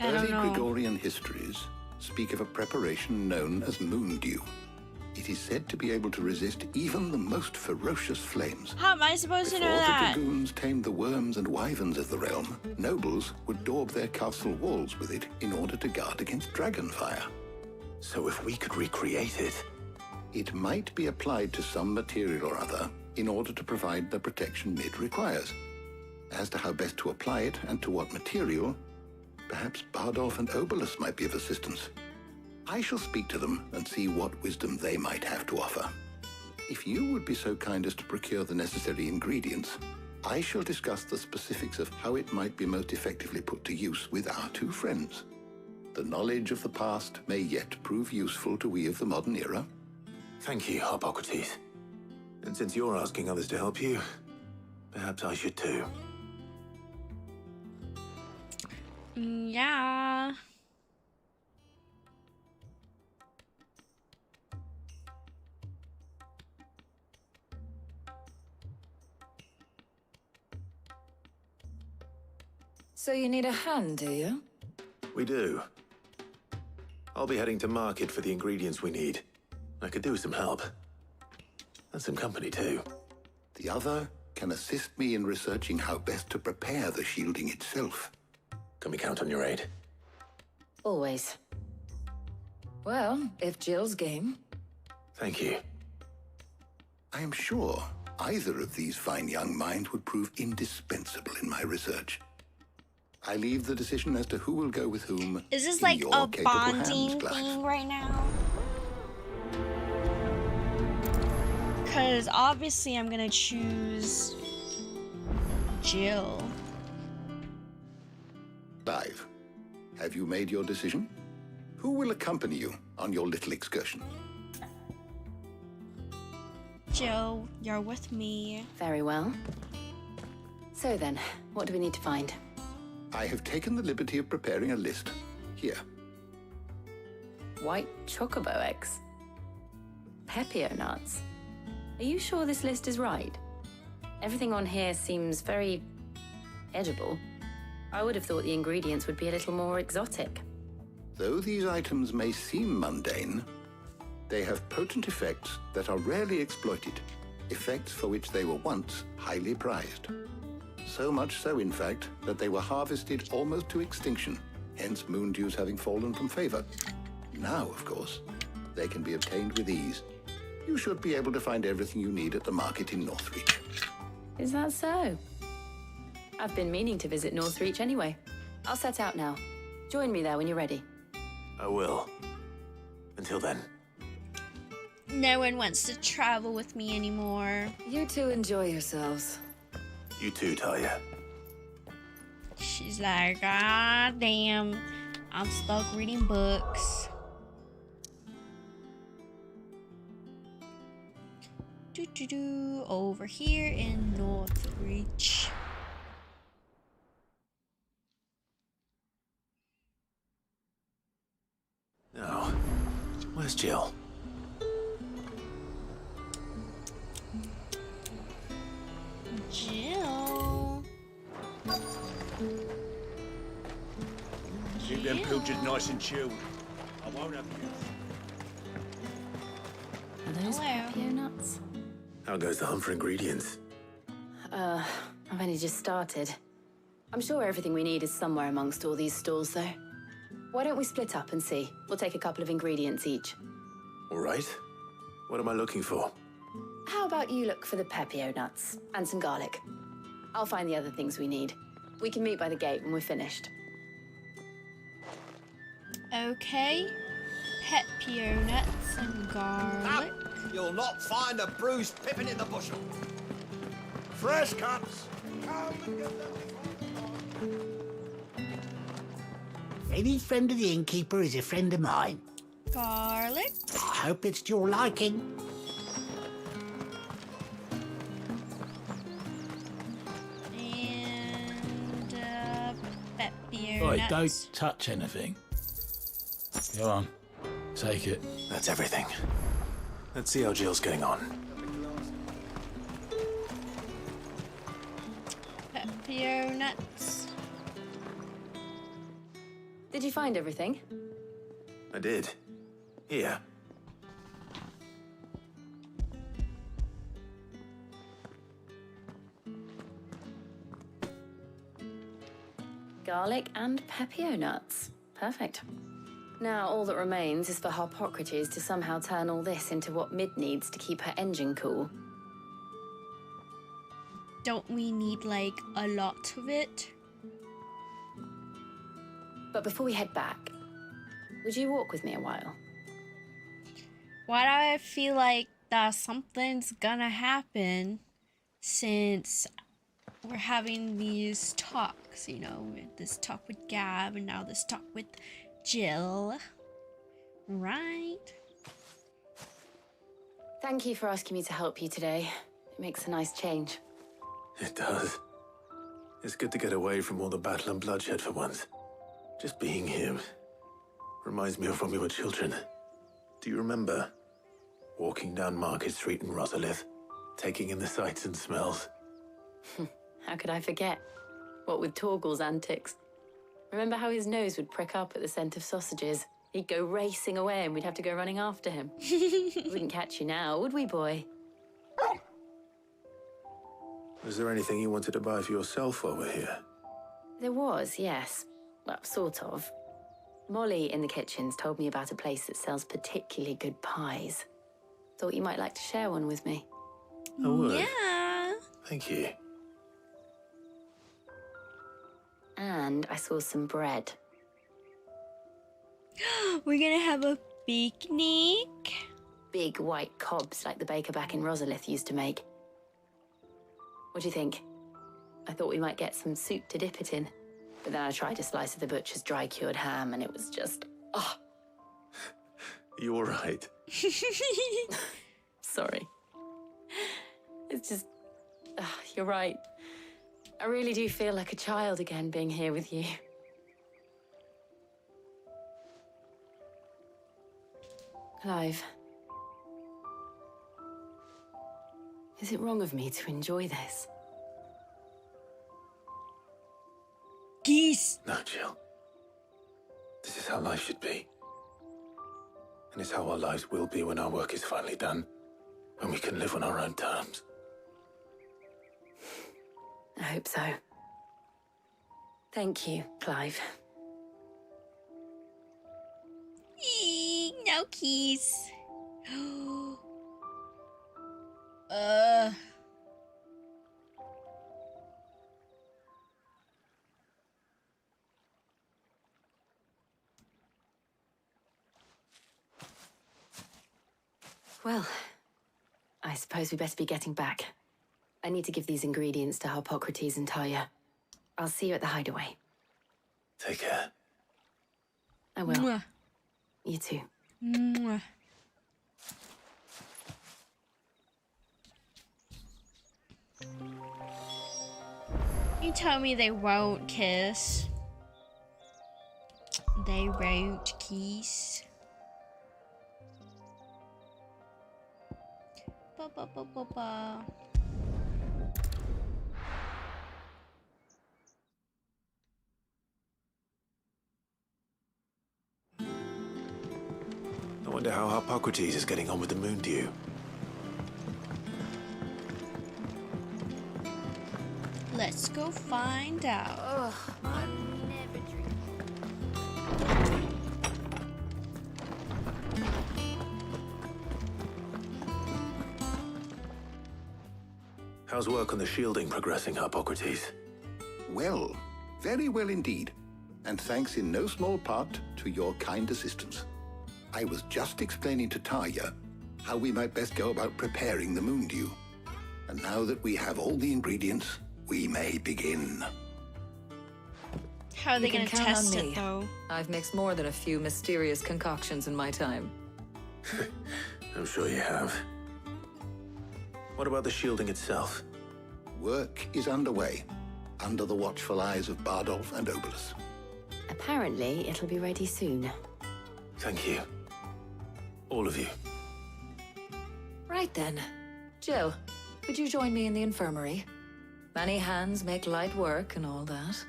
Early Gregorian histories speak of a preparation known as moondew. It is said to be able to resist even the most ferocious flames.
How am I supposed to know
Before
that?
the dragoons tamed the worms and wyverns of the realm, nobles would daub their castle walls with it in order to guard against dragonfire.
So if we could recreate it...
It might be applied to some material or other in order to provide the protection Mid requires. As to how best to apply it and to what material, perhaps Bardolph and Obelus might be of assistance. I shall speak to them and see what wisdom they might have to offer. If you would be so kind as to procure the necessary ingredients, I shall discuss the specifics of how it might be most effectively put to use with our two friends. The knowledge of the past may yet prove useful to we of the modern era.
Thank you, Harpocrates. And since you're asking others to help you, perhaps I should too.
Yeah.
So you need a hand, do you?
We do. I'll be heading to market for the ingredients we need. I could do with some help. And some company, too.
The other can assist me in researching how best to prepare the shielding itself.
Can we count on your aid?
Always. Well, if Jill's game.
Thank you.
I am sure either of these fine young minds would prove indispensable in my research. I leave the decision as to who will go with whom.
Is this
in
like
your
a
capable
bonding
hands, Clive.
thing right now? Because obviously I'm gonna choose Jill.
Clive, have you made your decision? Who will accompany you on your little excursion?
Jill, you're with me.
Very well. So then, what do we need to find?
I have taken the liberty of preparing a list. Here.
White chocobo eggs. Pepio nuts. Are you sure this list is right? Everything on here seems very edible. I would have thought the ingredients would be a little more exotic.
Though these items may seem mundane, they have potent effects that are rarely exploited, effects for which they were once highly prized. So much so, in fact, that they were harvested almost to extinction, hence moon dews having fallen from favor. Now, of course, they can be obtained with ease. You should be able to find everything you need at the market in Northreach.
Is that so? I've been meaning to visit Northreach anyway. I'll set out now. Join me there when you're ready.
I will. Until then.
No one wants to travel with me anymore.
You two enjoy yourselves.
You too, Talia.
She's like, ah, damn. I'm stuck reading books. Over here in Northreach.
Now, where's Jill?
Jill.
Keep them pilchards nice and chilled. I won't have you.
Are those Pepio nuts?
How goes the hunt for ingredients?
I've only just started. I'm sure everything we need is somewhere amongst all these stalls, though. Why don't we split up and see? We'll take a couple of ingredients each.
All right. What am I looking for?
How about you look for the Pepio nuts and some garlic? I'll find the other things we need. We can meet by the gate when we're finished.
Okay. Pepio nuts and garlic.
You'll not find a bruised pippin in the bushel. Fresh cuts. Come and get them.
Any friend of the innkeeper is a friend of mine.
Garlic.
I hope it's to your liking.
And Pepio
Oi,
nuts.
don't touch anything. Go on. Take it.
That's everything. Let's see how Jill's getting on.
Pepio nuts.
Did you find everything?
I did. Here.
Garlic and Pepio nuts. Perfect. Now, all that remains is for Harpocrates to somehow turn all this into what Mid needs to keep her engine cool.
Don't we need, like, a lot of it?
But before we head back, would you walk with me a while?
Why do I feel like that something's gonna happen since we're having these talks, you know, this talk with Gab and now this talk with Jill, right?
Thank you for asking me to help you today. It makes a nice change.
It does. It's good to get away from all the battle and bloodshed for once. Just being here reminds me of when we were children. Do you remember walking down Market Street in Rosalith, taking in the sights and smells?
How could I forget?
What with Torgal's antics. Remember how his nose would prick up at the scent of sausages? He'd go racing away and we'd have to go running after him. We wouldn't catch you now, would we, boy?
Was there anything you wanted to buy for yourself while we're here?
There was, yes. Well, sort of. Molly in the kitchens told me about a place that sells particularly good pies. Thought you might like to share one with me.
I would.
Yeah.
Thank you.
And I saw some bread.
We're gonna have a picnic.
Big white cobs like the baker back in Rosalith used to make. What do you think? I thought we might get some soup to dip it in. But then I tried a slice of the butcher's dry-cured ham and it was just... oh.
You all right?
Sorry. It's just... you're right. I really do feel like a child again being here with you. Clive. Is it wrong of me to enjoy this?
Geese!
No, Jill. This is how life should be. And it's how our lives will be when our work is finally done. When we can live on our own terms.
I hope so. Thank you, Clive.
Eee, no keys.
Well, I suppose we better be getting back. I need to give these ingredients to Harpocrates and Talia. I'll see you at the hideaway.
Take care.
I will.
Mwah.
You too.
Mwah. You tell me they won't kiss. They won't kiss. Ba ba ba ba ba.
I wonder how Harpocrates is getting on with the moon dew.
Let's go find out.
Ugh, I'm never drinking.
How's work on the shielding progressing, Harpocrates?
Well, very well indeed. And thanks in no small part to your kind assistance. I was just explaining to Talia how we might best go about preparing the moon dew. And now that we have all the ingredients, we may begin.
How are they
You
going
can
to
count on
test
me.
it, though?
I've mixed more than a few mysterious concoctions in my time.
I'm sure you have. What about the shielding itself?
Work is underway, under the watchful eyes of Bardolph and Obolus.
Apparently, it'll be ready soon.
Thank you. All of you.
Right then. Jill, would you join me in the infirmary? Many hands make light work and all that.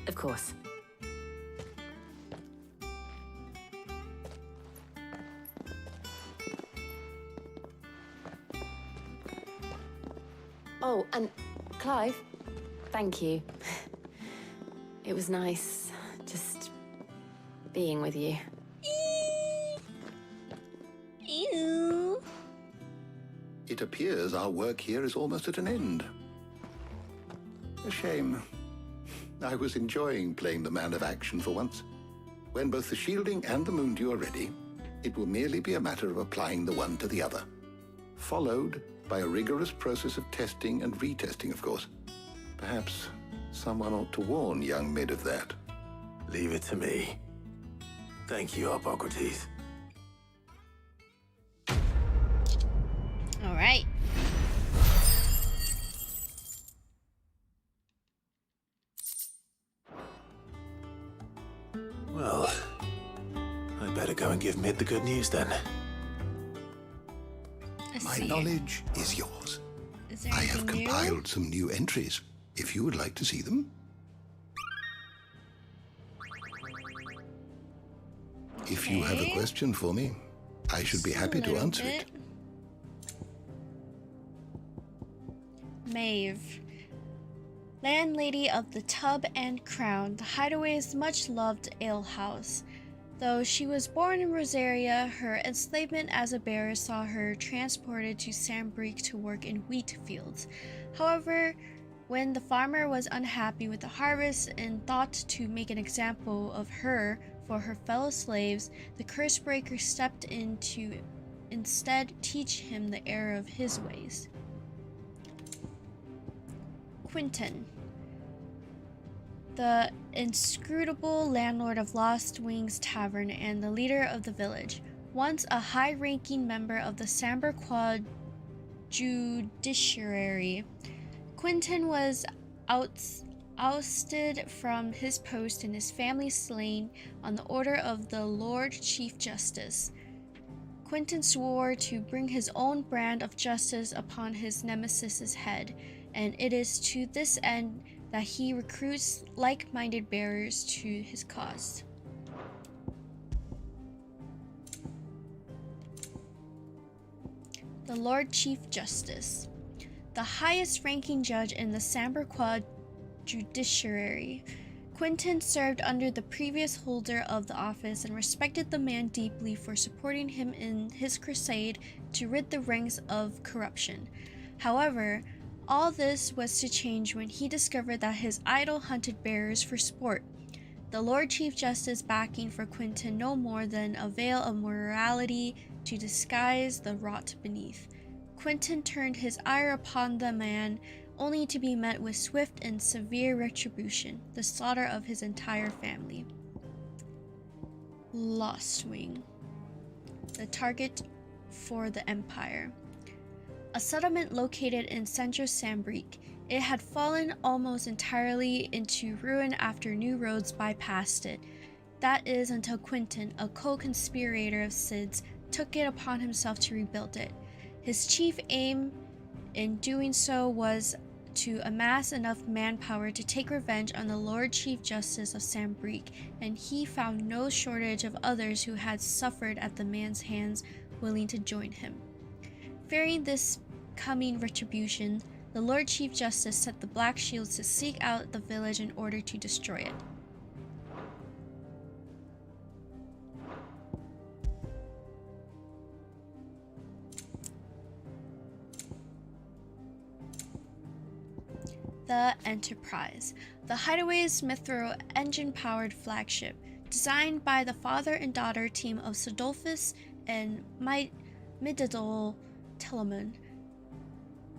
Of course. Oh, and Clive, thank you. It was nice just being with you.
Ew.
It appears our work here is almost at an end. A shame. I was enjoying playing the man of action for once. When both the shielding and the moon dew are ready, it will merely be a matter of applying the one to the other. Followed by a rigorous process of testing and retesting, of course. Perhaps someone ought to warn young Mid of that.
Leave it to me. Thank you, Harpocrates.
All right.
Well, I better go and give Mid the good news then.
My knowledge is yours.
Is there
I have
anything new?
compiled some new entries, if you would like to see them. If you have a question for me, I should be happy to answer it.
Maeve, landlady of the Tub and Crown, the Hideaway's much-loved alehouse. Though she was born in Rosaria, her enslavement as a bearer saw her transported to Sandbreak to work in wheat fields. However, when the farmer was unhappy with the harvest and thought to make an example of her for her fellow slaves, the Cursebreaker stepped in to instead teach him the error of his ways. Quentin, the inscrutable landlord of Lost Wings Tavern and the leader of the village, once a high-ranking member of the Samberquad Judiciary. Quentin was ousted from his post and his family slain on the order of the Lord Chief Justice. Quentin swore to bring his own brand of justice upon his nemesis's head, and it is to this end that he recruits like-minded bearers to his cause. The Lord Chief Justice, the highest-ranking judge in the Samberquad Judiciary. Quentin served under the previous holder of the office and respected the man deeply for supporting him in his crusade to rid the ranks of corruption. However, all this was to change when he discovered that his idol hunted bearers for sport. The Lord Chief Justice backing for Quentin no more than a veil of morality to disguise the rot beneath. Quentin turned his ire upon the man, only to be met with swift and severe retribution, the slaughter of his entire family. Lostwing, the target for the Empire. A settlement located in central Sandbreak, it had fallen almost entirely into ruin after new roads bypassed it. That is until Quentin, a co-conspirator of Cid's, took it upon himself to rebuild it. His chief aim in doing so was to amass enough manpower to take revenge on the Lord Chief Justice of Sandbreak, and he found no shortage of others who had suffered at the man's hands willing to join him. Fearing this coming retribution, the Lord Chief Justice set the Black Shields to seek out the village in order to destroy it. The Enterprise, the Hideaway's Mithril engine-powered flagship, designed by the father and daughter team of Sodolphus and Mididol Telemon.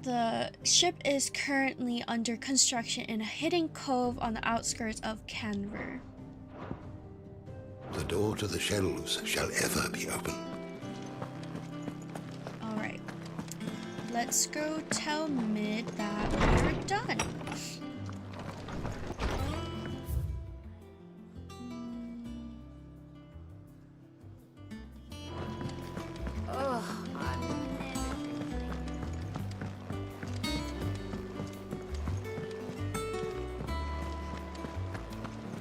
The ship is currently under construction in a hidden cove on the outskirts of Canver.
The door to the shelves shall ever be open.
Alright. Let's go tell Mid that we're done.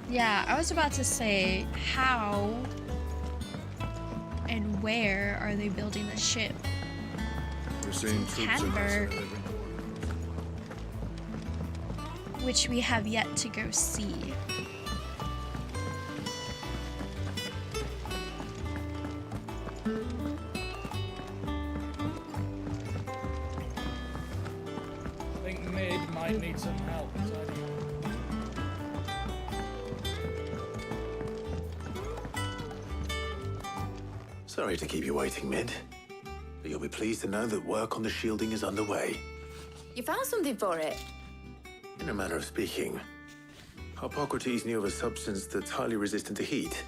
Yeah, I was about to say, how and where are they building the ship?
We're seeing troops in
Canberra, which we have yet to go see.
I think Mid might need some help.
Sorry to keep you waiting, Mid. But you'll be pleased to know that work on the shielding is underway.
You found something for it?
In a manner of speaking, Harpocrates knew of a substance that's highly resistant to heat.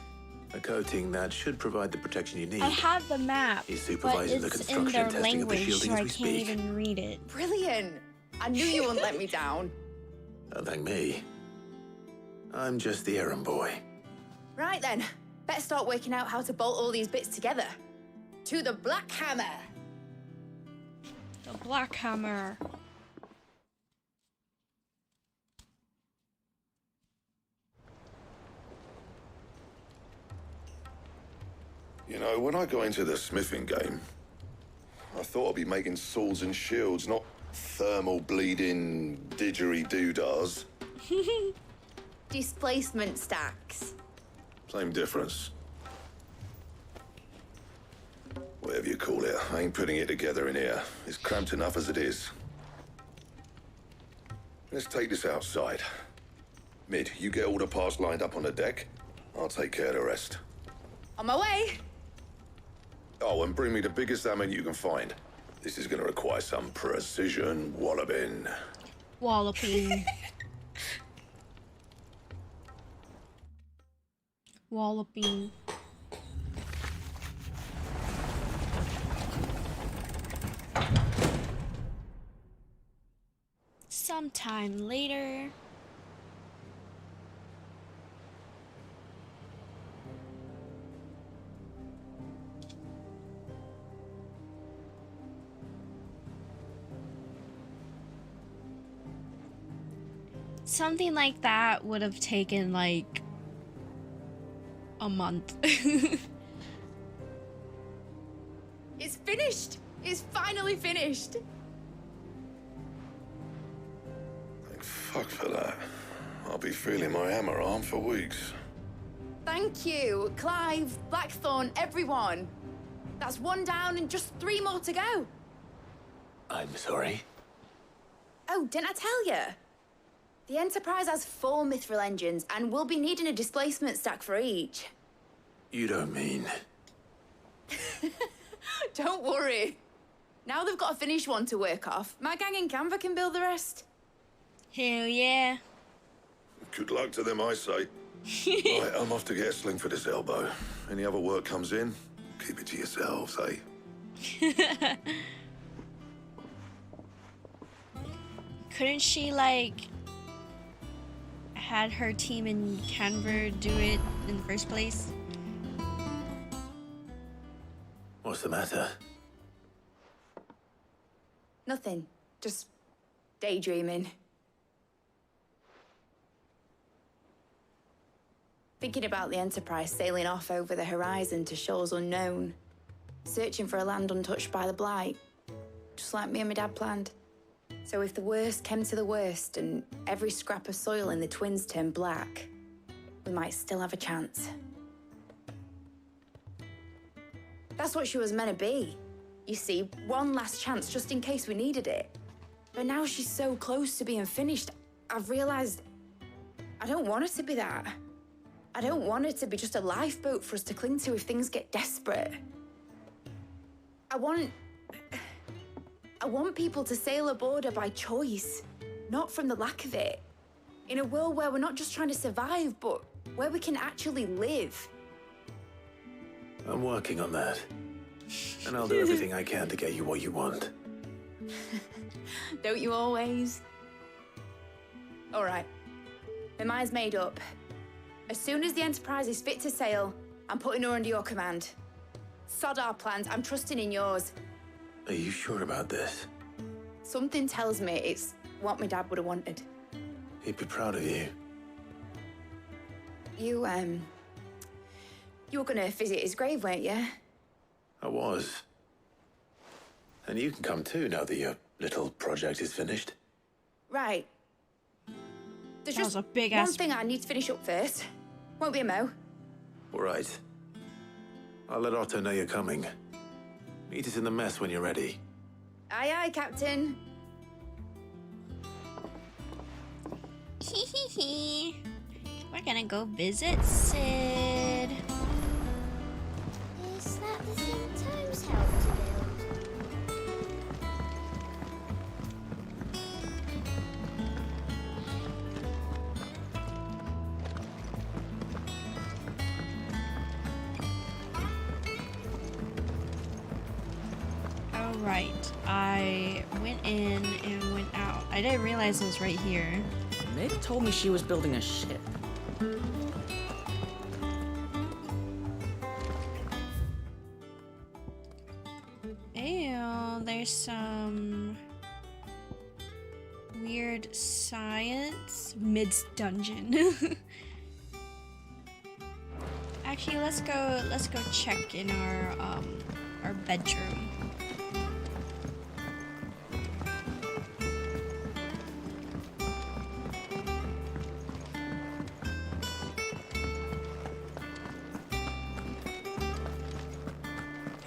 A coating that should provide the protection you need.
I have the map,
He's
but
supervising the
it's in
construction
their
and testing of the
language,
shielding
so
as
I
we
can't
speak.
even read it.
Brilliant! I knew you wouldn't let me down.
Don't thank me. I'm just the errand boy.
Right then, better start working out how to bolt all these bits together. To the Black Hammer!
The Black Hammer.
You know, when I got into the smithing game, I thought I'd be making swords and shields, not thermal bleeding didgeridoo-dahs.
Displacement stacks.
Same difference. Whatever you call it, I ain't putting it together in here. It's cramped enough as it is. Let's take this outside. Mid, you get all the parts lined up on the deck. I'll take care of the rest.
On my way.
Oh, and bring me the biggest salmon you can find. This is gonna require some precision walloping.
Walloping. Walloping. Sometime later. Something like that would have taken like a month.
It's finished. It's finally finished.
Thank fuck for that. I'll be feeling my hammer arm for weeks.
Thank you, Clive, Blackthorn, everyone. That's one down and just 3 more to go.
I'm sorry.
Oh, didn't I tell you? The Enterprise has 4 mithril engines, and we'll be needing a displacement stack for each.
You don't mean...
Don't worry. Now they've got a finished one to work off. My gang in Canva can build the rest.
Hell yeah.
Good luck to them, I say. Right, I'm off to get a sling for this elbow. Any other work comes in, keep it to yourselves, eh?
Couldn't she, like, had her team in Canva do it in the first place?
What's the matter?
Nothing. Just daydreaming. Thinking about the Enterprise sailing off over the horizon to shores unknown. Searching for a land untouched by the Blight. Just like me and my dad planned. So if the worst came to the worst and every scrap of soil in the Twins turned black, we might still have a chance. That's what she was meant to be. You see, one last chance just in case we needed it. But now she's so close to being finished, I've realized I don't want her to be that. I don't want her to be just a lifeboat for us to cling to if things get desperate. I want people to sail aboard her by choice, not from the lack of it. In a world where we're not just trying to survive, but where we can actually live.
I'm working on that. And I'll do everything I can to get you what you want.
Don't you always? All right. My mind's made up. As soon as the Enterprise is fit to sail, I'm putting her under your command. Sod our plans, I'm trusting in yours.
Are you sure about this?
Something tells me it's what my dad would have wanted.
He'd be proud of you.
You were gonna visit his grave, weren't you?
I was. And you can come too now that your little project is finished.
Right. There's
That
just
was a big
one
ass-
thing I need to finish up first. Won't be a mo.
All right. I'll let Otto know you're coming. Meet us in the mess when you're ready.
Aye, aye, Captain.
Hee hee hee. We're gonna go visit Sid.
Is that the thing Toes helped to build?
Alright, I went in and went out. I didn't realize it was right here.
Meg told me she was building a ship.
Ew, there's some weird science. Mid's dungeon. Actually, let's go check in our bedroom.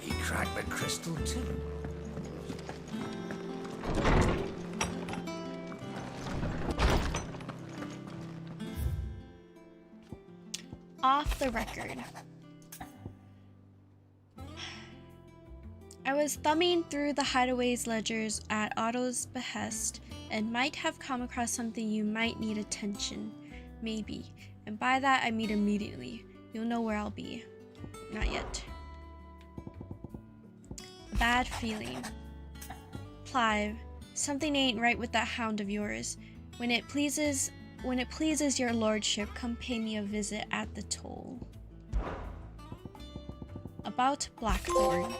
He cracked the crystal too.
Off the record. I was thumbing through the Hideaway's ledgers at Otto's behest and might have come across something you might need attention. Maybe. And by that I mean immediately. You'll know where I'll be. Not yet. A bad feeling. Clive, something ain't right with that hound of yours. When it pleases your lordship, come pay me a visit at the toll. About Blackthorn.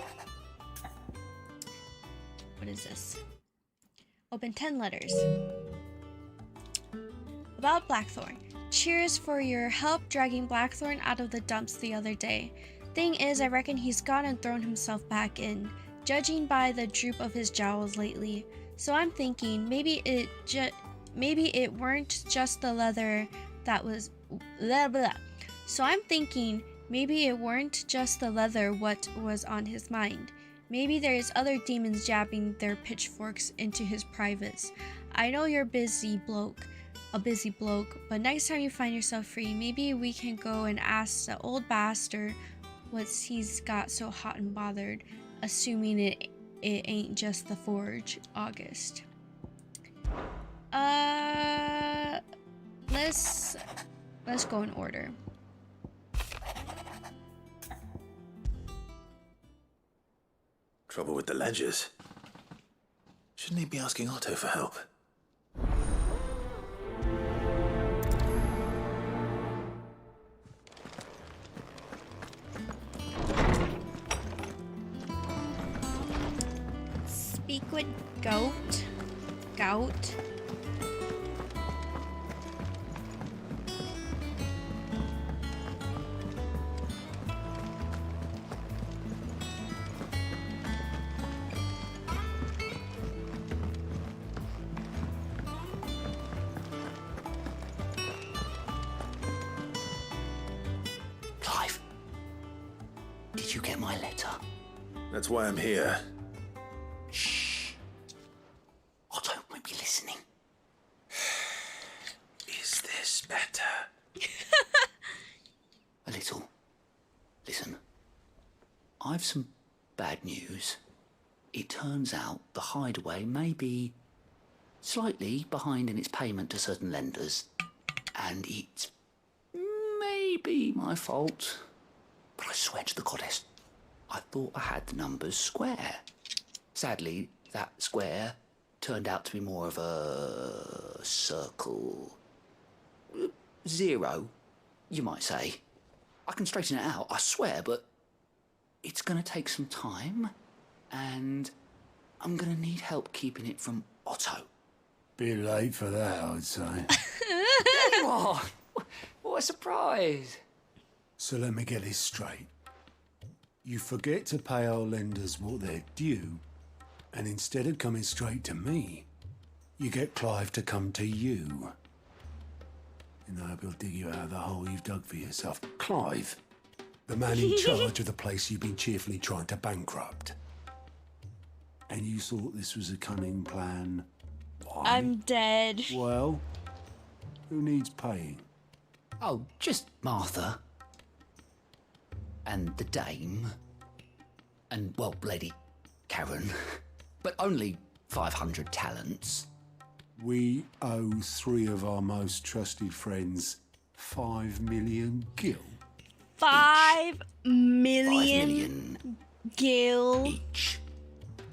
What is this? Open 10 letters. About Blackthorn. Cheers for your help dragging Blackthorn out of the dumps the other day. Thing is, I reckon he's gone and thrown himself back in, judging by the droop of his jowls lately. So I'm thinking maybe it weren't just the leather that was blah blah. So I'm thinking maybe it weren't just the leather what was on his mind. Maybe there's other demons jabbing their pitchforks into his privates. I know you're a busy bloke, but next time you find yourself free, maybe we can go and ask the old bastard what's he's got so hot and bothered, assuming it ain't just the forge. August. Let's go in order.
Trouble with the ledgers. Shouldn't he be asking Otto for help?
Speak with goat.
Clive, did you get my letter?
That's why I'm here.
Shh. Otto won't be listening.
Is this better?
A little. Listen, I've some bad news. It turns out the Hideaway may be slightly behind in its payment to certain lenders, and it's maybe my fault. But I swear to the goddess, I thought I had the numbers square. Sadly, that square turned out to be more of a circle. Zero, you might say. I can straighten it out, I swear, but it's gonna take some time, and I'm gonna need help keeping it from Otto.
Bit late for that, I'd say.
There you are! What a surprise!
So let me get this straight. You forget to pay our lenders what they're due, and instead of coming straight to me, you get Clive to come to you. And I hope he'll dig you out of the hole you've dug for yourself. Clive, the man in charge of the place you've been cheerfully trying to bankrupt. And you thought this was a cunning plan? Why?
I'm dead.
Well, who needs paying?
Oh, just Martha. And the dame. And, well, Lady Karen. But only 500 talents.
We owe 3 of our most trusted friends 5 million gil.
5 million,
5 million
gil
each.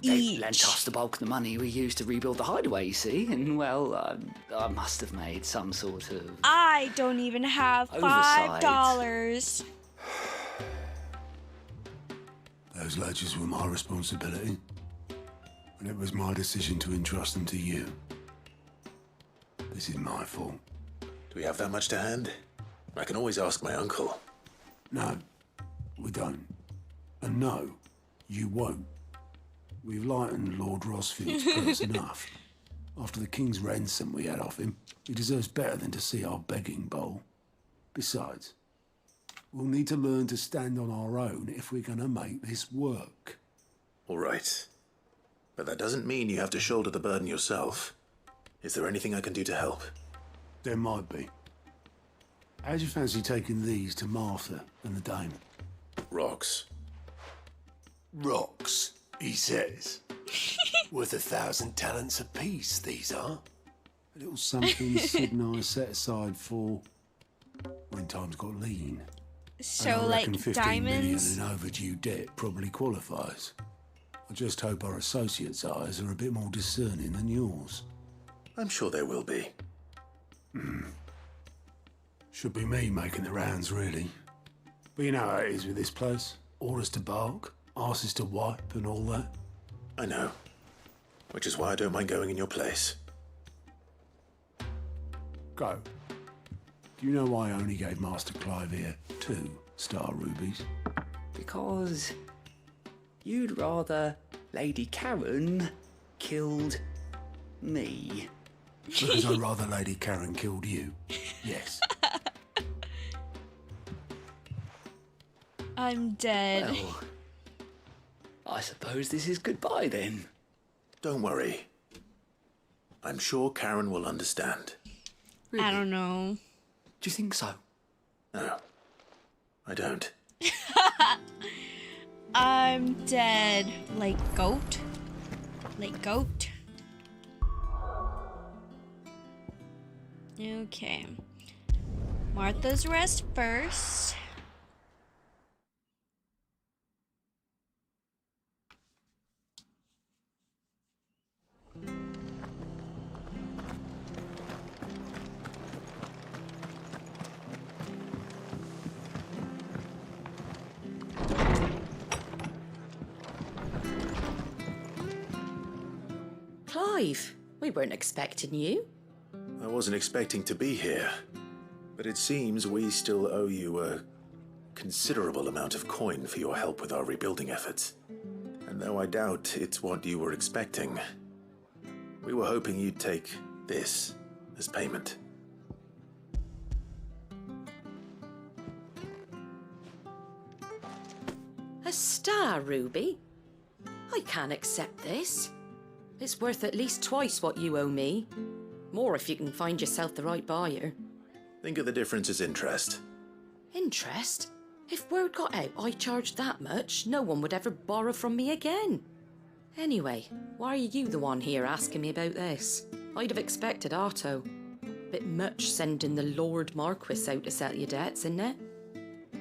They lent us the bulk of the money we used to rebuild the Hideaway, you see, and, well, I must have made some sort of...
I don't even have $5.
Those ledgers were my responsibility, and it was my decision to entrust them to you. This is my fault.
Do we have that much to hand? I can always ask my uncle.
No, we don't. And no, you won't. We've lightened Lord Rosfield's purse enough. After the king's ransom we had off him, he deserves better than to see our begging bowl. Besides, we'll need to learn to stand on our own if we're gonna make this work.
All right. But that doesn't mean you have to shoulder the burden yourself. Is there anything I can do to help?
There might be. How'd you fancy taking these to Martha and the dame?
Rocks.
Rocks, he says. Worth 1,000 talents apiece, these are. A little something Sid and I set aside for when times got lean.
So,
and I reckon
like
15 million
diamonds?
in overdue debt probably qualifies. I just hope our associates' eyes are a bit more discerning than yours.
I'm sure there will be.
Should be me making the rounds, really. But you know how it is with this place. Orders to bark, arses to wipe and all that.
I know. Which is why I don't mind going in your place.
Go. Do you know why I only gave Master Clive here 2 star rubies?
Because you'd rather Lady Karen killed me.
Because I'd rather Lady Karen killed you. Yes.
I'm dead.
Well, I suppose this is goodbye then.
Don't worry. I'm sure Karen will understand.
Really?
I don't know.
Do you think so?
No, I don't.
I'm dead. Like goat. Like goat. Okay. Martha's rest first.
Clive, we weren't expecting you.
I wasn't expecting to be here, but it seems we still owe you a considerable amount of coin for your help with our rebuilding efforts. And though I doubt it's what you were expecting, we were hoping you'd take this as payment.
A star ruby? I can't accept this. It's worth at least twice what you owe me. More if you can find yourself the right buyer.
Think of the difference as interest.
Interest? If word got out I charged that much, no one would ever borrow from me again. Anyway, why are you the one here asking me about this? I'd have expected Otto. Bit much sending the Lord Marquis out to settle your debts, isn't it?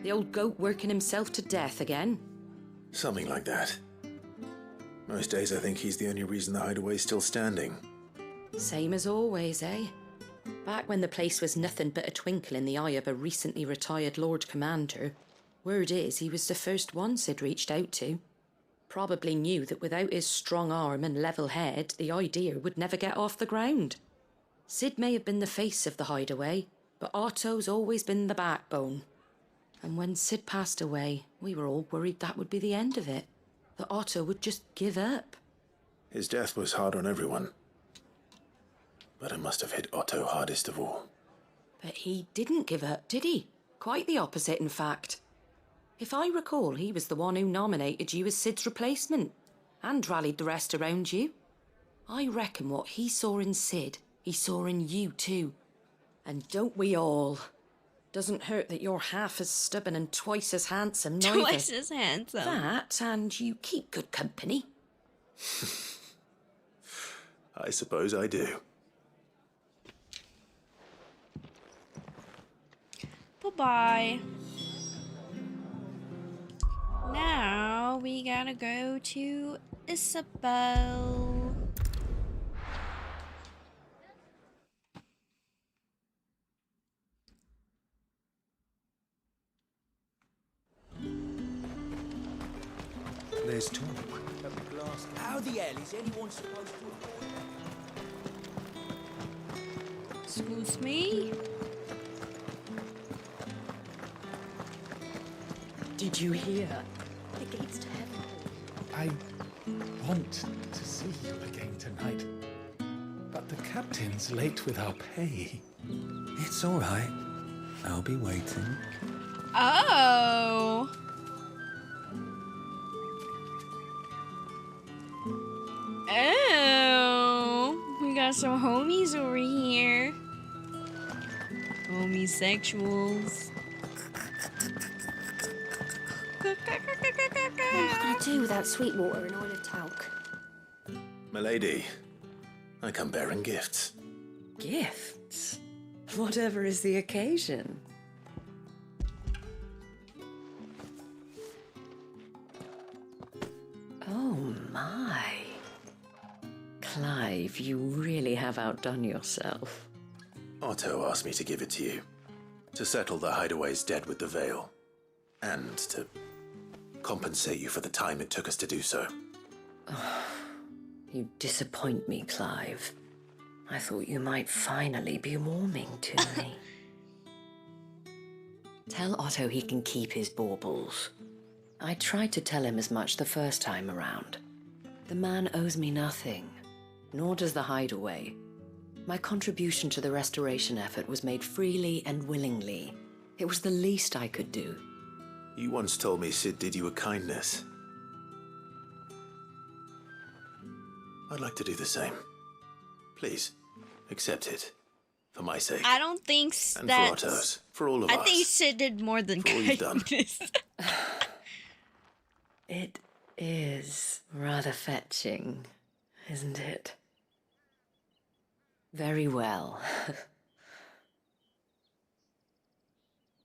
The old goat working himself to death again.
Something like that. Most days I think he's the only reason the hideaway's still standing.
Same as always, eh? Back when the place was nothing but a twinkle in the eye of a recently retired Lord Commander, word is he was the first one Sid reached out to. Probably knew that without his strong arm and level head, the idea would never get off the ground. Sid may have been the face of the hideaway, but Otto's always been the backbone. And when Sid passed away, we were all worried that would be the end of it. That Otto would just give up.
His death was hard on everyone. But it must have hit Otto hardest of all.
But he didn't give up, did he? Quite the opposite, in fact. If I recall, he was the one who nominated you as Sid's replacement, and rallied the rest around you. I reckon what he saw in Sid, he saw in you too. And don't we all? Doesn't hurt that you're half as stubborn and twice as handsome, neither.
Twice as handsome.
That, and you keep good company.
I suppose I do.
Bye-bye. Now we gotta go to Isabel.
There's talk at the glass. How the hell is anyone supposed to avoid?
Excuse me?
Did you hear? The gates to heaven.
I want to see you again tonight. But the captain's late with our pay.
It's all right. I'll be waiting.
Oh. Oh. We got some homies over here. Homosexuals.
What am I going to do without Sweetwater and oil of talc?
Milady, I come bearing gifts.
Gifts? Whatever is the occasion. Oh my. Clive, you really have outdone yourself.
Otto asked me to give it to you. To settle the Hideaway's debt with the Veil. And to compensate you for the time it took us to do so.
You disappoint me, Clive. I thought you might finally be warming to me. Tell Otto he can keep his baubles. I tried to tell him as much the first time around. The man owes me nothing, nor does the Hideaway. My contribution to the restoration effort was made freely and willingly. It was the least I could do.
You once told me Sid did you a kindness. I'd like to do the same. Please, accept it. For my sake.
I don't think
and
that's...
for Otto's. For all of us.
I think Sid did more than
For all you've done.
kindness.
It is rather fetching, isn't it? Very well.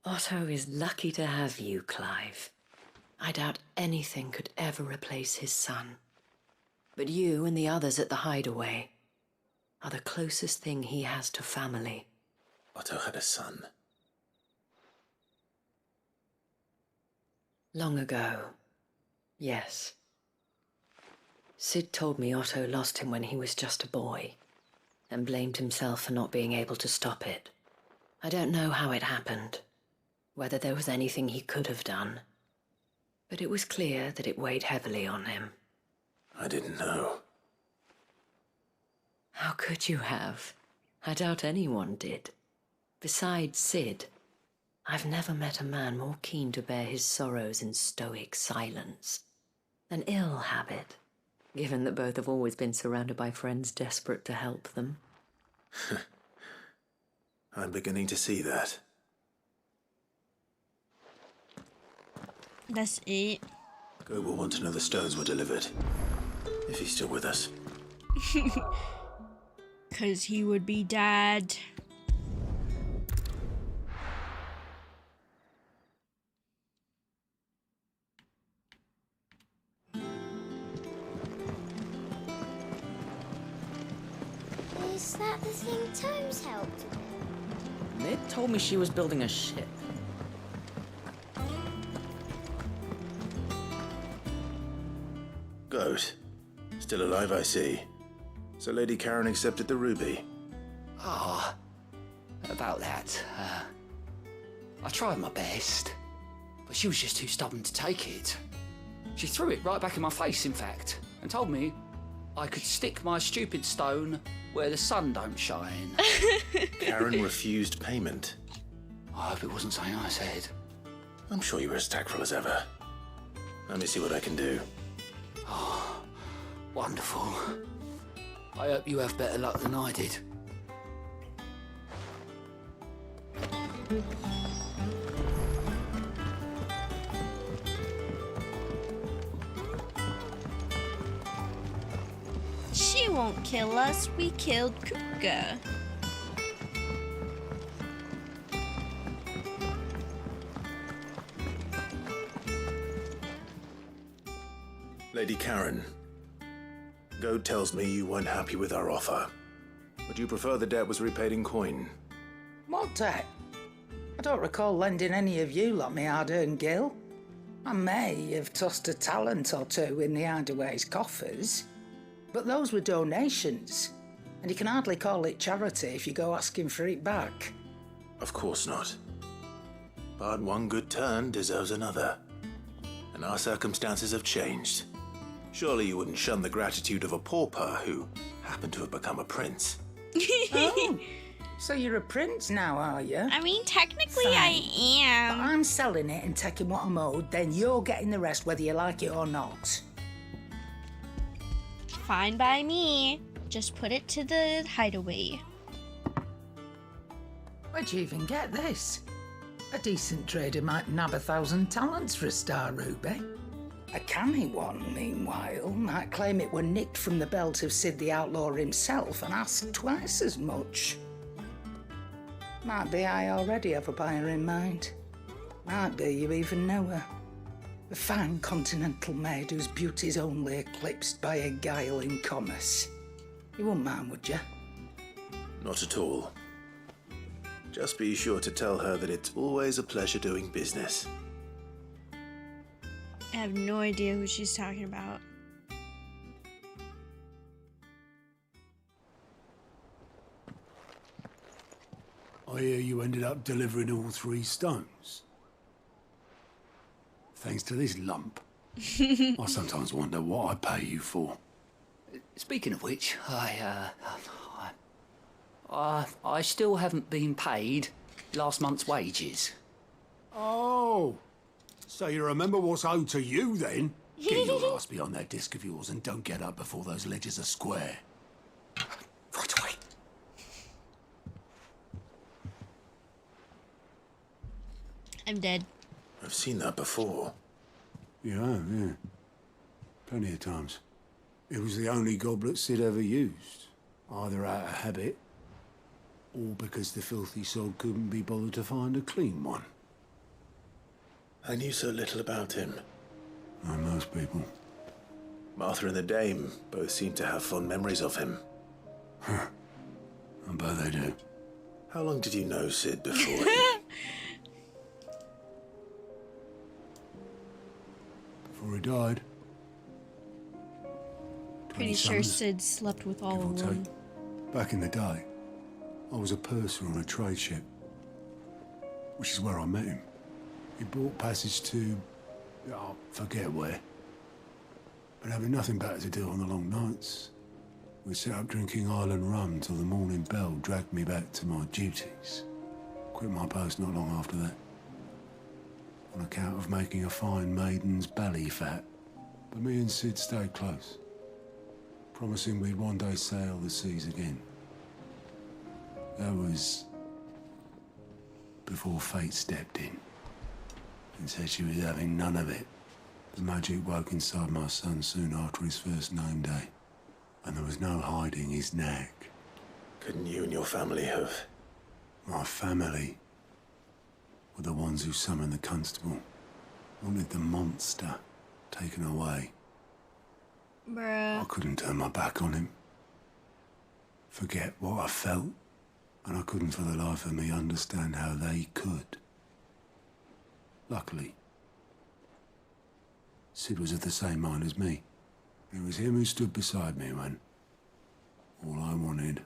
Otto is lucky to have you, Clive. I doubt anything could ever replace his son. But you and the others at the Hideaway are the closest thing he has to family.
Otto had a son.
Long ago, yes. Sid told me Otto lost him when he was just a boy, and blamed himself for not being able to stop it. I don't know how it happened, whether there was anything he could have done, but it was clear that it weighed heavily on him.
I didn't know.
How could you have? I doubt anyone did. Besides Sid, I've never met a man more keen to bear his sorrows in stoic silence. An ill habit, given that both have always been surrounded by friends desperate to help them.
I'm beginning to see that.
That's it.
Gob will want to know the stones were delivered. If he's still with us.
'Cause he would be dead.
Is that the thing Tomes helped?
Mid told me she was building a ship.
Goat. Still alive, I see. So Lady Karen accepted the ruby.
Ah, about that. I tried my best, but she was just too stubborn to take it. She threw it right back in my face, in fact, and told me I could stick my stupid stone where the sun don't shine.
Karen refused payment.
I hope it wasn't something I said.
I'm sure you were as tactful as ever. Let me see what I can do.
Oh, wonderful. I hope you have better luck than I did.
She won't kill us. We killed Kupka.
Lady Karen, Goad tells me you weren't happy with our offer. Would you prefer the debt was repaid in coin?
What debt? I don't recall lending any of you like me hard-earned gil. I may have tossed a talent or two in the Hideaway's coffers, but those were donations, and you can hardly call it charity if you go asking for it back.
Of course not. But one good turn deserves another. and our circumstances have changed. Surely you wouldn't shun the gratitude of a pauper who happened to have become a prince.
Oh, so you're a prince now, are you?
I mean, technically
Fine.
I am.
But I'm selling it and taking what I'm owed, then you're getting the rest whether you like it or not.
Fine by me. Just put it to the hideaway.
Where'd you even get this? A decent trader might nab 1,000 talents for a star ruby. A canny one, meanwhile, might claim it were nicked from the belt of Sid the Outlaw himself and ask twice as much. Might be I already have a buyer in mind. Might be you even know her. A fine continental maid whose beauty's only eclipsed by a guile in commerce. You wouldn't mind, would you?
Not at all. Just be sure to tell her that it's always a pleasure doing business.
I have no idea who she's talking about.
I hear you ended up delivering all 3 stones. Thanks to this lump. I sometimes wonder what I pay you for.
Speaking of which, I still haven't been paid last month's wages.
Oh, so you remember what's owed to you then? Get your ass behind that disc of yours and don't get up before those ledgers are square. Right away.
I'm dead.
I've seen that before.
Yeah. Plenty of times. It was the only goblet Sid ever used. Either out of habit, or because the filthy sod couldn't be bothered to find a clean one.
I knew so little about him.
Like most people.
Martha and the Dame both seem to have fond memories of him.
Huh. I bet they do.
How long did you know Sid before?
Before he died.
Pretty
20
sure
summers,
Sid slept with all
give or
of them.
take. Back in the day, I was a purser on a trade ship, which is where I met him. He bought passage to, I forget where. But having nothing better to do on the long nights, we sat up drinking island rum till the morning bell dragged me back to my duties. Quit my post not long after that, on account of making a fine maiden's belly fat. But me and Sid stayed close, promising we'd one day sail the seas again. That was before fate stepped in and said she was having none of it. The magic woke inside my son soon after his first name day, and there was no hiding his knack.
Couldn't you and your family have?
My family were the ones who summoned the constable, wanted the monster taken away.
Bruh.
I couldn't turn my back on him, forget what I felt, and I couldn't for the life of me understand how they could. Luckily, Sid was of the same mind as me. It was him who stood beside me when all I wanted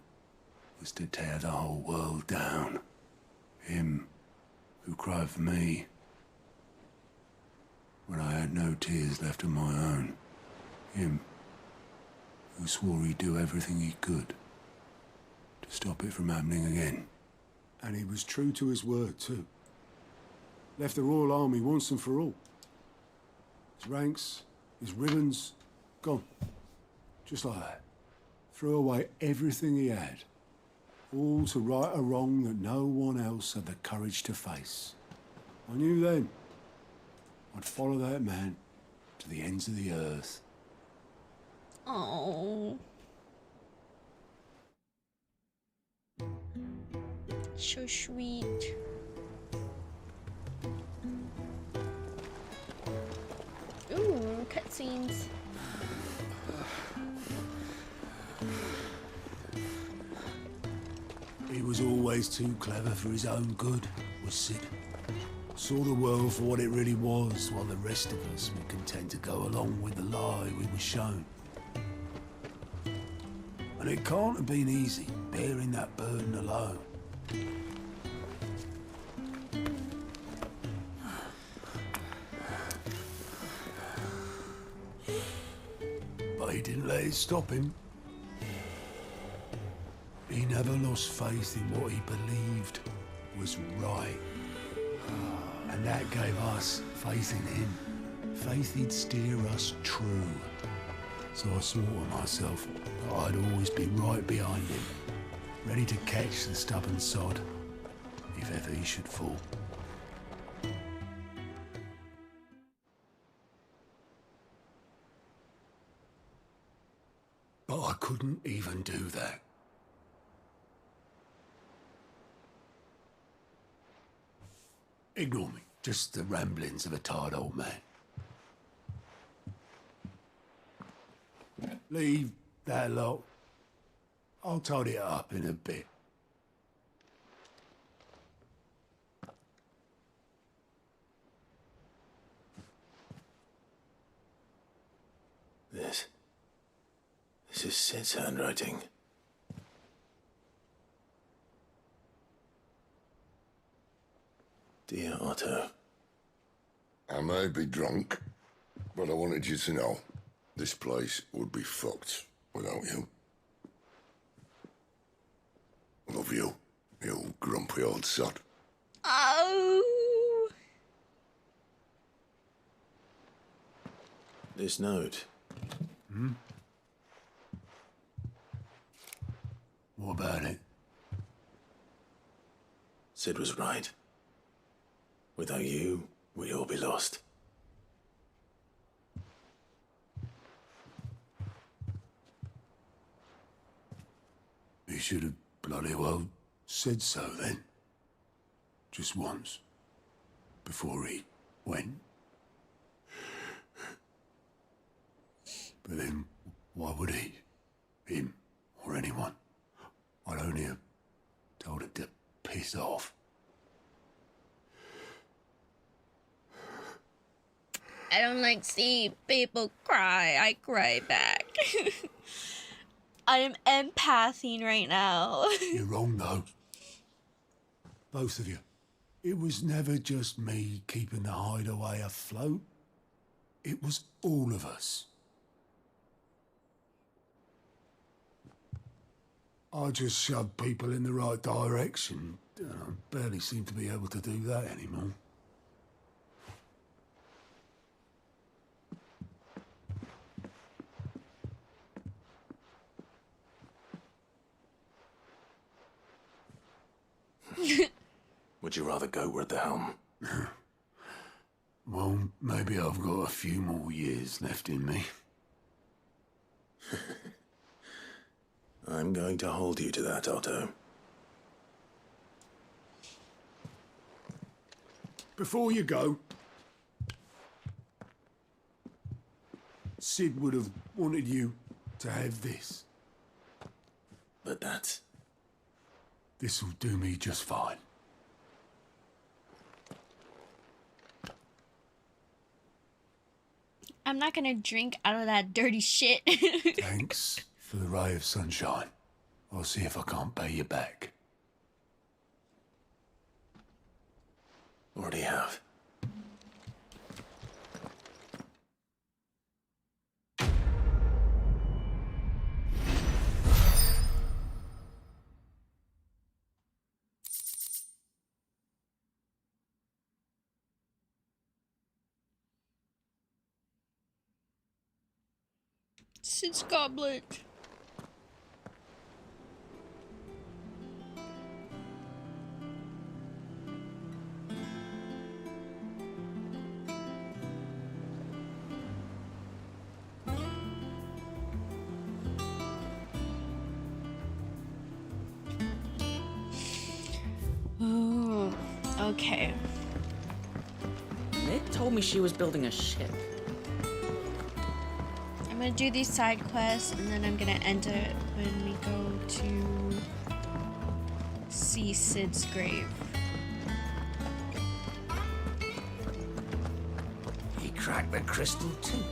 was to tear the whole world down. Him who cried for me when I had no tears left of my own. Him who swore he'd do everything he could to stop it from happening again. And he was true to his word, too. Left the Royal Army once and for all. His ranks, his ribbons, gone. Just like that. Threw away everything he had. All to right a wrong that no one else had the courage to face. I knew then I'd follow that man to the ends of the earth.
Oh. So sweet. Ooh, cutscenes.
He was always too clever for his own good, was Sid. Saw the world for what it really was, while the rest of us were content to go along with the lie we were shown. And it can't have been easy, bearing that burden alone. he didn't let it stop him. He never lost faith in what he believed was right. And that gave us faith in him. Faith he'd steer us true. So I swore to myself that I'd always be right behind him, ready to catch the stubborn sod if ever he should fall. But I couldn't even do that. Ignore me. Just the ramblings of a tired old man. Leave that lot. I'll tidy it up in a bit.
This is Sid's handwriting. Dear Otto.
I may be drunk, but I wanted you to know this place would be fucked without you. Love you, you grumpy old sod.
Oh.
This note.
What about it?
Sid was right. Without you, we'd all be lost.
He should have bloody well said so then. Just once. Before he went. But then, why would he? Him, or anyone? I'd only have told him to piss off.
I don't like seeing people cry. I cry back. I am empathing right now.
You're wrong, though. Both of you. It was never just me keeping the hideaway afloat. It was all of us. I just shoved people in the right direction. I barely seem to be able to do that anymore.
Would you rather go at the helm?
Well, maybe I've got a few more years left in me.
I'm going to hold you to that, Otto.
Before you go, Sid would have wanted you to have this.
But that's...
This'll do me just fine.
I'm not gonna drink out of that dirty shit.
Thanks for the ray of sunshine. I'll see if I can't pay you back.
Already have.
Sid's goblet. Oh, okay.
Nick told me she was building a ship.
I'm gonna do these side quests and then I'm gonna end it when we go to see Sid's grave.
He cracked the crystal too.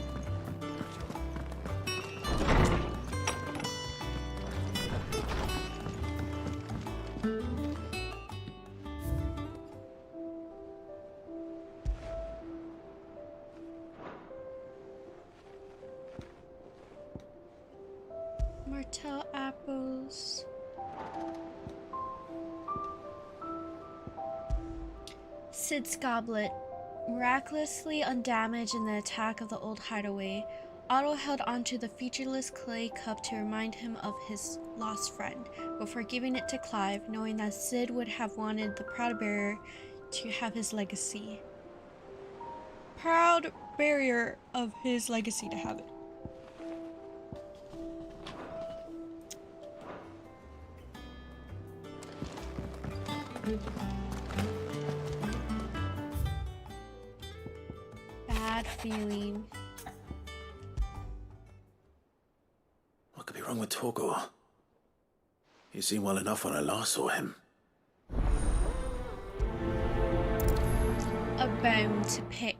Martell apples. Sid's goblet. Miraculously undamaged in the attack of the old hideaway, Otto held onto the featureless clay cup to remind him of his lost friend, before giving it to Clive, knowing that Sid would have wanted the proud bearer to have his legacy. Proud barrier of his legacy to have it. Bad feeling.
What could be wrong with Torgor? He seemed well enough when I last saw him.
A bone to pick.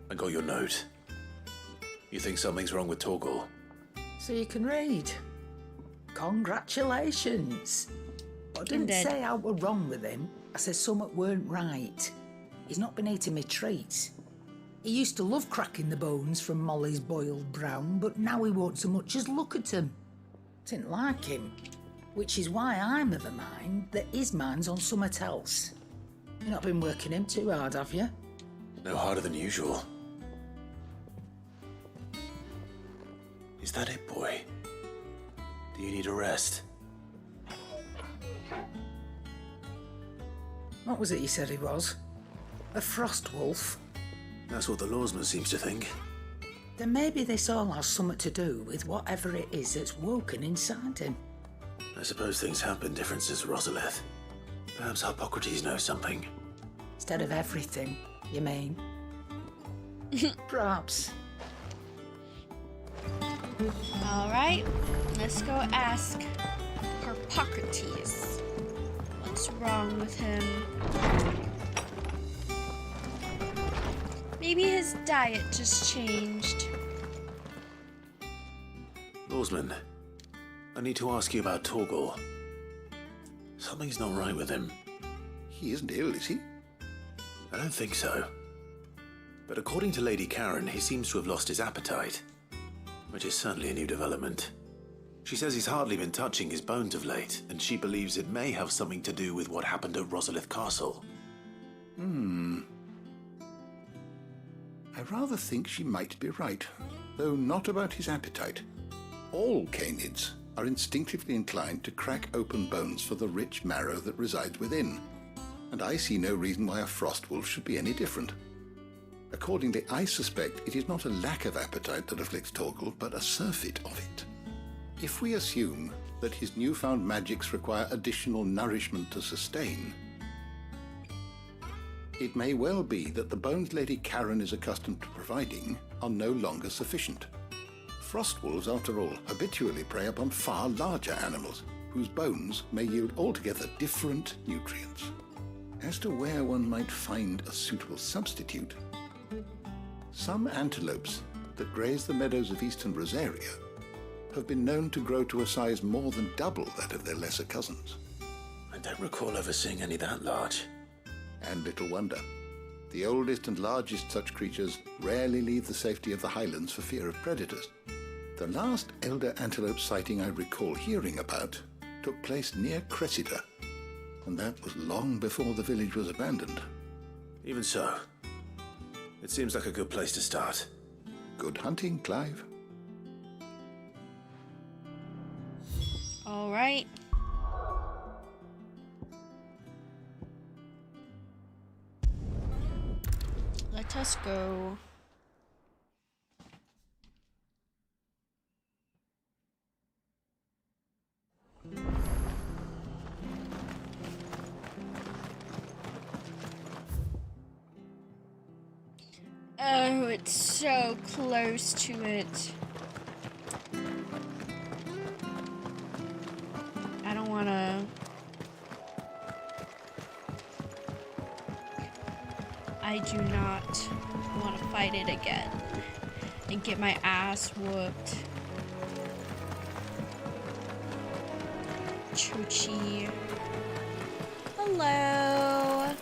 I got your note. You think something's wrong with Torgor?
So you can read. Congratulations. I didn't say I were wrong with him. I said something weren't right. He's not been eating me treats. He used to love cracking the bones from Molly's boiled brown, but now he won't so much as look at them. Didn't like him. Which is why I'm of the mind that his mind's on something else. You've not been working him too hard, have you?
No harder than usual. Is that it, boy? Do you need a rest?
What was it you said he was? A frost wolf?
That's what the lawsman seems to think.
Then maybe this all has something to do with whatever it is that's woken inside him.
I suppose things have been different since Rosalith. Perhaps Hippocrates knows something.
Instead of everything, you mean? Perhaps.
Alright, let's go ask Hippocrates. What's wrong with him? Maybe his diet just changed.
Lawsman, I need to ask you about Torgor. Something's not right with him.
He isn't ill, is he?
I don't think so. But according to Lady Karen, he seems to have lost his appetite. Which is certainly a new development. She says he's hardly been touching his bones of late, and she believes it may have something to do with what happened at Rosalith Castle.
I rather think she might be right, though not about his appetite. All canids are instinctively inclined to crack open bones for the rich marrow that resides within, and I see no reason why a frost wolf should be any different. Accordingly, I suspect it is not a lack of appetite that afflicts Torgor, but a surfeit of it. If we assume that his newfound magics require additional nourishment to sustain, it may well be that the bones Lady Karen is accustomed to providing are no longer sufficient. Frost wolves, after all, habitually prey upon far larger animals, whose bones may yield altogether different nutrients. As to where one might find a suitable substitute, some antelopes that graze the meadows of eastern Rosaria have been known to grow to a size more than double that of their lesser cousins.
I don't recall ever seeing any that large.
And little wonder. The oldest and largest such creatures rarely leave the safety of the highlands for fear of predators. The last elder antelope sighting I recall hearing about took place near Cressida, and that was long before the village was abandoned.
Even so, it seems like a good place to start.
Good hunting, Clive.
All right. Let us go. Oh, it's so close to it. I don't wanna... I do not want to fight it again and get my ass whooped. Chuchi. Hello.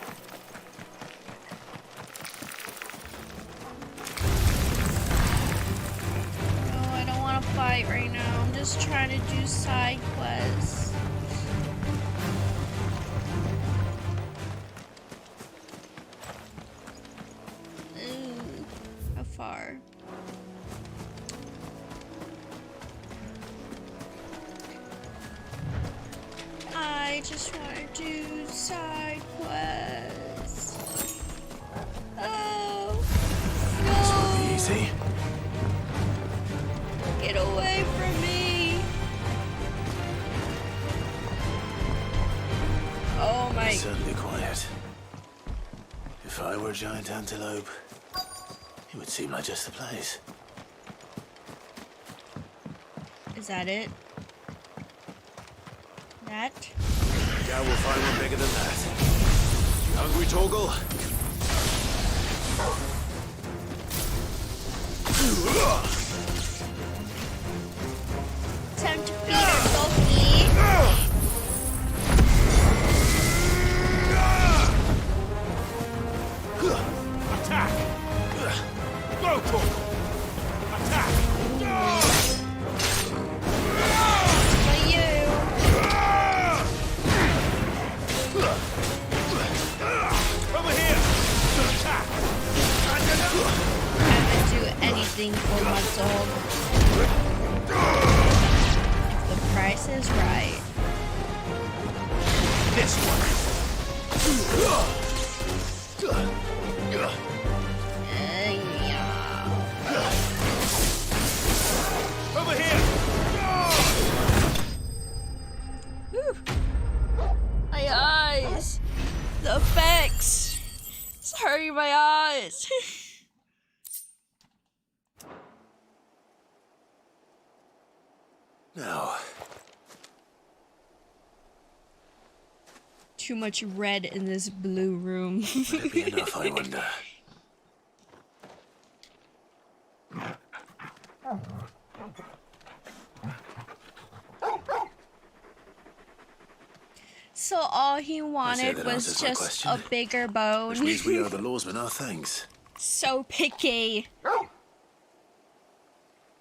No, I don't want to fight right now. I'm just trying to do side quests. Ooh, how far? I just want to do side quests. Oh,
This will be easy.
get away from me. Oh my.
It's certainly quiet. If I were a giant antelope, it would seem like just the place.
Is that it? That?
Yeah, we'll find one bigger than that. You hungry, Torgal?
Time to feed her, Loki.
Attack! Go, Torgal! Attack!
For you.
Over here! Attack!
I would do anything for my dog. If the price is right.
This one! Over here!
My eyes! The effects! It's hurting my eyes!
Now,
Too much red in this blue room.
would it be enough, I wonder?
So all he wanted
that
was
answers my
just
question.
a bigger bone.
Which means we owe the lawsmen our thanks.
So picky.
You're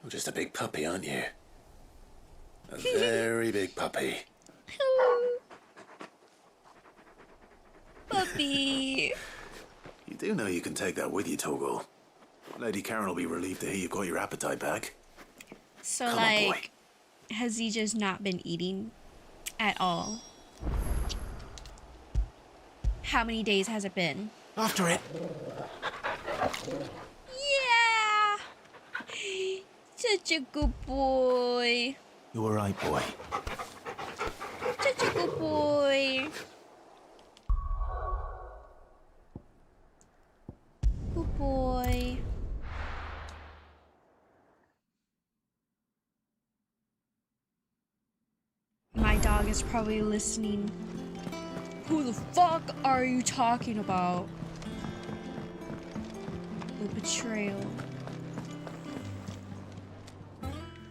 just a big puppy, aren't you? A very big puppy.
Puppy.
You do know you can take that with you, Torgal. Lady Karen will be relieved to hear you've got your appetite back.
So
Come on, boy.
like, has he just not been eating at all? How many days has it been?
After it.
Yeah. Such a good boy.
You're right, boy.
Such a good boy. Good boy. My dog is probably listening. Who the fuck are you talking about? The betrayal.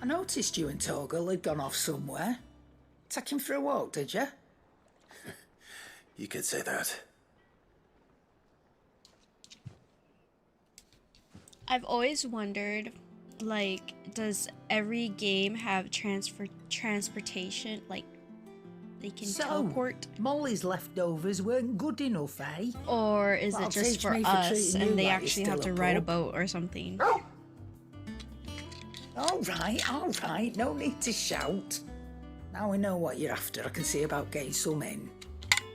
I noticed you and Torgal had gone off somewhere. Take him for a walk, did you?
You could say that.
I've always wondered, like, does every game have transportation? Like, they can teleport?
Molly's leftovers weren't good enough, eh?
Or is
That'll
it just
teach
for
me for
us
treating you
and they
like you're
actually
still
have to
a
ride a
pup.
boat or something?
All right. No need to shout. Now we know what you're after. I can see about getting some in.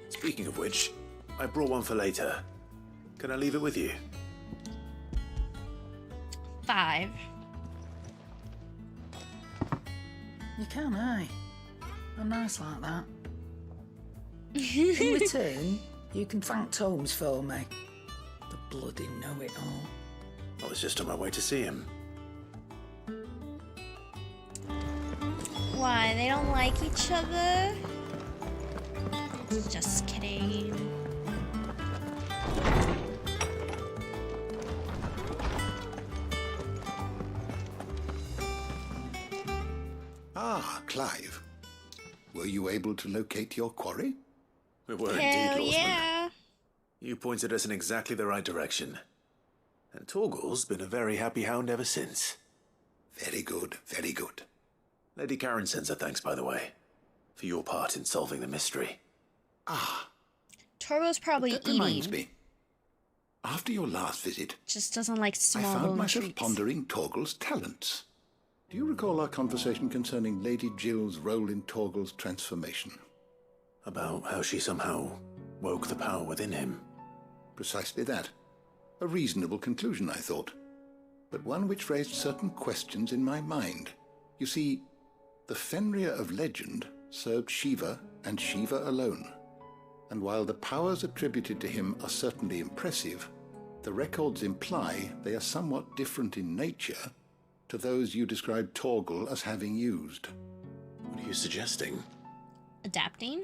Speaking of which, I brought one for later. Can I leave it with you?
5.
You can, eh? I'm nice like that. In return, you can thank Tomes for me. The bloody know-it-all.
I was just on my way to see him.
Why? They don't like each other? Just kidding.
Ah, Clive. Were you able to locate your quarry?
We were
Hell
indeed, Lawsman.
yeah.
You pointed us in exactly the right direction. And Torgal's been a very happy hound ever since.
Very good, very good.
Lady Karen sends her thanks, by the way, for your part in solving the mystery.
Torgo's probably
That
eating.
reminds me. After your last visit,
Just doesn't like
I
small
found
bone
myself
treats.
pondering Torgal's talents. Do you recall our conversation concerning Lady Jill's role in Torgal's transformation?
About how she somehow woke the power within him.
Precisely that. A reasonable conclusion, I thought, but one which raised certain questions in my mind. You see, the Fenrir of legend served Shiva and Shiva alone, and while the powers attributed to him are certainly impressive, the records imply they are somewhat different in nature to those you described Torgal as having used.
What are you suggesting?
Adapting?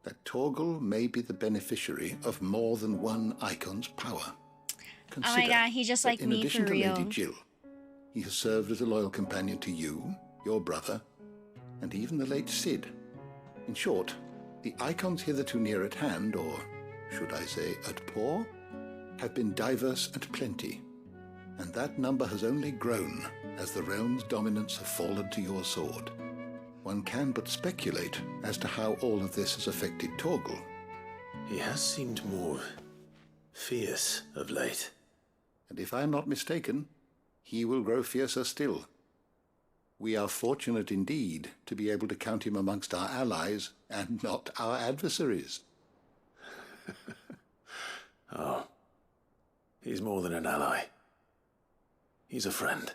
That Torgal may be the beneficiary of more than one icon's power.
Oh my god, he just like
in
me
addition
for
to
real.
Lady Jill, he has served as a loyal companion to you, your brother, and even the late Cid. In short, the icons hitherto near at hand, or should I say at paw, have been diverse and plenty, and that number has only grown as the realm's dominance have fallen to your sword. One can but speculate as to how all of this has affected Torgal.
He has seemed more fierce of late.
And if I am not mistaken, he will grow fiercer still. We are fortunate indeed to be able to count him amongst our allies and not our adversaries.
Oh, he's more than an ally. He's a friend.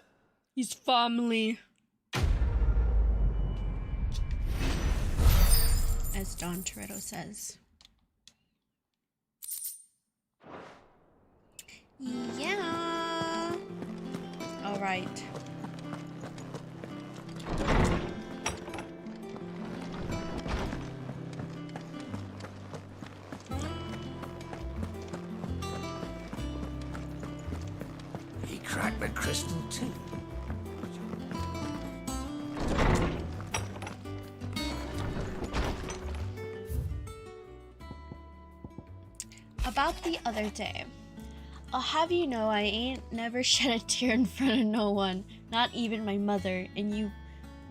He's family. As Don Toretto says. Yeah. All right.
He cracked the crystal too.
About the other day, I'll have you know I ain't never shed a tear in front of no one, not even my mother, and you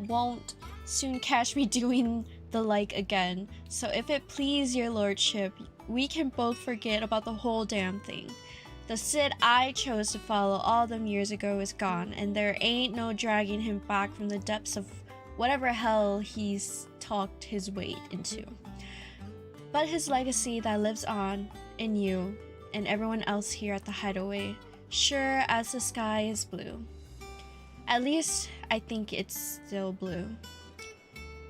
won't soon catch me doing the like again. So if it please your lordship, we can both forget about the whole damn thing. The Cid I chose to follow all them years ago is gone, and there ain't no dragging him back from the depths of whatever hell he's talked his way into. But his legacy that lives on in you and everyone else here at the Hideaway, sure as the sky is blue. At least I think it's still blue.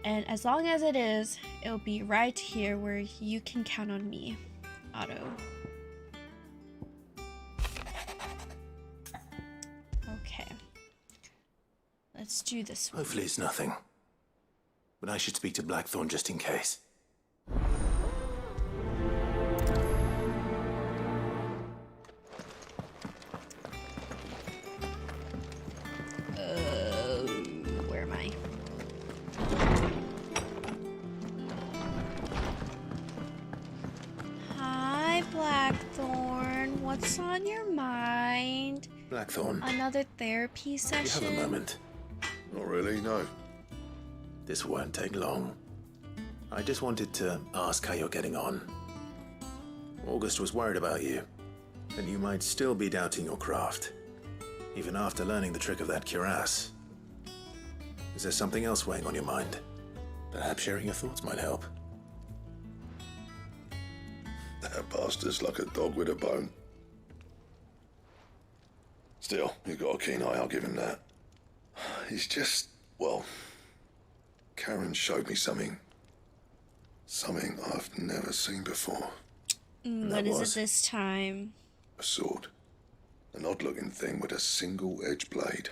And as long as it is, it'll be right here where you can count on me, Otto. Okay. Let's do this one.
Hopefully it's nothing. But I should speak to Blackthorn just in case.
Where am I? Hi, Blackthorn. What's on your mind?
Blackthorn,
Another therapy
do you
session?
have a moment?
Not really, no.
This won't take long. I just wanted to ask how you're getting on. August was worried about you, and you might still be doubting your craft, even after learning the trick of that cuirass. Is there something else weighing on your mind? Perhaps sharing your thoughts might help.
That bastard's like a dog with a bone. Still, you've got a keen eye, I'll give him that. He's just, well, Karen showed me something. Something I've never seen before.
What is it this time?
A sword. An odd-looking thing with a single-edged blade.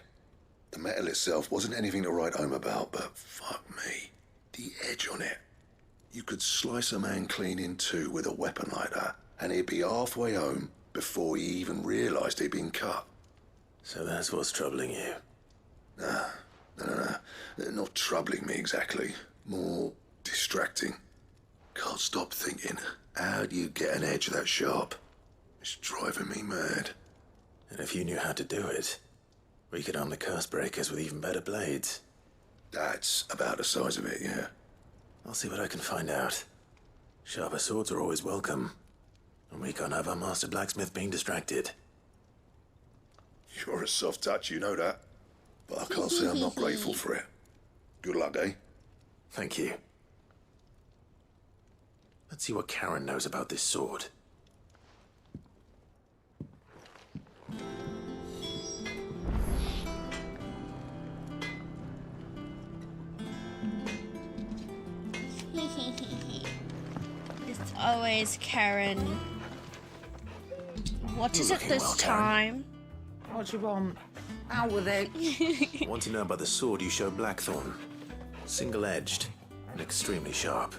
The metal itself wasn't anything to write home about, but fuck me. The edge on it. You could slice a man clean in two with a weapon like that, and he'd be halfway home before he even realised he'd been cut.
So that's what's troubling you?
No. Not troubling me exactly. More distracting. Can't stop thinking, how do you get an edge that sharp? It's driving me mad.
And if you knew how to do it, we could arm the curse breakers with even better blades.
That's about the size of it, yeah.
I'll see what I can find out. Sharper swords are always welcome. And we can't have our master blacksmith being distracted.
You're a soft touch, you know that. But I can't say I'm not grateful for it. Good luck, eh?
Thank you. Let's see what Karen knows about this sword.
It's always Karen. What is it this time?
What do you want? Out with it.
I want to know about the sword you showed Blackthorn. Single-edged and extremely sharp.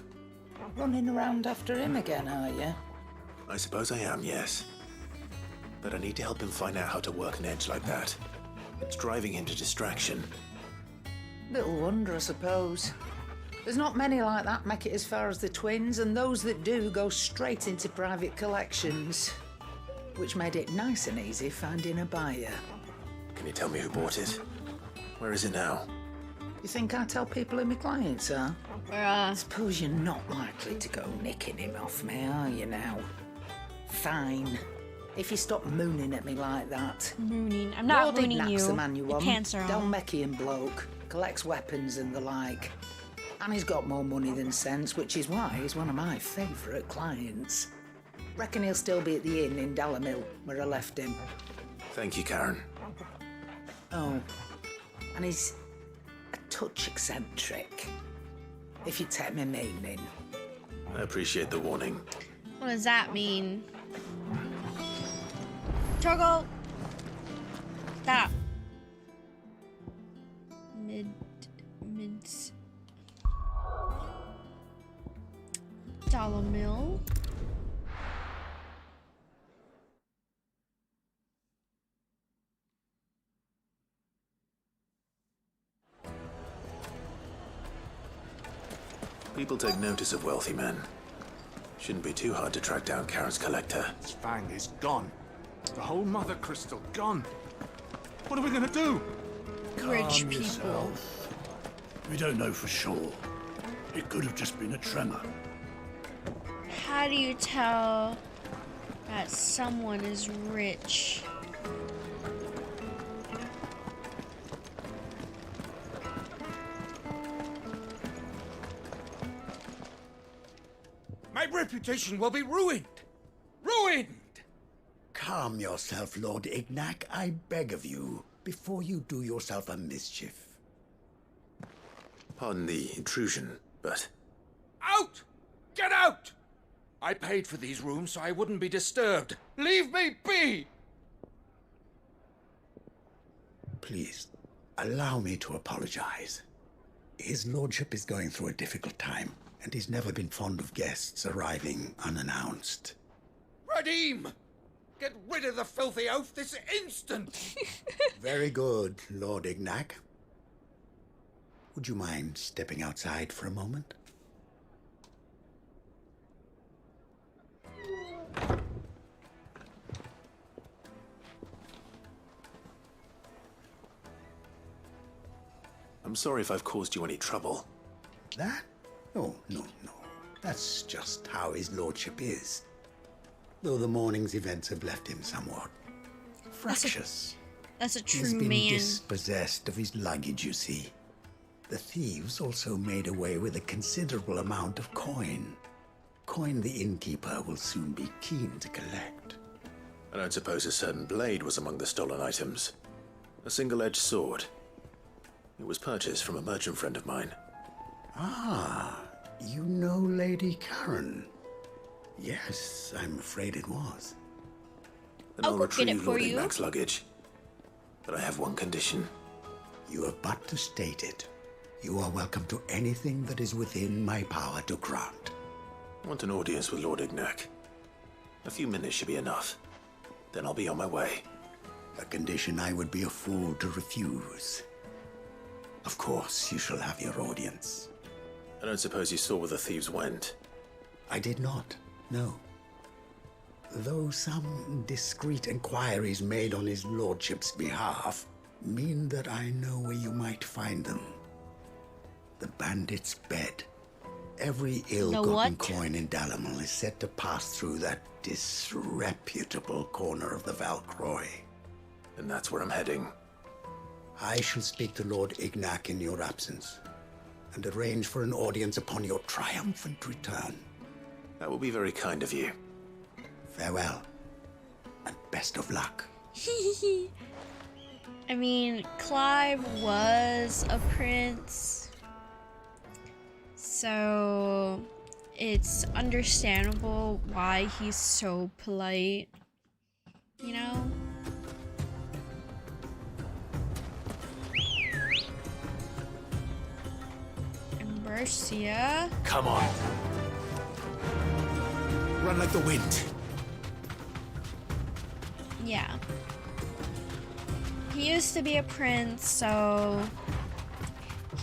Running around after him again, are you?
I suppose I am, yes. But I need to help him find out how to work an edge like that. It's driving him to distraction.
Little wonder, I suppose. There's not many like that make it as far as the twins, and those that do go straight into private collections. Which made it nice and easy finding a buyer.
Can you tell me who bought it? Where is it now?
You think I tell people who my clients are? I suppose you're not likely to go nicking him off me, are you now? Fine. If you stop mooning at me like that.
Mooning? I'm not
Lord
mooning
Ignac's
you.
the man you
The
want.
pants are on.
Dalmekian bloke. Collects weapons and the like. And he's got more money than sense, which is why he's one of my favourite clients. Reckon he'll still be at the inn in Dalamil, where I left him.
Thank you, Karen.
Oh, and he's a touch eccentric, if you take my meaning.
I appreciate the warning.
What does that mean? Toggle! Stop. Mid... Dalamil.
People take notice of wealthy men. Shouldn't be too hard to track down Karen's collector.
His fang is gone. The whole mother crystal gone. What are we gonna do?
Rich
Calm
people.
yourself. We don't know for sure. It could have just been a tremor.
How do you tell that someone is rich?
My reputation will be ruined! Ruined!
Calm yourself, Lord Ignac, I beg of you, before you do yourself a mischief.
Pardon the intrusion, but...
Out! Get out! I paid for these rooms so I wouldn't be disturbed. Leave me be!
Please, allow me to apologize. His lordship is going through a difficult time, and he's never been fond of guests arriving unannounced.
Radim! Get rid of the filthy oaf this instant!
Very good, Lord Ignac. Would you mind stepping outside for a moment?
I'm sorry if I've caused you any trouble.
That? Oh, no. That's just how his lordship is. Though the morning's events have left him somewhat fractious.
That's a true
He's been
man.
dispossessed of his luggage, you see. The thieves also made away with a considerable amount of coin. Coin the innkeeper will soon be keen to collect.
I don't suppose a certain blade was among the stolen items. A single-edged sword. It was purchased from a merchant friend of mine.
Ah, you know Lady Karen. Yes, I'm afraid it was.
Then
I'll
I'll
go get it
retrieve
for
Lord
you.
Ignac's luggage. But I have one condition.
You have but to state it. You are welcome to anything that is within my power to grant.
I want an audience with Lord Ignac. A few minutes should be enough. Then I'll be on my way.
A condition I would be a fool to refuse. Of course, you shall have your audience.
I don't suppose you saw where the thieves went?
I did not, no. Though some discreet inquiries made on his lordship's behalf mean that I know where you might find them. The bandit's bed. Every ill-gotten coin in Dalamel is said to pass through that disreputable corner of the Val Croix.
And that's where I'm heading.
I shall speak to Lord Ignac in your absence, and arrange for an audience upon your triumphant return.
That will be very kind of you.
Farewell, and best of luck.
I mean, Clive was a prince, so it's understandable why he's so polite, you know? Mercia.
Come on. Run like the wind.
Yeah. He used to be a prince, so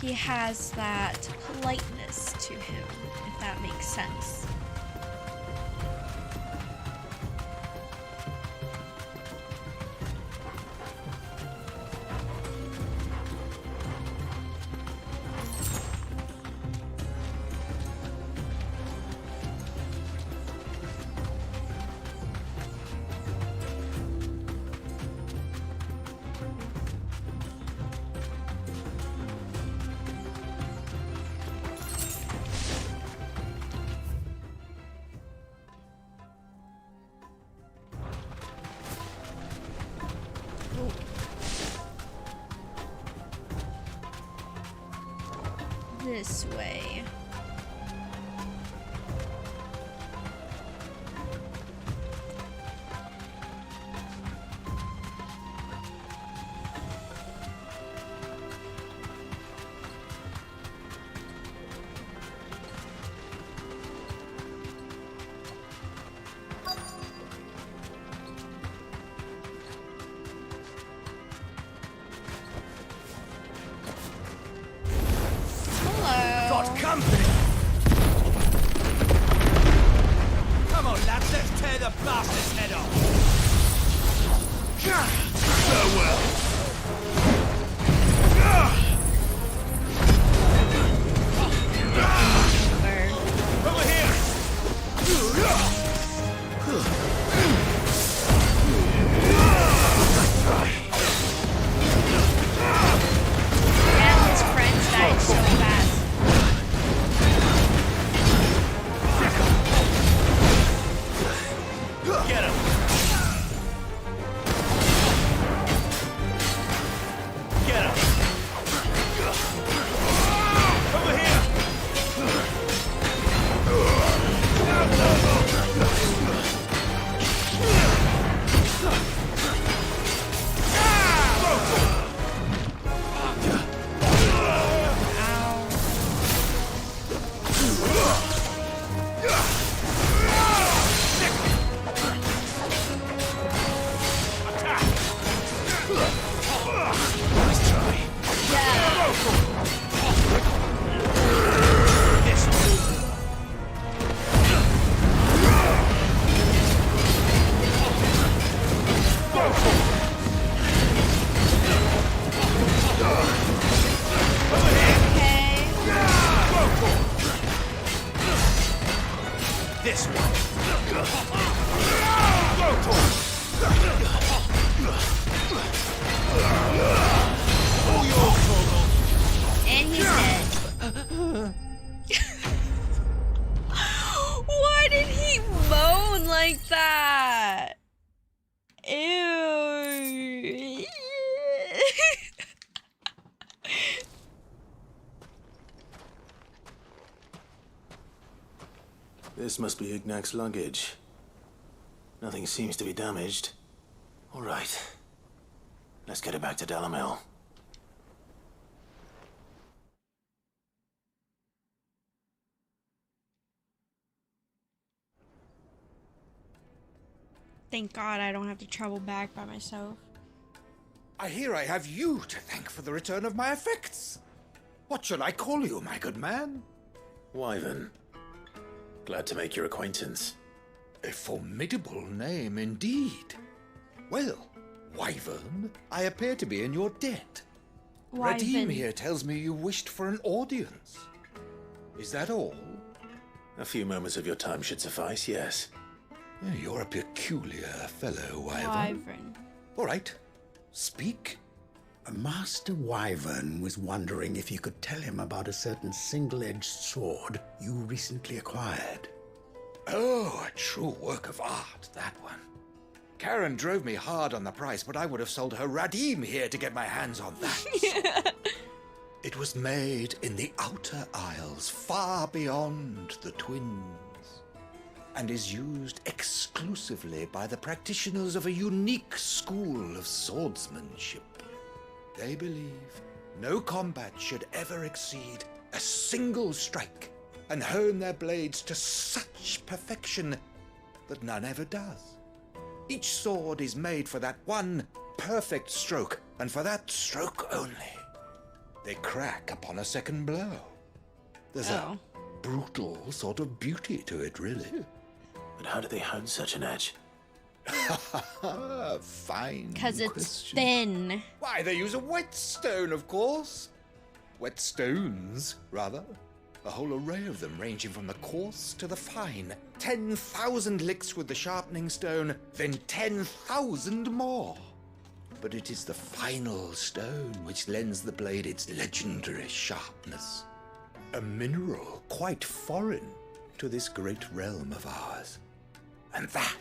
he has that politeness to him, if that makes sense. This way.
Got company! Come on, lads, let's tear the bastard's head off! Farewell! Over here!
And his friends died so fast.
Get him! Get him! Over here! This
And he's dead. Why did he moan like that? Ew.
This must be Ignac's luggage. Nothing seems to be damaged. All right. Let's get it back to Dalamel.
Thank God I don't have to travel back by myself.
I hear I have you to thank for the return of my effects. What shall I call you, my good man?
Wyvern. Glad to make your acquaintance.
A formidable name indeed. Well, Wyvern, I appear to be in your debt. Radim here tells me you wished for an audience. Is that all?
A few moments of your time should suffice, yes.
You're a peculiar fellow, Wyvern. All right, speak.
Master Wyvern was wondering if you could tell him about a certain single-edged sword you recently acquired.
Oh, a true work of art, that one. Karen drove me hard on the price, but I would have sold her Radim here to get my hands on that. It was made in the Outer Isles, far beyond the Twins, and is used exclusively by the practitioners of a unique school of swordsmanship. They believe no combat should ever exceed a single strike, and hone their blades to such perfection that none ever does. Each sword is made for that one perfect stroke, and for that stroke only. They crack upon a second blow. There's a brutal sort of beauty to it, really.
But how do they hone such an edge?
Fine.
Because it's thin.
Why, they use a whetstone, of course. Whetstones, rather. A whole array of them, ranging from the coarse to the fine. 10,000 licks with the sharpening stone, then 10,000 more. But it is the final stone which lends the blade its legendary sharpness. A mineral quite foreign to this great realm of ours. And that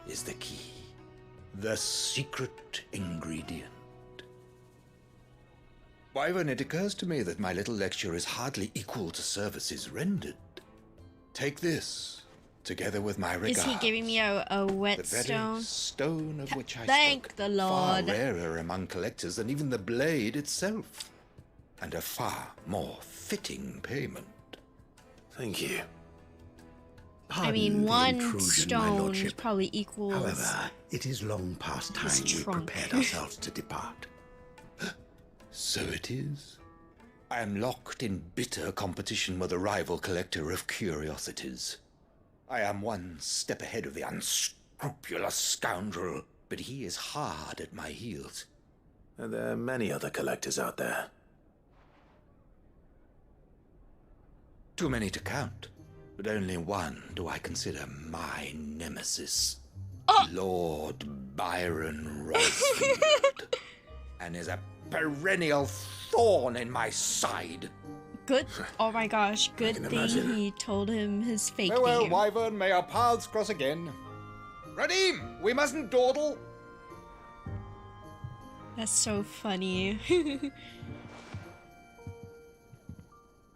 is the key. The secret ingredient. Wyvern, it occurs to me that my little lecture is hardly equal to services rendered. Take this, together with my regards.
Is he giving me a
The
whetstone?
very stone of which I
Thank
spoke.
the Lord.
Far rarer among collectors than even the blade itself. And a far more fitting payment.
Thank you.
I mean, one stone probably equals.
However, it is long past time we prepared ourselves to depart.
So it is. I am locked in bitter competition with a rival collector of curiosities. I am one step ahead of the unscrupulous scoundrel, but he is hard at my heels.
Are there many other collectors out there?
Too many to count, but only one do I consider my nemesis. Lord Byron Rosfield. And is a perennial thorn in my side.
Good. Oh my gosh, good thing he told him his fake
Farewell,
name.
Wyvern, may our paths cross again. Radim, we mustn't dawdle.
That's so funny.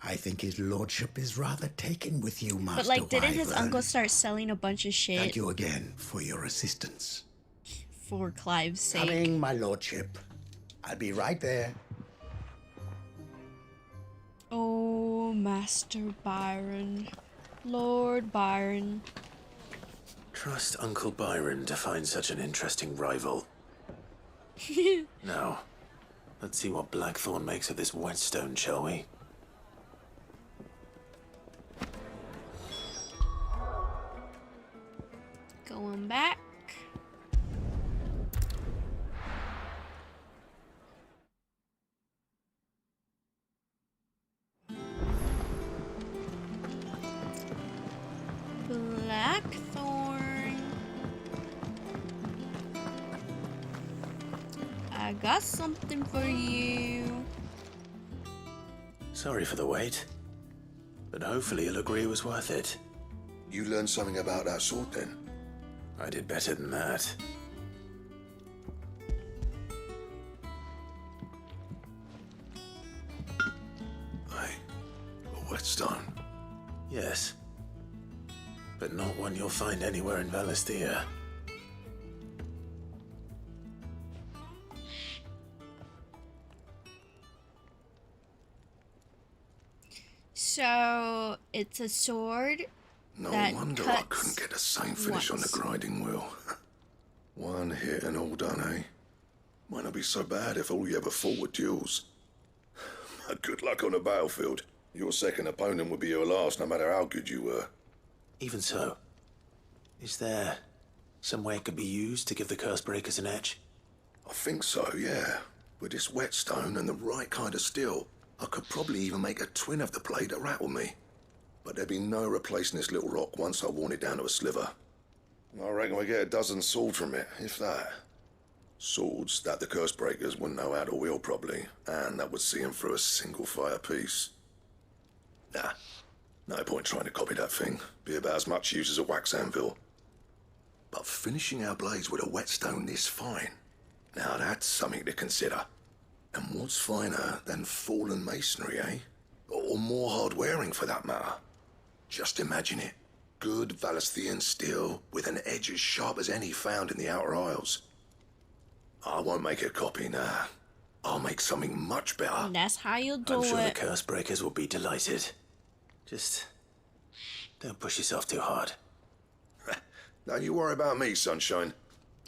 I think his lordship is rather taken with you, Master
But like, didn't his
Wyvern.
uncle start selling a bunch of shit
Thank you again for your assistance.
for Clive's sake?
Coming, my lordship. I'll be right there.
Oh, Master Byron. Lord Byron.
Trust Uncle Byron to find such an interesting rival. Now, let's see what Blackthorn makes of this whetstone, shall we?
Going back. Blackthorn. I got something for you.
Sorry for the wait, but hopefully you'll agree it was worth it.
You learned something about that sword, then?
I did better than that.
A whetstone?
Yes. But not one you'll find anywhere in Valisthea.
So it's a sword
No
that
wonder I couldn't get the same finish on the grinding wheel. One hit and all done, eh? Might not be so bad if all you ever fought were duels. But good luck on the battlefield. Your second opponent would be your last, no matter how good you were.
Even so, is there some way it could be used to give the Cursebreakers an edge?
I think so, yeah. With this whetstone and the right kind of steel, I could probably even make a twin of the blade that rattled me. But there'd be no replacing this little rock once I worn it down to a sliver. I reckon we get a dozen swords from it, if that. Swords that the Cursebreakers wouldn't know how to wield properly, and that would see them through a single fire piece. Nah, no point trying to copy that thing. Be about as much use as a wax anvil. But finishing our blades with a whetstone this fine, now that's something to consider. And what's finer than fallen masonry, eh? Or more hard-wearing, for that matter. Just imagine it. Good Valesthian steel with an edge as sharp as any found in the Outer Isles. I won't make a copy, nah. I'll make something much better.
That's how you'll do
I'm sure
it.
the Cursebreakers will be delighted. Just don't push yourself too hard.
Don't you worry about me, sunshine.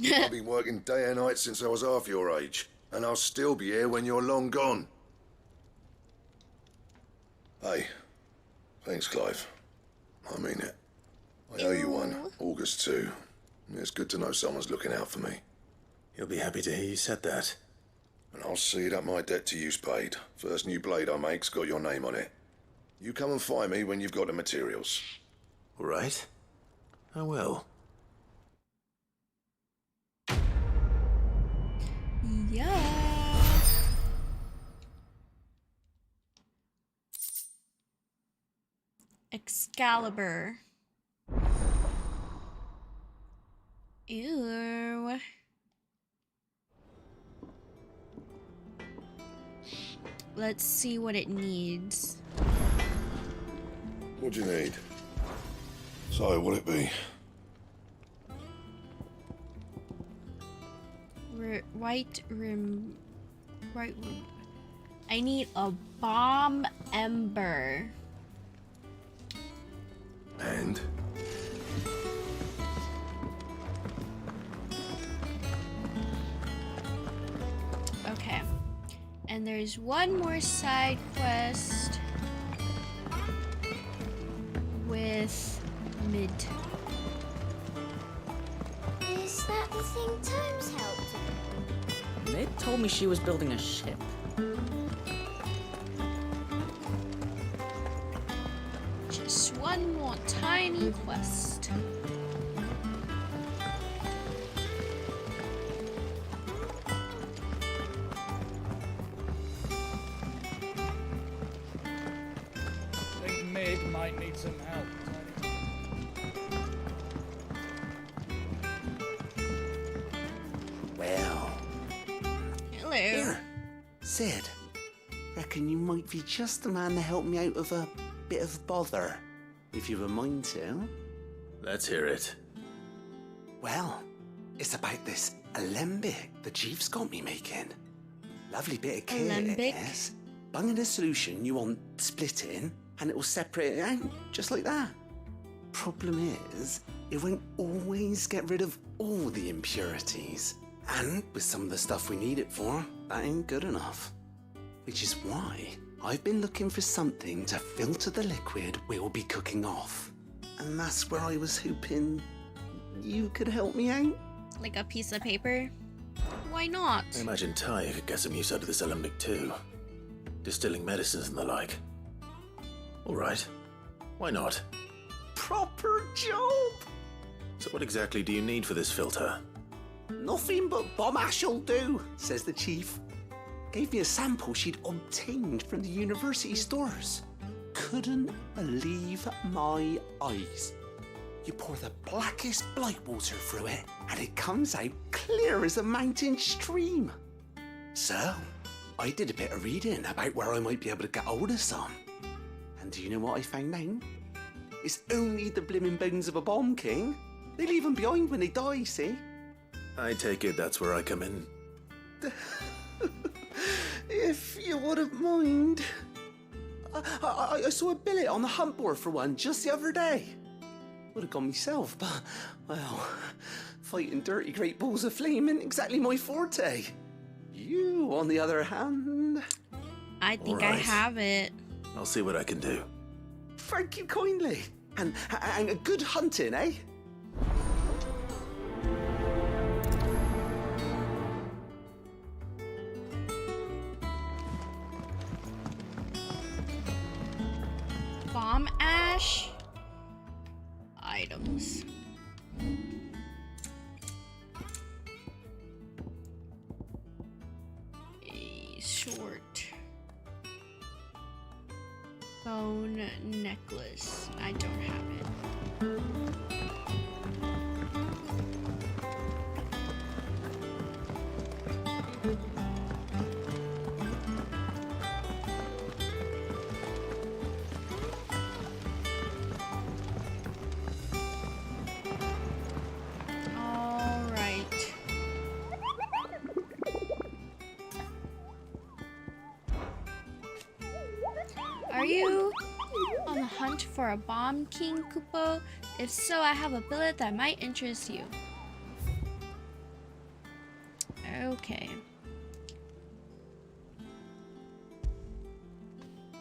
I've been working day and night since I was half your age, and I'll still be here when you're long gone. Hey, thanks, Clive. I mean it. I owe you one. August too. It's good to know someone's looking out for me.
You'll be happy to hear you said that.
And I'll see that my debt to you's paid. First new blade I make's got your name on it. You come and find me when you've got the materials.
All right. I will.
Yeah. Excalibur. Ew. Let's see what it needs.
What do you need? So, what'll it be?
White rim. I need a bomb ember.
And?
Okay. And there's one more side quest with Mid.
Is that the thing Tomes helped?
Mid told me she was building a ship.
Just one more tiny quest.
I think Mid might need some help.
Well.
Hello.
Here, Sid. Reckon you might be just the man to help me out of a bit of bother, if you've a mind to.
Let's hear it.
Well, it's about this alembic the chief's got me making. Lovely bit of kit,
Alembic?
yes. Bung in a solution you want splitting, and it will separate it out, just like that. Problem is, it won't always get rid of all the impurities. And with some of the stuff we need it for, that ain't good enough. Which is why I've been looking for something to filter the liquid we'll be cooking off. And that's where I was hoping you could help me out.
Like a piece of paper? Why not?
I imagine Ty could get some use out of this alembic too. Distilling medicines and the like. All right. Why not?
Proper job!
So what exactly do you need for this filter?
Nothing but bomb ash'll do, says the chief. Gave me a sample she'd obtained from the university stores. Couldn't believe my eyes. You pour the blackest blight water through it, and it comes out clear as a mountain stream. So, I did a bit of reading about where I might be able to get hold of some. And do you know what I found out? It's only the blimmin' bones of a bomb king. They leave them behind when they die, see?
I take it that's where I come in.
If you wouldn't mind. I saw a billet on the hunt board for one just the other day. Would have gone myself, but, well, fighting dirty great balls of flame isn't exactly my forte. You, on the other hand...
I think
Right.
I have it.
I'll see what I can do.
Thank you kindly. And good hunting, eh?
Bomb ash. Items. A short bone necklace. I don't have it. All right. Are you on the hunt for a bomb, King Kupo? If so, I have a billet that might interest you. Okay.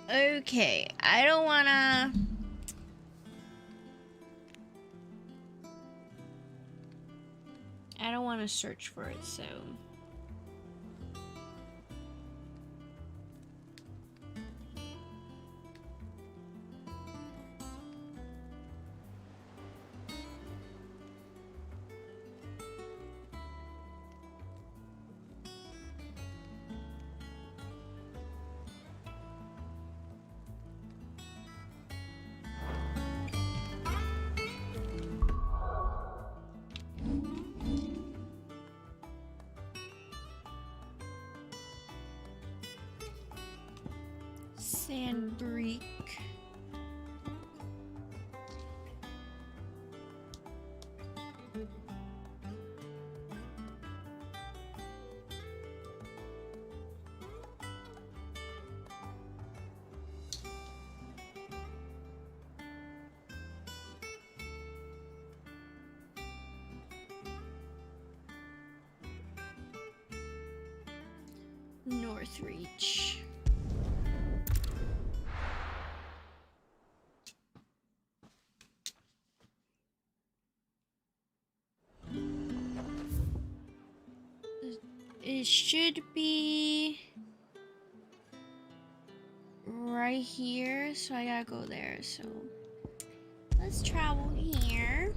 Okay, I don't wanna... I don't wanna search for it, so... Sandbreak. Northreach. It should be right here, so I gotta go there. So let's travel here.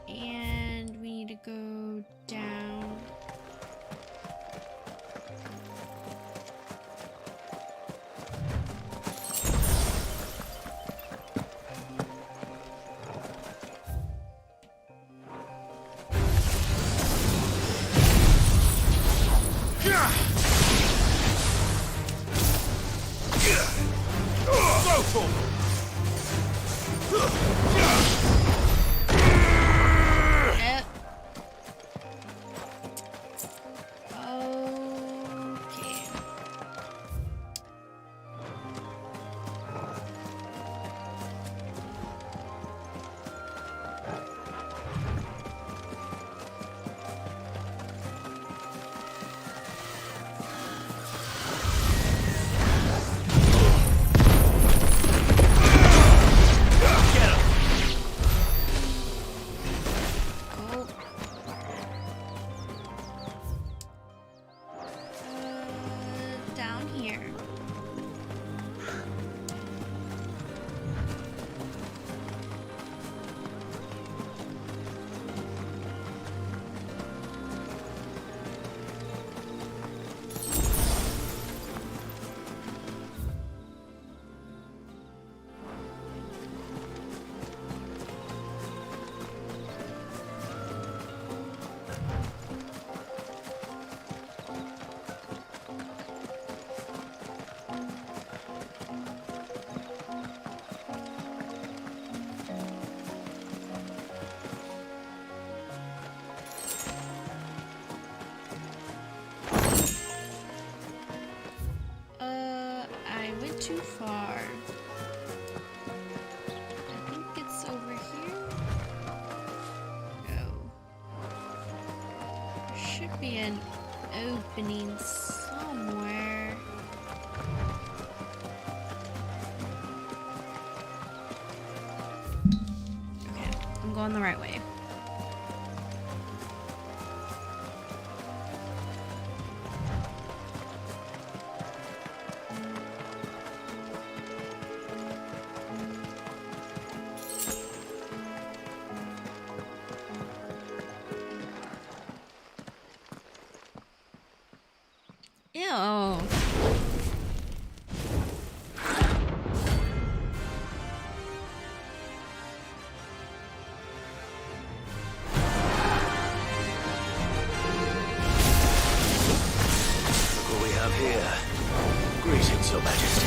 And we need to go down. Down here. I went too far. I think it's over here. No. There should be an opening somewhere. Okay, I'm going the right way. Ew.
Look what we have here. Greetings, Your Majesty.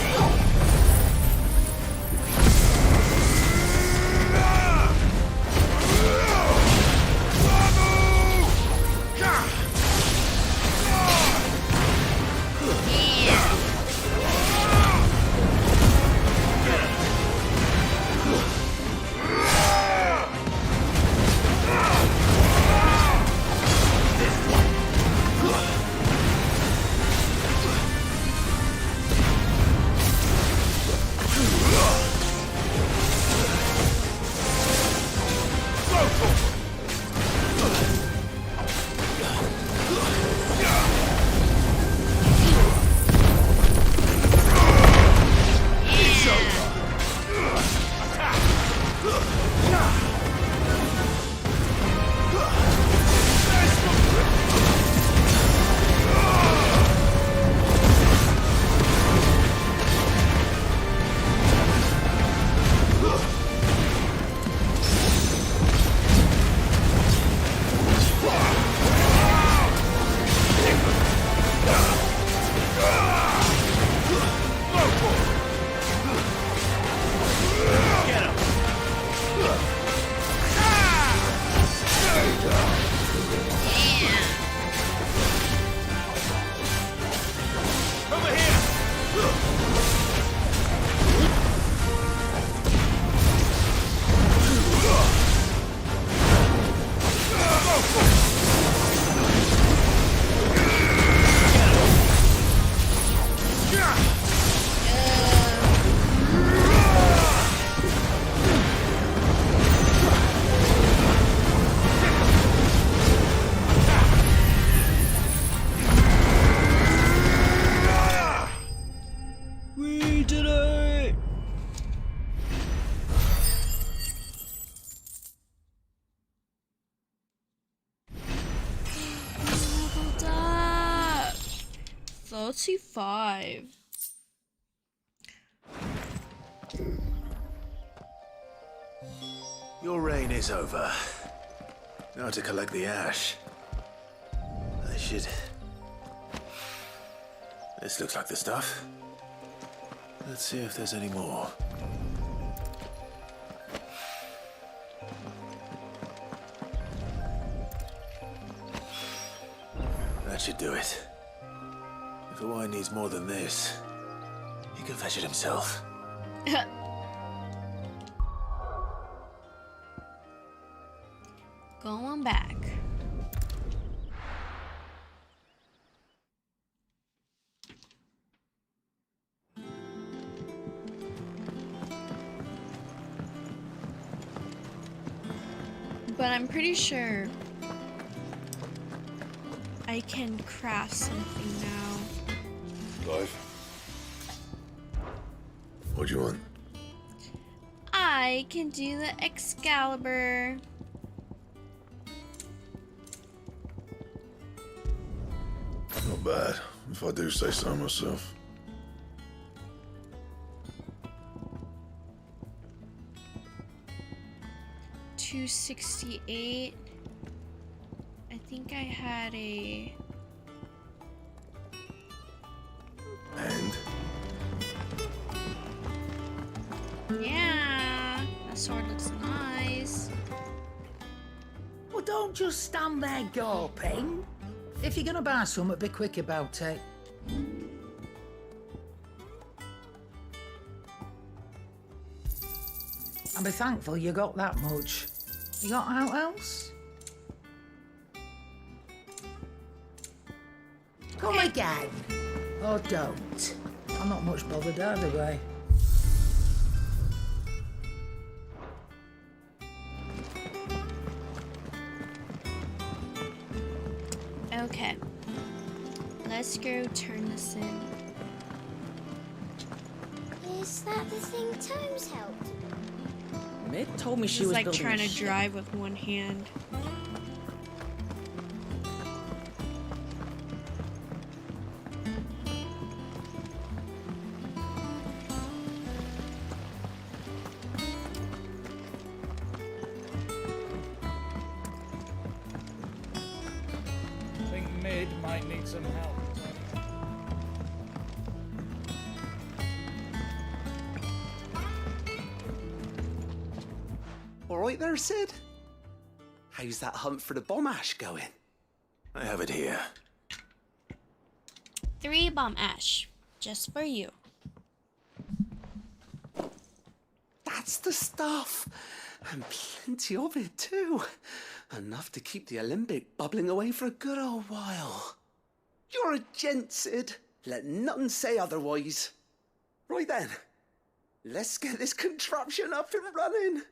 We did it!
Leveled up. 35.
Your reign is over. Now to collect the ash. I should... This looks like the stuff. Let's see if there's any more. That should do it. If the wine needs more than this, he can fetch it himself.
Going back. But I'm pretty sure I can craft something now.
Clive? What do you want?
I can do the Excalibur.
Not bad, if I do say so myself.
$268. I think I had a...
And?
Yeah, that sword looks nice.
Well, don't just stand there gawping. If you're gonna buy something, be quick about it. And be thankful you got that much. You got out else? Come again. Or don't. I'm not much bothered either way.
Okay. Let's go turn this in.
Is that the thing Tomes helped?
Mid told me she
It's
was
like
building
trying
a
to
ship.
drive with one hand.
I think Mid might need some help.
All right there, Sid? How's that hunt for the bomb ash going?
I have it here.
3 bomb ash. Just for you.
That's the stuff. And plenty of it, too. Enough to keep the Alembic bubbling away for a good old while. You're a gent, Sid. Let nothing say otherwise. Right then, let's get this contraption up and running.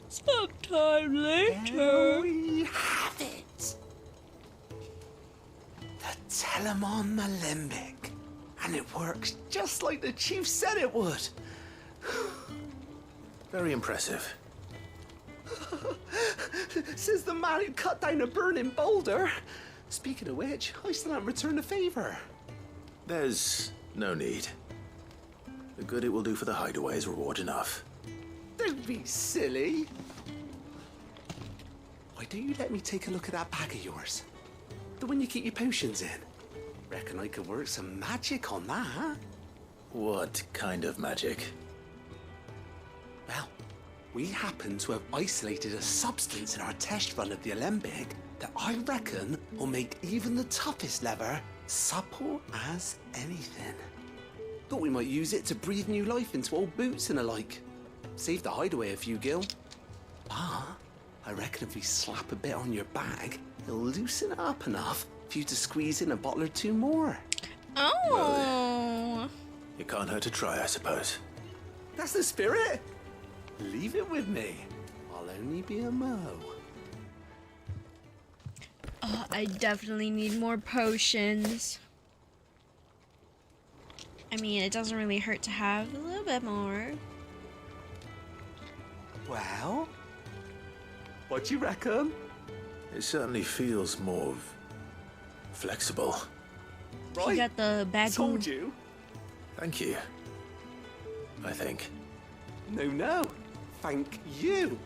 Sometime later.
Here we have it. The Telemon Alembic. And it works just like the chief said it would.
Very impressive.
Says the man who cut down a burning boulder. Speaking of which, I still haven't returned the favor.
There's no need. The good it will do for the hideaway is reward enough.
Don't be silly. Why don't you let me take a look at that bag of yours? The one you keep your potions in. Reckon I could work some magic on that.
What kind of magic?
Well, we happen to have isolated a substance in our test run of the Alembic that I reckon will make even the toughest lever supple as anything. Thought we might use it to breathe new life into old boots and the like. Save the hideaway a few gil. But I reckon if we slap a bit on your bag, it'll loosen it up enough for you to squeeze in a bottle or two more.
Oh.
It can't hurt to try, I suppose.
That's the spirit. Leave it with me. I'll only be a mo.
Oh, I definitely need more potions. I mean, it doesn't really hurt to have a little bit more.
Well, what do you reckon?
It certainly feels more flexible.
Right?
You got the bag.
Told you.
Thank you. I think.
No. Thank you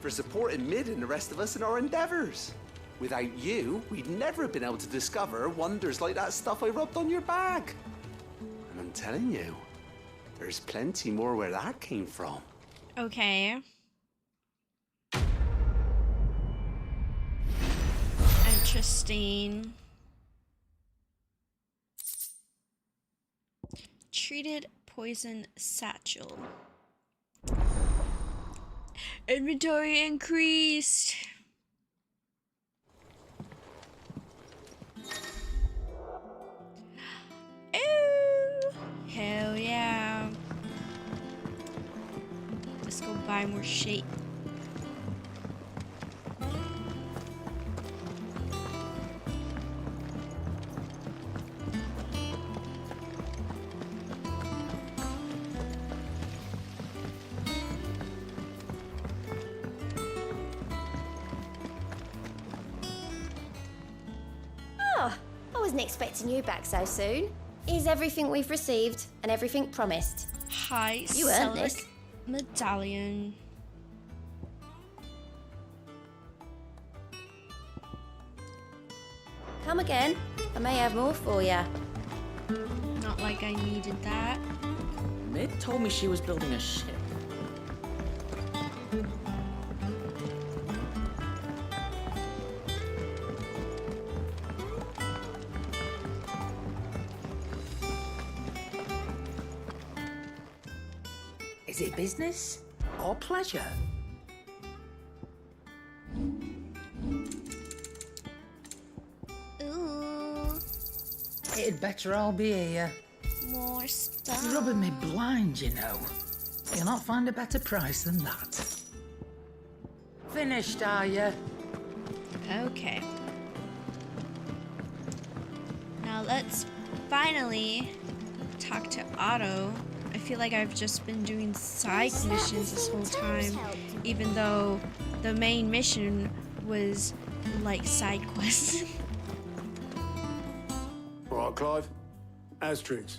for supporting Mid and the rest of us in our endeavors. Without you, we'd never have been able to discover wonders like that stuff I rubbed on your bag. And I'm telling you, there's plenty more where that came from.
Okay. Interesting. Treated poison satchel. Inventory increased. Ooh, hell yeah. Let's go buy more shit.
Oh, I wasn't expecting you back so soon. Here's everything we've received and everything promised.
High
You earned
Celic
this.
medallion.
Come again. I may have more for you.
Not like I needed that.
Mid told me she was building a ship.
Is it business or pleasure?
Ooh.
It'd better all be here.
More stuff.
You're rubbing me blind, you know. You'll not find a better price than that. Finished, are you?
Okay. Now let's finally talk to Otto. I feel like I've just been doing side missions this whole time, even though the main mission was like side quests.
All right, Clive. Astrix.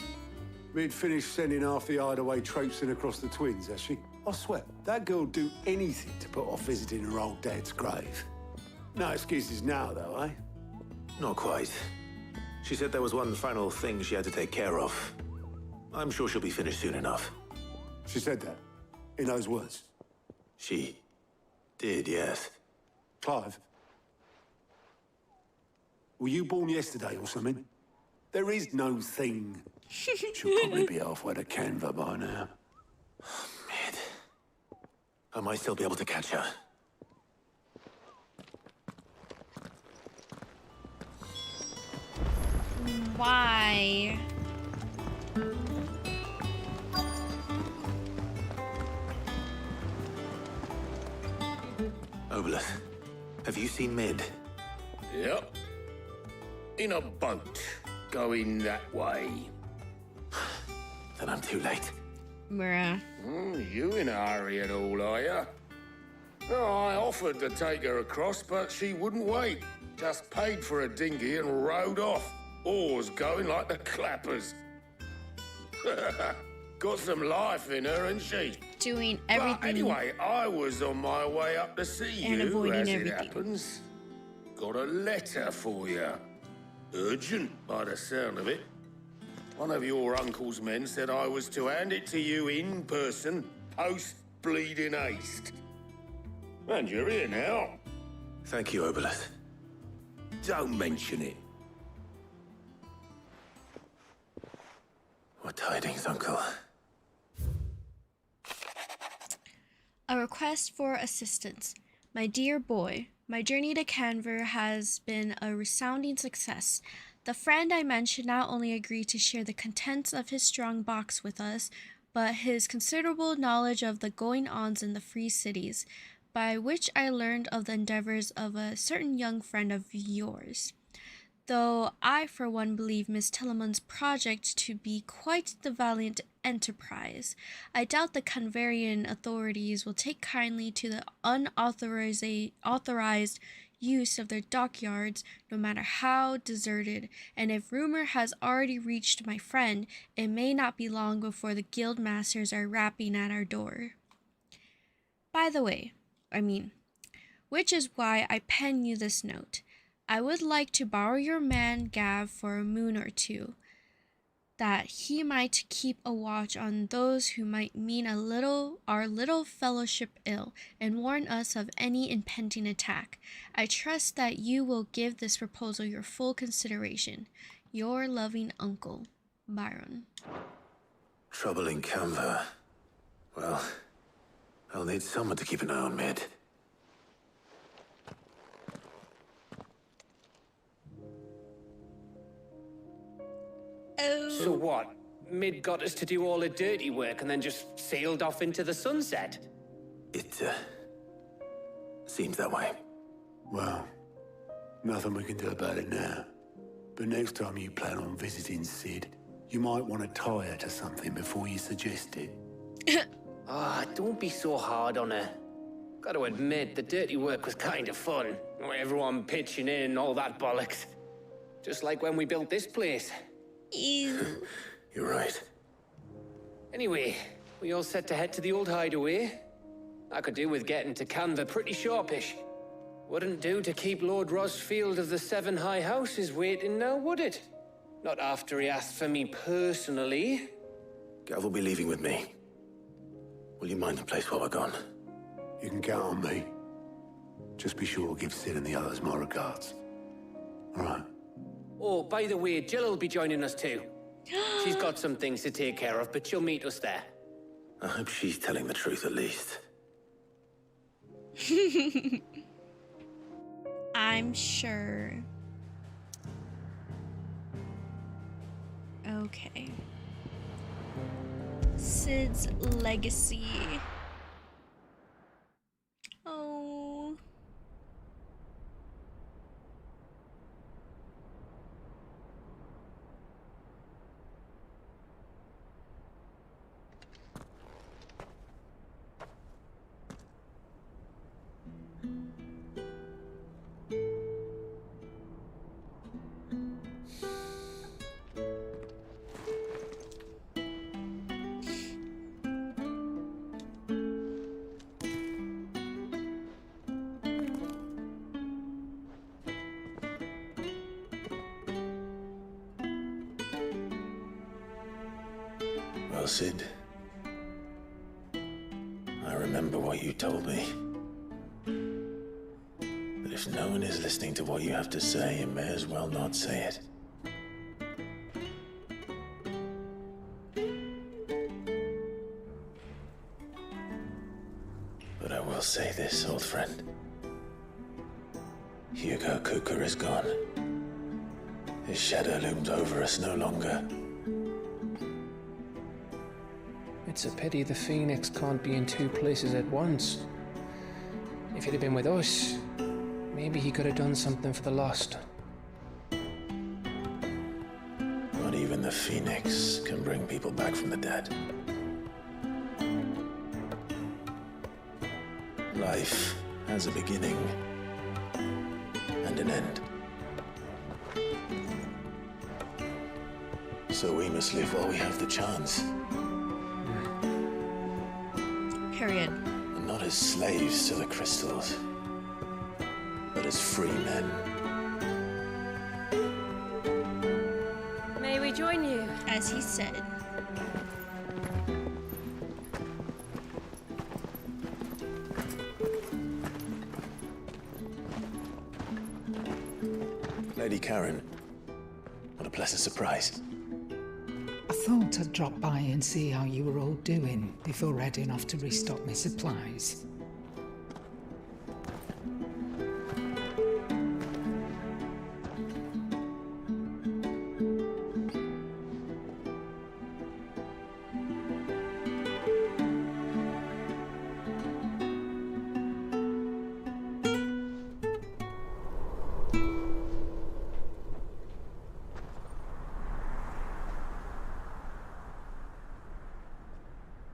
We'd finished sending half the hideaway traipsing across the twins, has she? I swear, that girl'd do anything to put off visiting her old dad's grave. No excuses now, though, eh?
Not quite. She said there was one final thing she had to take care of. I'm sure she'll be finished soon enough.
She said that? In those words?
She did, yes.
Clive? Were you born yesterday or something? There is no thing. She'll probably be halfway to Canva by now.
Mid. I might still be able to catch her.
Why?
Obolus, have you seen Mid?
Yep. In a boat, going that way.
Then I'm too late.
Bruh.
You in a hurry at all, are you? No, I offered to take her across, but she wouldn't wait. Just paid for a dinghy and rowed off. Oars going like the clappers. Got some life in her, ain't she?
Doing everything.
But anyway, I was on my way up to see
and
you,
avoiding
as
everything.
it happens. Got a letter for you. Urgent, by the sound of it. One of your uncle's men said I was to hand it to you in person, post-bleeding haste. And you're here now.
Thank you, Obolus.
Don't mention it.
What tidings, Uncle?
A request for assistance. My dear boy, my journey to Canver has been a resounding success. The friend I mentioned not only agreed to share the contents of his strong box with us, but his considerable knowledge of the going-ons in the free cities, by which I learned of the endeavors of a certain young friend of yours. Though I, for one, believe Miss Telemann's project to be quite the valiant enterprise, I doubt the Canverian authorities will take kindly to the unauthorized use of their dockyards, no matter how deserted, and if rumor has already reached my friend, it may not be long before the guild masters are rapping at our door. By the way, which is why I pen you this note. I would like to borrow your man Gav for a moon or two, that he might keep a watch on those who might mean our little fellowship ill, and warn us of any impending attack. I trust that you will give this proposal your full consideration. Your loving uncle, Byron.
Trouble in Canva. Well, I'll need someone to keep an eye on Mid.
So what? Mid got us to do all the dirty work and then just sailed off into the sunset?
It, seems that way.
Well, nothing we can do about it now. But next time you plan on visiting Sid, you might want to tie her to something before you suggest it.
Don't be so hard on her. Got to admit, the dirty work was kind of fun. Everyone pitching in and all that bollocks. Just like when we built this place.
Ew.
You're right.
Anyway, we all set to head to the old hideaway. I could do with getting to Canva pretty sharpish. Wouldn't do to keep Lord Rosfield of the Seven High Houses waiting now, would it? Not after he asked for me personally.
Gav will be leaving with me. Will you mind the place while we're gone?
You can count on me. Just be sure to give Sid and the others my regards. All right.
Oh, by the way, Jill will be joining us too. She's got some things to take care of, but she'll meet us there.
I hope she's telling the truth at least.
I'm sure. Okay. Sid's legacy. Oh.
Well, Sid, I remember what you told me. That if no one is listening to what you have to say, you may as well not say it. But I will say this, old friend. Hugo Cooker is gone. His shadow looms over us no longer.
It's a pity the Phoenix can't be in two places at once. If he'd have been with us, maybe he could have done something for the lost.
Not even the Phoenix can bring people back from the dead. Life has a beginning and an end. So we must live while we have the chance.
Period.
And not as slaves to the crystals, but as free men.
May we join you?
As he said.
Lady Karen, what a pleasant surprise.
I thought I'd drop by and see how you were all doing before heading off to restock my supplies.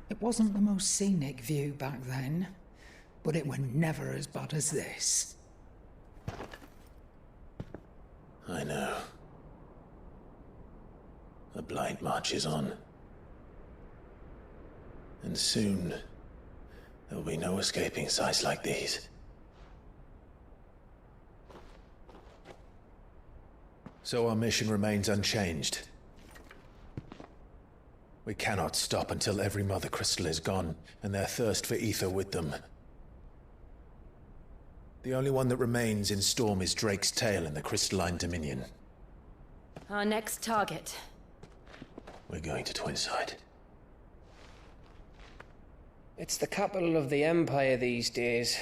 It wasn't the most scenic view back then, but it were never as bad as this.
I know. The Blight marches on. And soon, there will be no escaping sights like these. So our mission remains unchanged. We cannot stop until every Mother Crystal is gone, and their thirst for ether with them. The only one that remains in Storm is Drake's Tail in the Crystalline Dominion.
Our next target.
We're going to Twinside.
It's the capital of the Empire these days.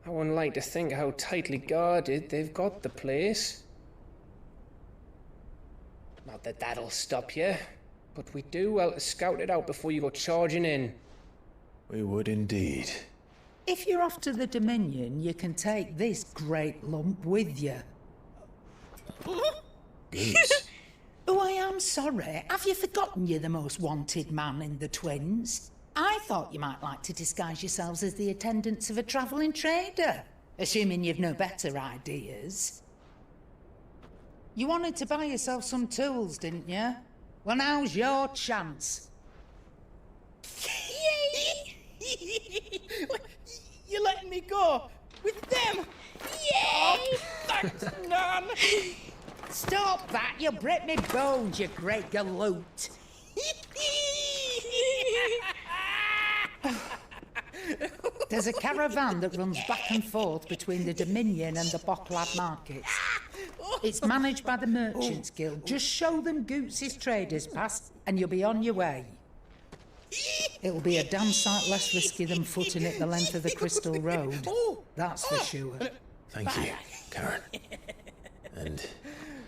I wouldn't like to think how tightly guarded they've got the place. Not that that'll stop you, but we do well to scout it out before you go charging in.
We would indeed.
If you're off to the Dominion, you can take this great lump with you.
Goose.
Oh, I am sorry. Have you forgotten you're the most wanted man in the Twins? I thought you might like to disguise yourselves as the attendants of a travelling trader, assuming you've no better ideas. You wanted to buy yourself some tools, didn't you? Well, now's your chance.
You're letting me go with them? Yay! Oh, thanks, Nan.
Stop that! You'll break me bones, you great galoot. There's a caravan that runs back and forth between the Dominion and the Bocklad markets. It's managed by the Merchants Guild. Just show them Goots' Traders Pass and you'll be on your way. It'll be a damn sight less risky than footing it the length of the Crystal Road. That's for sure.
Thank you, Karen. And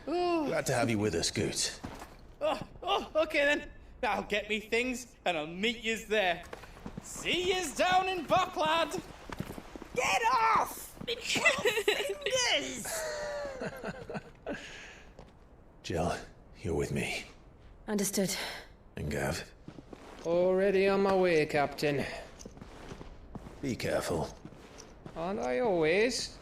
glad to have you with us, Goot.
Okay then. I'll get me things and I'll meet yous there. See yous down in Buckland.
Get off! Me fingers!
Jill, you're with me.
Understood.
And Gav,
Already on my way, Captain.
be careful.
Aren't I always?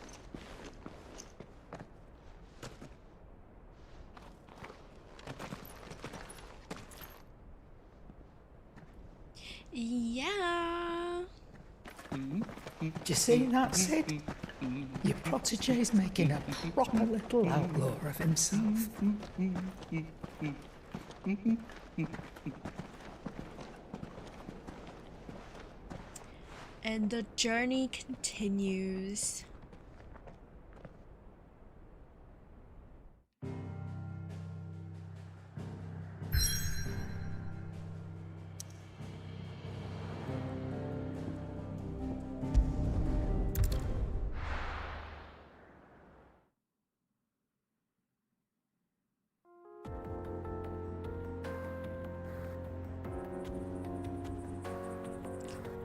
Yeah.
Do you see that, Sid? Your protege's making a proper little outlaw of himself.
And the journey continues.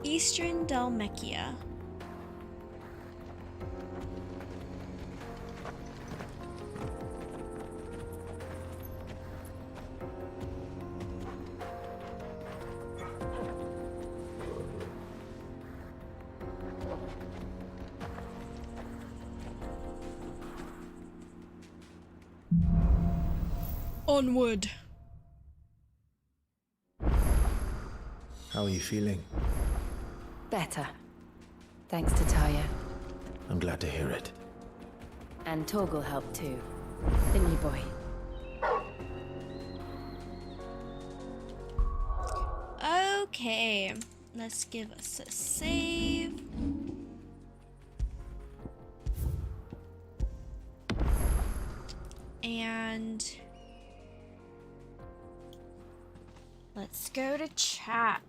Eastern Dalmekia. Onward.
How are you feeling?
Better. Thanks to Taya.
I'm glad to hear it.
And Torgal helped too. Didn't you, boy?
Okay, let's give us a save. And let's go to chat.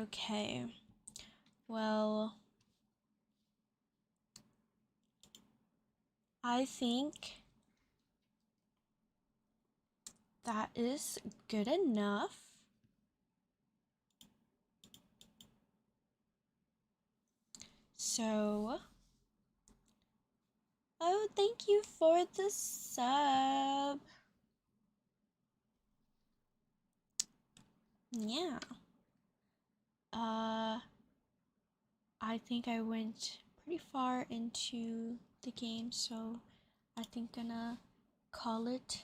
Okay, well, I think that is good enough. So, oh, thank you for the sub. Yeah. I think I went pretty far into the game, so I think gonna call it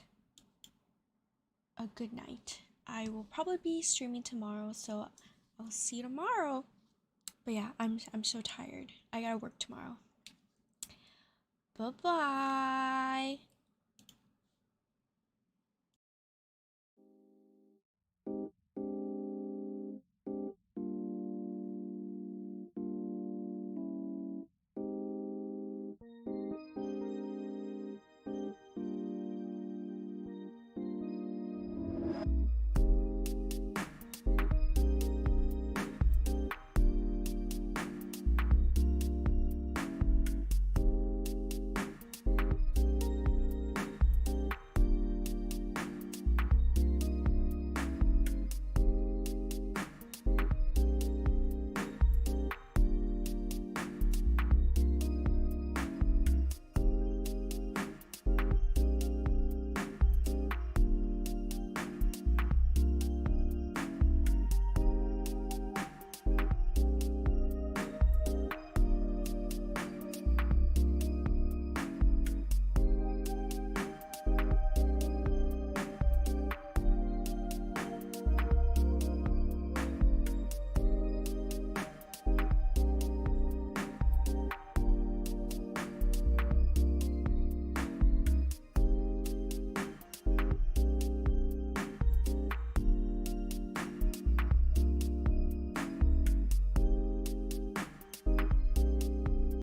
a good night. I will probably be streaming tomorrow, so I'll see you tomorrow. But yeah, I'm so tired. I gotta work tomorrow. Bye-bye.